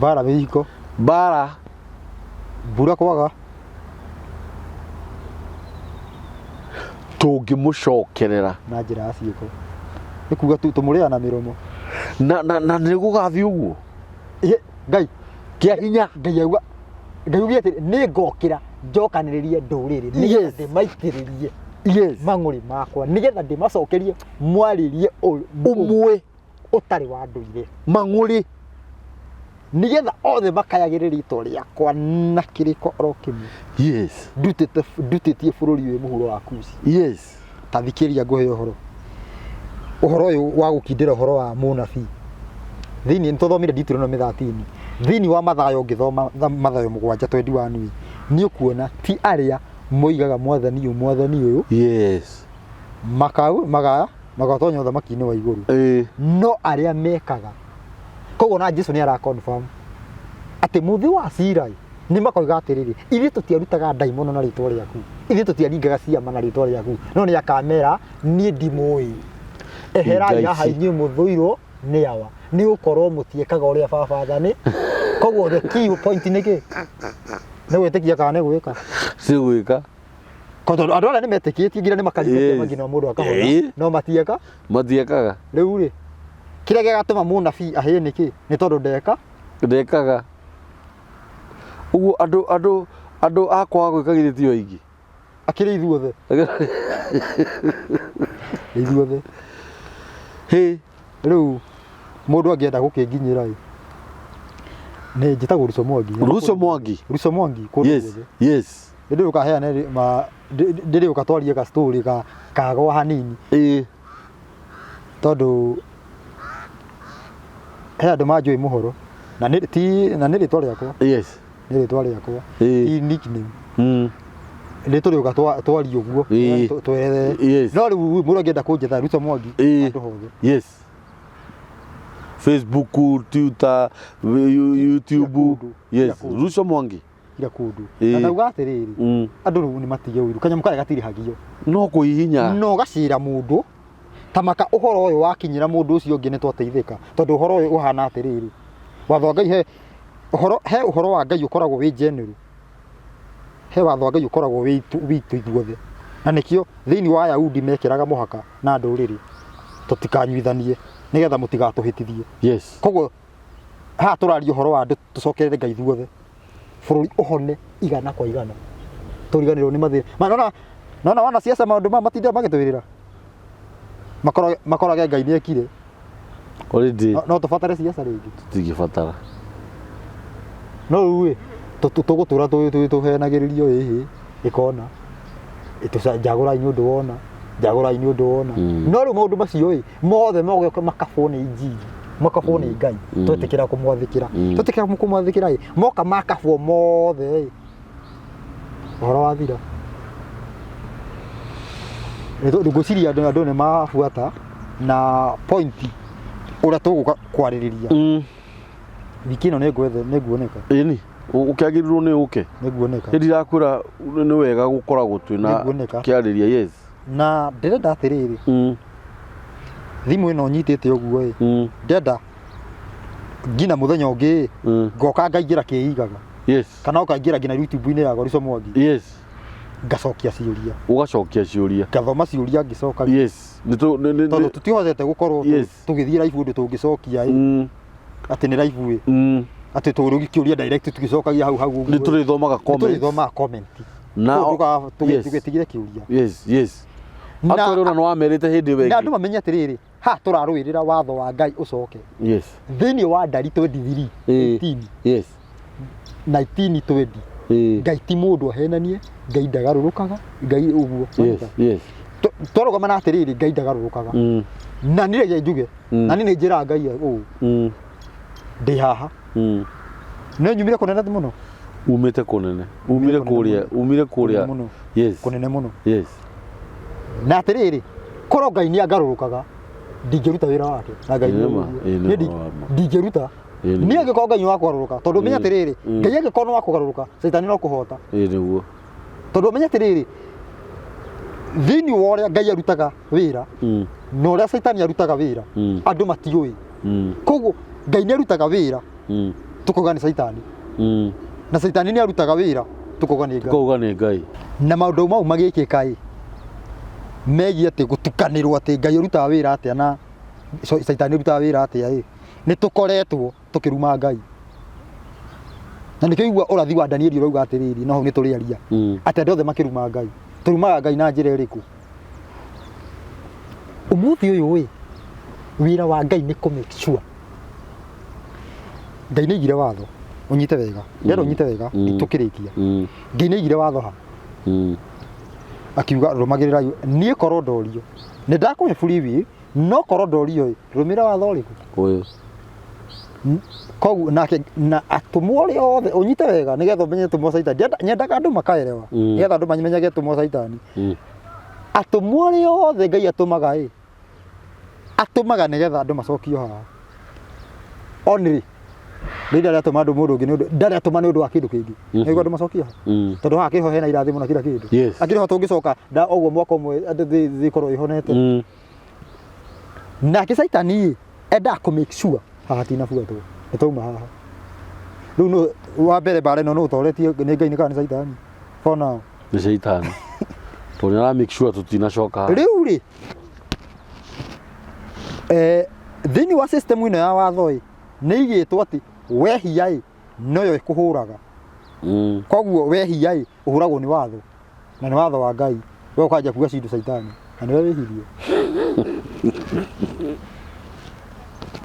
bara mihiko
bara
mbura kwaga
tungimucokerera
na njira ciiko nikuga tumureana miromo
na nigugathi uguo
Ngai
kia hinya
Ngai auga ati ni ngokira njokaniririe nduriri nigetha ndimaitiririe mang'uri makwa nigetha ndimacokerie mwaririe umwe utari wa nduire
mang'uri
nigetha othe makayagirira ritwa riakwa na kiriko oro kimwe
yes
ndutitie bururi uyu muhuro wa Kushi
yes
tathikiria nguhe uhoro uyu wa gukindira uhoro wa munabii thiini nituthomire Deuteronomy 13 thiini wa mathayo ngithoma mathayo 7:21 ni ukuona ti aria moigaga mwathani uyu
yes
magatonya uthamaki-ini wa iguru no aria mekaga koguo na Jesu ni ara confirm ati muthi wa Sirai ni makoiga atiriri ithe tutiarutaga ndaimono na ritwa riaku ithe tutiaringaga ciama na ritwa riaku no ni akamera ni ndimoi eherai haha inyu muthuiro ni awa ni ukorwo mutiekaga uria baba thani koguo the key point ni ki ni gwitikia kana ni gwika
si gwika
kondo andu aria ni metikitie ngira ni makarithia magina mundu akahona no matiekaga riu ri kiria gigatuma munabii ahie niki ni tondu ndekaga uguo andu akwa gwikagithitio ingi akiri ithuothe riu mundu angienda gukinginyira ni njitagwo Ruso Mwangi
yes
ndio ukaheane ndio ukatwarie ka story kagwa hanini tondu he andu manjui muhoro na nä rä twa rä akwa nä rä twa rä akwa nä tå rä å ka twario guo twerethe no rä u må ndå angä enda kå njetha Ruto Mwangi andå hothe
Facebook, Twitter, YouTube, Ruto Mwangi
ira kundu na nauga atiriri andu riu ni matige uiru kanyamå karä gatirä hagio
no kå hihinya
no gacira må ndå tamaka å horo å yå wakinyä ra må ndå å cio å ngä nä twateithä ka tondå å horo å yå å hana atä rä rä watho Ngai he å horo wa Ngai å koragwo wä general he watho Ngai å koragwo witå ithuothe na nä kä o thä inä wa Ayahudi mekä raga må haka na ndå rä rä tå tikanyuithanie nä getha må tigatå hä tithie koguo haha tå raria å horo wa andå tå cokerere Ngai ithuothe bå rå ri å hone igana kwa igana tå riganä rwo nä mathä nona wana ciaca maå ndå maya matindaga magä twä rä ra makorage Ngai nä ekire no tå batare ciaca rä ngä
tũtingä batara
no rä u tå gå tå ra tå henagä rä rio ä ä kona njagå rai nä å ndå wona njagå rai nä å ndå wona no rä u maå ndå macio mothe mogoka makabwo nä injiri makabwo nä Ngai twetĩ kä ra kå mwathä kä ra twetĩ kä ra kå mwathä kä ra moka makabwo mothe å horo wa thira ngå ciria andå nä mabuata na pointi å rä a tå gå kwarä rä ria wiki ä no nä nguoneka
ni å kä agä rä rwo nä å ke
nä nguoneka
hä ndirakwä ra nä wega gå koragwo twä na kä arä ria
na ndärenda atä rä rä thimå ä no nyitä te å guo ndenda ngina må thenya å ngä ngoka ngaingä ra kä igaga kana å kaingä ra ngina YouTube-inä ya Ruto Mwangi ngacokia ciå ria
å gacokia ciå ria
ngathoma ciå ria ngä coka tondå tå tihotete gå korwo tå gä thiä raibu ndå tå ngä cokia atä nä raibu atä tå rä kä å ria direct tå gä cokagia hau
nä tå rä thomaga
tå gä tigire kä å ria
akorwo nä wamerä te hä ndä
na andå mamenye atä rä rä ha tå rarå ä rä ra watho wa Ngai å coke thä inä wa ndari 23 1920 Ngai ti må ndå ahenanie Ngai ndagarå rå kaga Ngai å guo twarå na atä rä rä Ngai ndagarå rå kaga na nä rä njuge na nä njä ra Ngai å ndä haha nä nyumire kå nene må no
umä te kå nene umire kå rä a
kå nene må no na atä rä rä korwo Ngai nä angarå rå kaga ndingä ruta wä ra wake na Ngai ndingä ruta nä angä korwo Ngai wa kwarå rå ka tondå menya atä rä rä Ngai angä korwo nä wa kå garå rå ka caitani no kå hota tondå menya atä rä rä thä inä wa å rä a Ngai arutaga wä ra na å rä a caitani arutaga wä ra andå matiå koguo Ngai nä arutaga wä ra tå kauga nä caitani na caitani nä arutaga wä ra tå kauga nä Ngai na maå ndå mau magä kä ka megiä atä gå tukanä rwo atä Ngai å rutaga wä ra atä a na caitani å rutaga wä ra atä a nä tå koretwo tå kä ruma Ngai na nä kä igua å rathi wa Danieli å rauga atä rä rä no hau nä tå rä aria atä andå othe makä ruma Ngai tå rumaga Ngai na njä ra ä rä kå å må thä å yå wä ra wa Ngai nä kå make sure Ngai nä igire watho å nyite wega ndenda å nyite wega tå kä rä kia Ngai nä igire watho ha akiuga rå magä rä ra niä korwo ndorio nä ndakå he free will no korwo ndorio rå mä ra watho å rä kå koguo na atå mwo rä othe å nyite wega nä getha å menye tå mwo caitani nyendaga andå makaerewa nä getha andå mamenyage tå mwo caitani atå mwo rä othe Ngai atå maga nä getha andå macokio haha onrä rä ndarä atå ma andå må ndå å ngä ndarä atå ma nä å ndå wa kä ndå kä ngä nä guo andå macokio tondå haha kä ho hena irathimo na kira kä ndå angä ho tå ngä coka å guo mwaka å mwe thä korwo ä honete nake caitani endaga kå make sure haha tinabuatwo nä twauma haha rä u wa mbere mbara ä no nå å toretie nä Ngai nä kana nä caitani bona
nä caitani tondå nä ara make sure tå tinacoka
rä u rä thä inä wa system ä no ya watho nä igä two atä wehia noyo ä kå hå raga koguo wehia å hå ragwo nä watho na nä watho wa Ngai we å kanja kuga cindå caitani na nä we wä hirie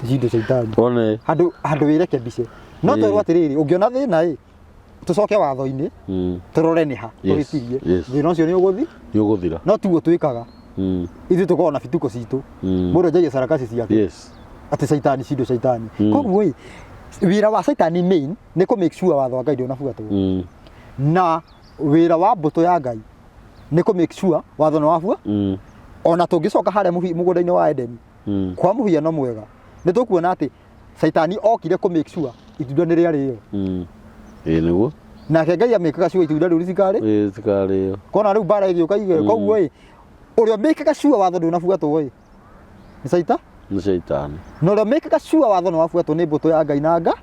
cindå caitani handå wä reke mbice no twerwo atä rä rä å ngä ona thä na tucoke watho-ini turore ni ha turitirie thina ucio ni uguthira no tuo twikaga ithu tukorwo na bituko citu mundu enjagia sarakasi ciake ati saitani cindo saitani koguo wira wa saitani main ni ku make sure watho wa Ngai ndũnabuatwo na wira wa mbuto ya Ngai ni ku make sure watho nĩ wabua ona tungicoka haria mugunda-ini wa Edeni kwa muhiano mwega ni tukuona ati saitani okire ku make sure itunda nĩ rĩarĩo
nĩguo
nake Ngai amekaga sure itunda rĩu cikarĩo kona rĩu bara ĩgĩũka igĩrĩ koguo ũrĩa mekaga sure watho ndũnabuatwo nĩ saitani no ũrĩa mekaga sure watho nĩ wabuatwo nĩ mbuto ya Ngai na nga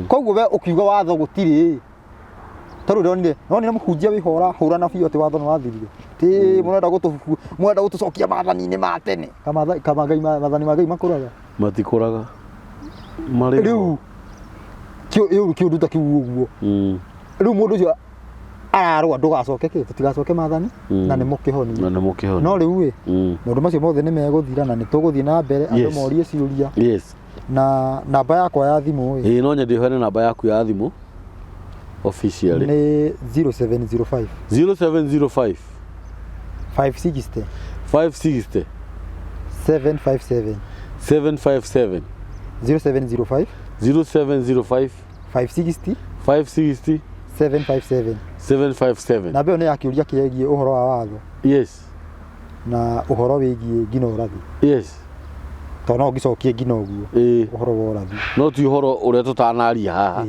koguo we ũkiuga watho gũtirĩ tarũ ndonire mũhunjia wĩhora hũrana biũ atĩ watho nĩ wathirire ti mũrenda gũtũcokia maathani-inĩ ma tene kama Ngai maathani ma Ngai makũraga
matikũraga
rĩu kĩũndũ ta kĩu ũguo rĩu mũndũ ũcio ararũa ndũgacoke tũtigacoke maathani na nĩ mũkĩhonia no rĩu maũndũ macio mothe nĩ megũthira na nĩ tũgũthiĩ na mbere andũ morie ciũria na namba yakwa ya thimũ
no nyende ũheane namba yaku ya thimũ officially
nĩ 0705
560
757 0705 560 757 na mbeo nĩ ya kĩũria kĩegiĩ ũhoro wa watho na ũhoro wĩgiĩ ngina ũrathi tondũ no ũngĩcokie ngina ũguo ũhoro wa ũrathi
no ti ũhoro ũrĩa tũtanaria haha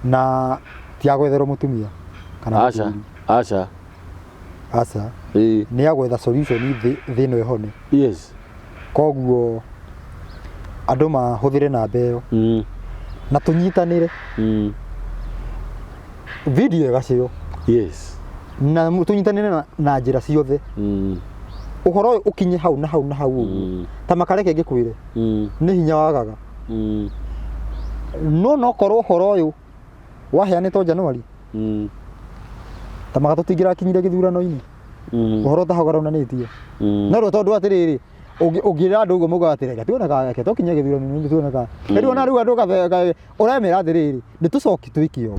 na ti agwetherwo mũtumia kana
aca
nĩ agwetha solution thĩno ĩhone koguo andũ mahũthĩre namba ĩyo na tũnyitanĩre video ĩgacio na tũnyitanĩre na njĩra ciothe ũhoro ũyũ ũkinye hau na hau na hau ũguo ta makareke ngĩkwĩre nĩ hinya wagaga no korwo ũhoro ũyũ waheanĩtwo Januari ta magatũtingĩrakinyire gĩthurano-inĩ ũhoro ta hau garonanĩtie no rĩu tondũ atĩrĩrĩ ũngĩra andũ ũguo maugaga atĩ reke tũkinye gĩthurano-inĩ tuoneka rĩu ona rĩu andũ ũremera atĩrĩrĩ nĩ tũcoki twĩke ũũ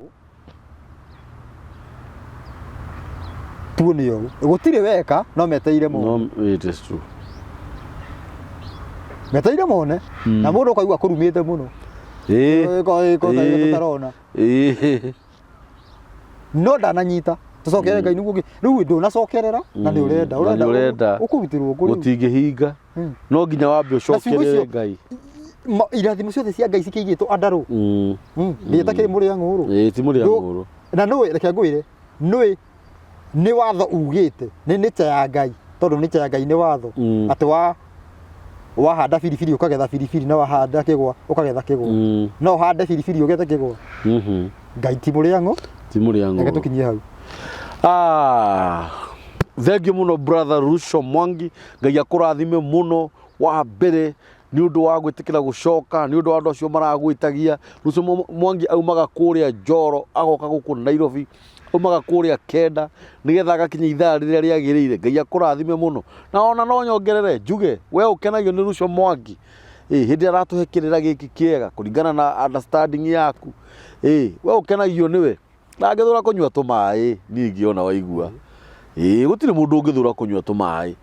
tuone ũũ gũtirĩ weka no meteire mone meteire mone na mũndũ ũkaigua kũrumĩte mũno tũtarona no ndananyita tũcokere Ngai nĩguo rĩu ndũnacokerera na nĩ ũrenda ũkũrutĩrwo
gũtingĩhinga no nginya wambe ũcokerere Ngai
irathimo ciothe cia Ngai cikĩigĩtwo andarũ ndĩtakĩrĩ mũrĩa ng'ũrũ
ti mũrĩa ng'ũrũ
na nĩwe reke ngwĩre nĩ watho ugĩte nĩ nĩta ya Ngai tondũ nĩta ya Ngai nĩ watho atĩ wahanda biribiri ũkagetha biribiri na wahanda kĩgwa ũkagetha kĩgwa no ũhande biribiri ũgethe kĩgwa Ngai ti mũrĩa ng'ũrũ reke tũkinyie hau
thengiũ mũno brother Rusho Mwangi Ngai akũrathime mũno wa mbere nĩ ũndũ wa gwĩtĩkĩra gũcoka nĩ ũndũ wa andũ acio maragwĩtagia Rusho Mwangi aumaga kũrĩa Njoro agoka gũkũ Nairobi aumaga kũrĩa Kenda nĩgetha agakinya ithaa rĩrĩa rĩagĩrĩire Ngai akũrathime mũno na ona no nyongerere njuge we ũkenagio nĩ Rusho Mwangi hĩndĩ aratũhe gĩkĩ kĩega kũringana na understanding yaku we ũkenagio nĩwe ndangĩthũra kũnyua tũmaĩ ningĩ ona waigua gũtirĩ mũndũ ũngĩthũra kũnyua tũmaĩ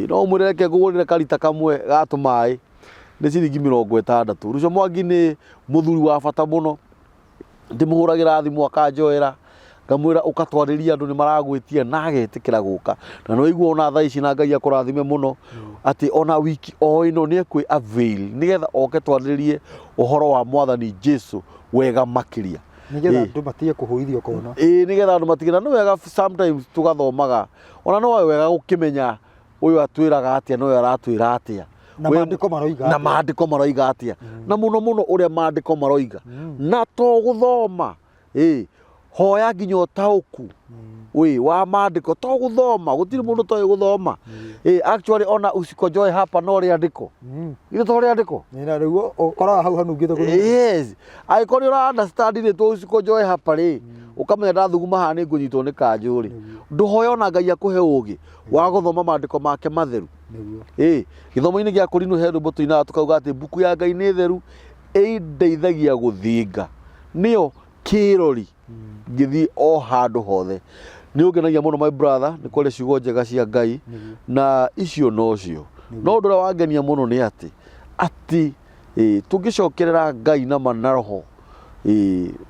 no mwĩre reke ngũgũrĩre karita kamwe ga tũmaĩ nĩ ciringi 60 Rusho Mwangi nĩ mũthuri wa bata mũno ndĩmũhũragĩra thimũ akanjoera ngamwĩra ũkatwarĩria andũ nĩ maragwĩtia na agetĩkĩra gũka na no igua ona thaa ici na Ngai akũrathime mũno atĩ ona wiki o ĩno nĩ ekwi avail nĩgetha oke twarĩrie ũhoro wa Mwathani Jesũ wega makĩria
nĩgetha andũ matige kũhũithio kona
nĩgetha andũ matige na nĩ wega sometimes tũgathomaga ona no wega gũkĩmenya ũyũ atwĩraga atĩa na ũyũ aratwĩra atĩa
na maandĩko maroiga atĩa
na mũno mũno ũrĩa maandĩko maroiga na to gũthoma hoya nginya ũtaũku wa maandĩko to gũthoma gũtirĩ mũndũ toĩ gũthoma actually ona usiko joy hapa no rĩandĩko ithe to rĩandĩko
na rĩu ũkoraga hau hanungĩte
angĩkorwo nĩ ũra understand rĩtwa usiko joy hapa ũkamenya ndathuguma haha nĩ ngũnyitwo nĩ kanjũ ndũhoya ona Ngai akũhe ũũgĩ wa gũthoma maandĩko make matheru gĩthomo-inĩ gĩa Korinto he rwĩmbo tũinaga tũkauga atĩ mbuku ya Ngai nĩ theru ĩndeithagia gũthinga nio kirori githi o handu hothe ni ungenagia muno my brother ni kole ciugo njega cia Ngai na icio no cio no ndura wangenia muno ni ati tungicokerera Ngai na manaroho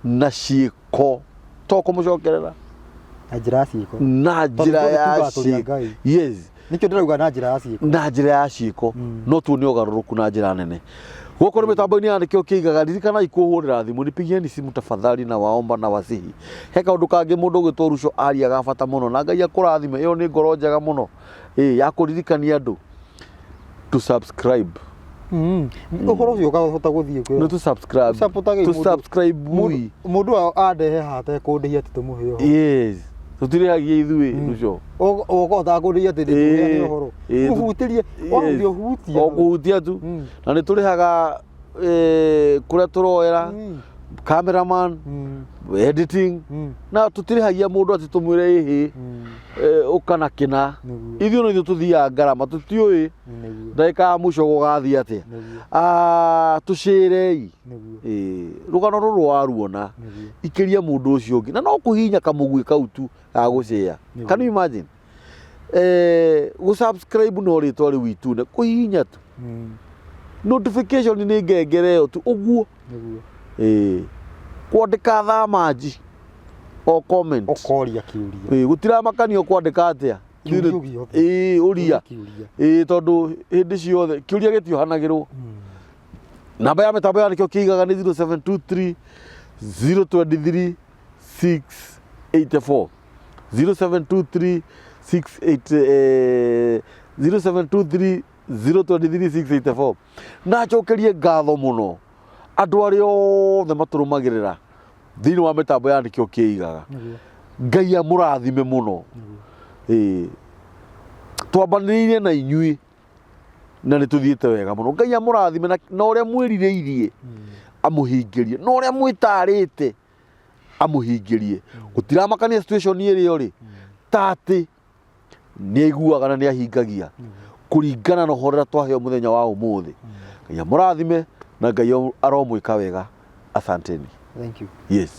na ciiko to kumucokerera na njira ya ciiko yes
nikyo ndĩrauga na njĩra ya ciiko
na njĩra ya ciiko no tu nĩ ũgarũrũku na njĩra nene gũkũ nĩ mĩtambo-inĩ ya nĩkĩo kĩigaga ririkana ikũhũrĩra thimũ nipigieni simu tafadhali na waomba na wasihi he kaũndũ kangĩ mũndũ ũgĩtwo Ruco aria ga bata mũno na Ngai akũrathime ĩyo nĩ ngoro njega mũno ya kũririkania andũ to subscribe
ũhoro ũcio ũkahota gũthiĩ
no to subscribe
mũndũ andehe hate kũndĩhia atĩ tũmũhe
yes tutirihagia ithuĩ Ruco
ũkahota kũndĩhia atĩ nĩ ũhoro ũhutĩrie wambia ũhutia
kũhutia tu na nĩ tũrĩhaga kũrĩa tũroera cameraman editing na tutirihagia mũndũ atĩ tũmwĩre ĩhĩ ũkana kĩna ithuĩ no ithuĩ tũthiaga ngarama tũtiũĩ ndagĩka ya mũico gũgathiĩ atĩa tũcĩrei rũgano rũrũ waruona ikĩria mũndũ ũcio ũngĩ na no kũhihinya kamũgwĩ kau tu gagũcĩa can you imagine gũsubscribe no rĩtwa rĩu itune kũhihinya tu notification nĩ ngengere ĩyo tu ũguo kwandĩka thamaji o comment
ũkoria kĩũria
gũtiramakanio kwandĩka atĩa ũria tondũ hĩndĩ ciothe kĩũria gĩtiohanagĩrwo namba ya mĩtambo ya nĩkĩo kĩigaga nĩ 0723 023 684 0723 023 684 na njokerie ngatho mũno andũ arĩa othe matũrũmagĩrĩra thĩinĩ wa mĩtambo ya nĩkĩo kĩigaga Ngai amũrathime mũno twambanĩrĩire na inyuĩ na nĩ tũthiĩte wega mũno Ngai amũrathime na ũrĩa mwĩrirĩirie amũhingĩrie na ũrĩa mwĩtarĩte amũhingĩrie gũtiramakania situation ĩrĩa rĩ ta atĩ nĩ aiguaga na nĩ ahingagia kũringana na ũhoro ũrĩa twaheo mũthenya wa ũmũthĩ Ngai amũrathime na Ngai aromwĩka wega asanteni
thank you
yes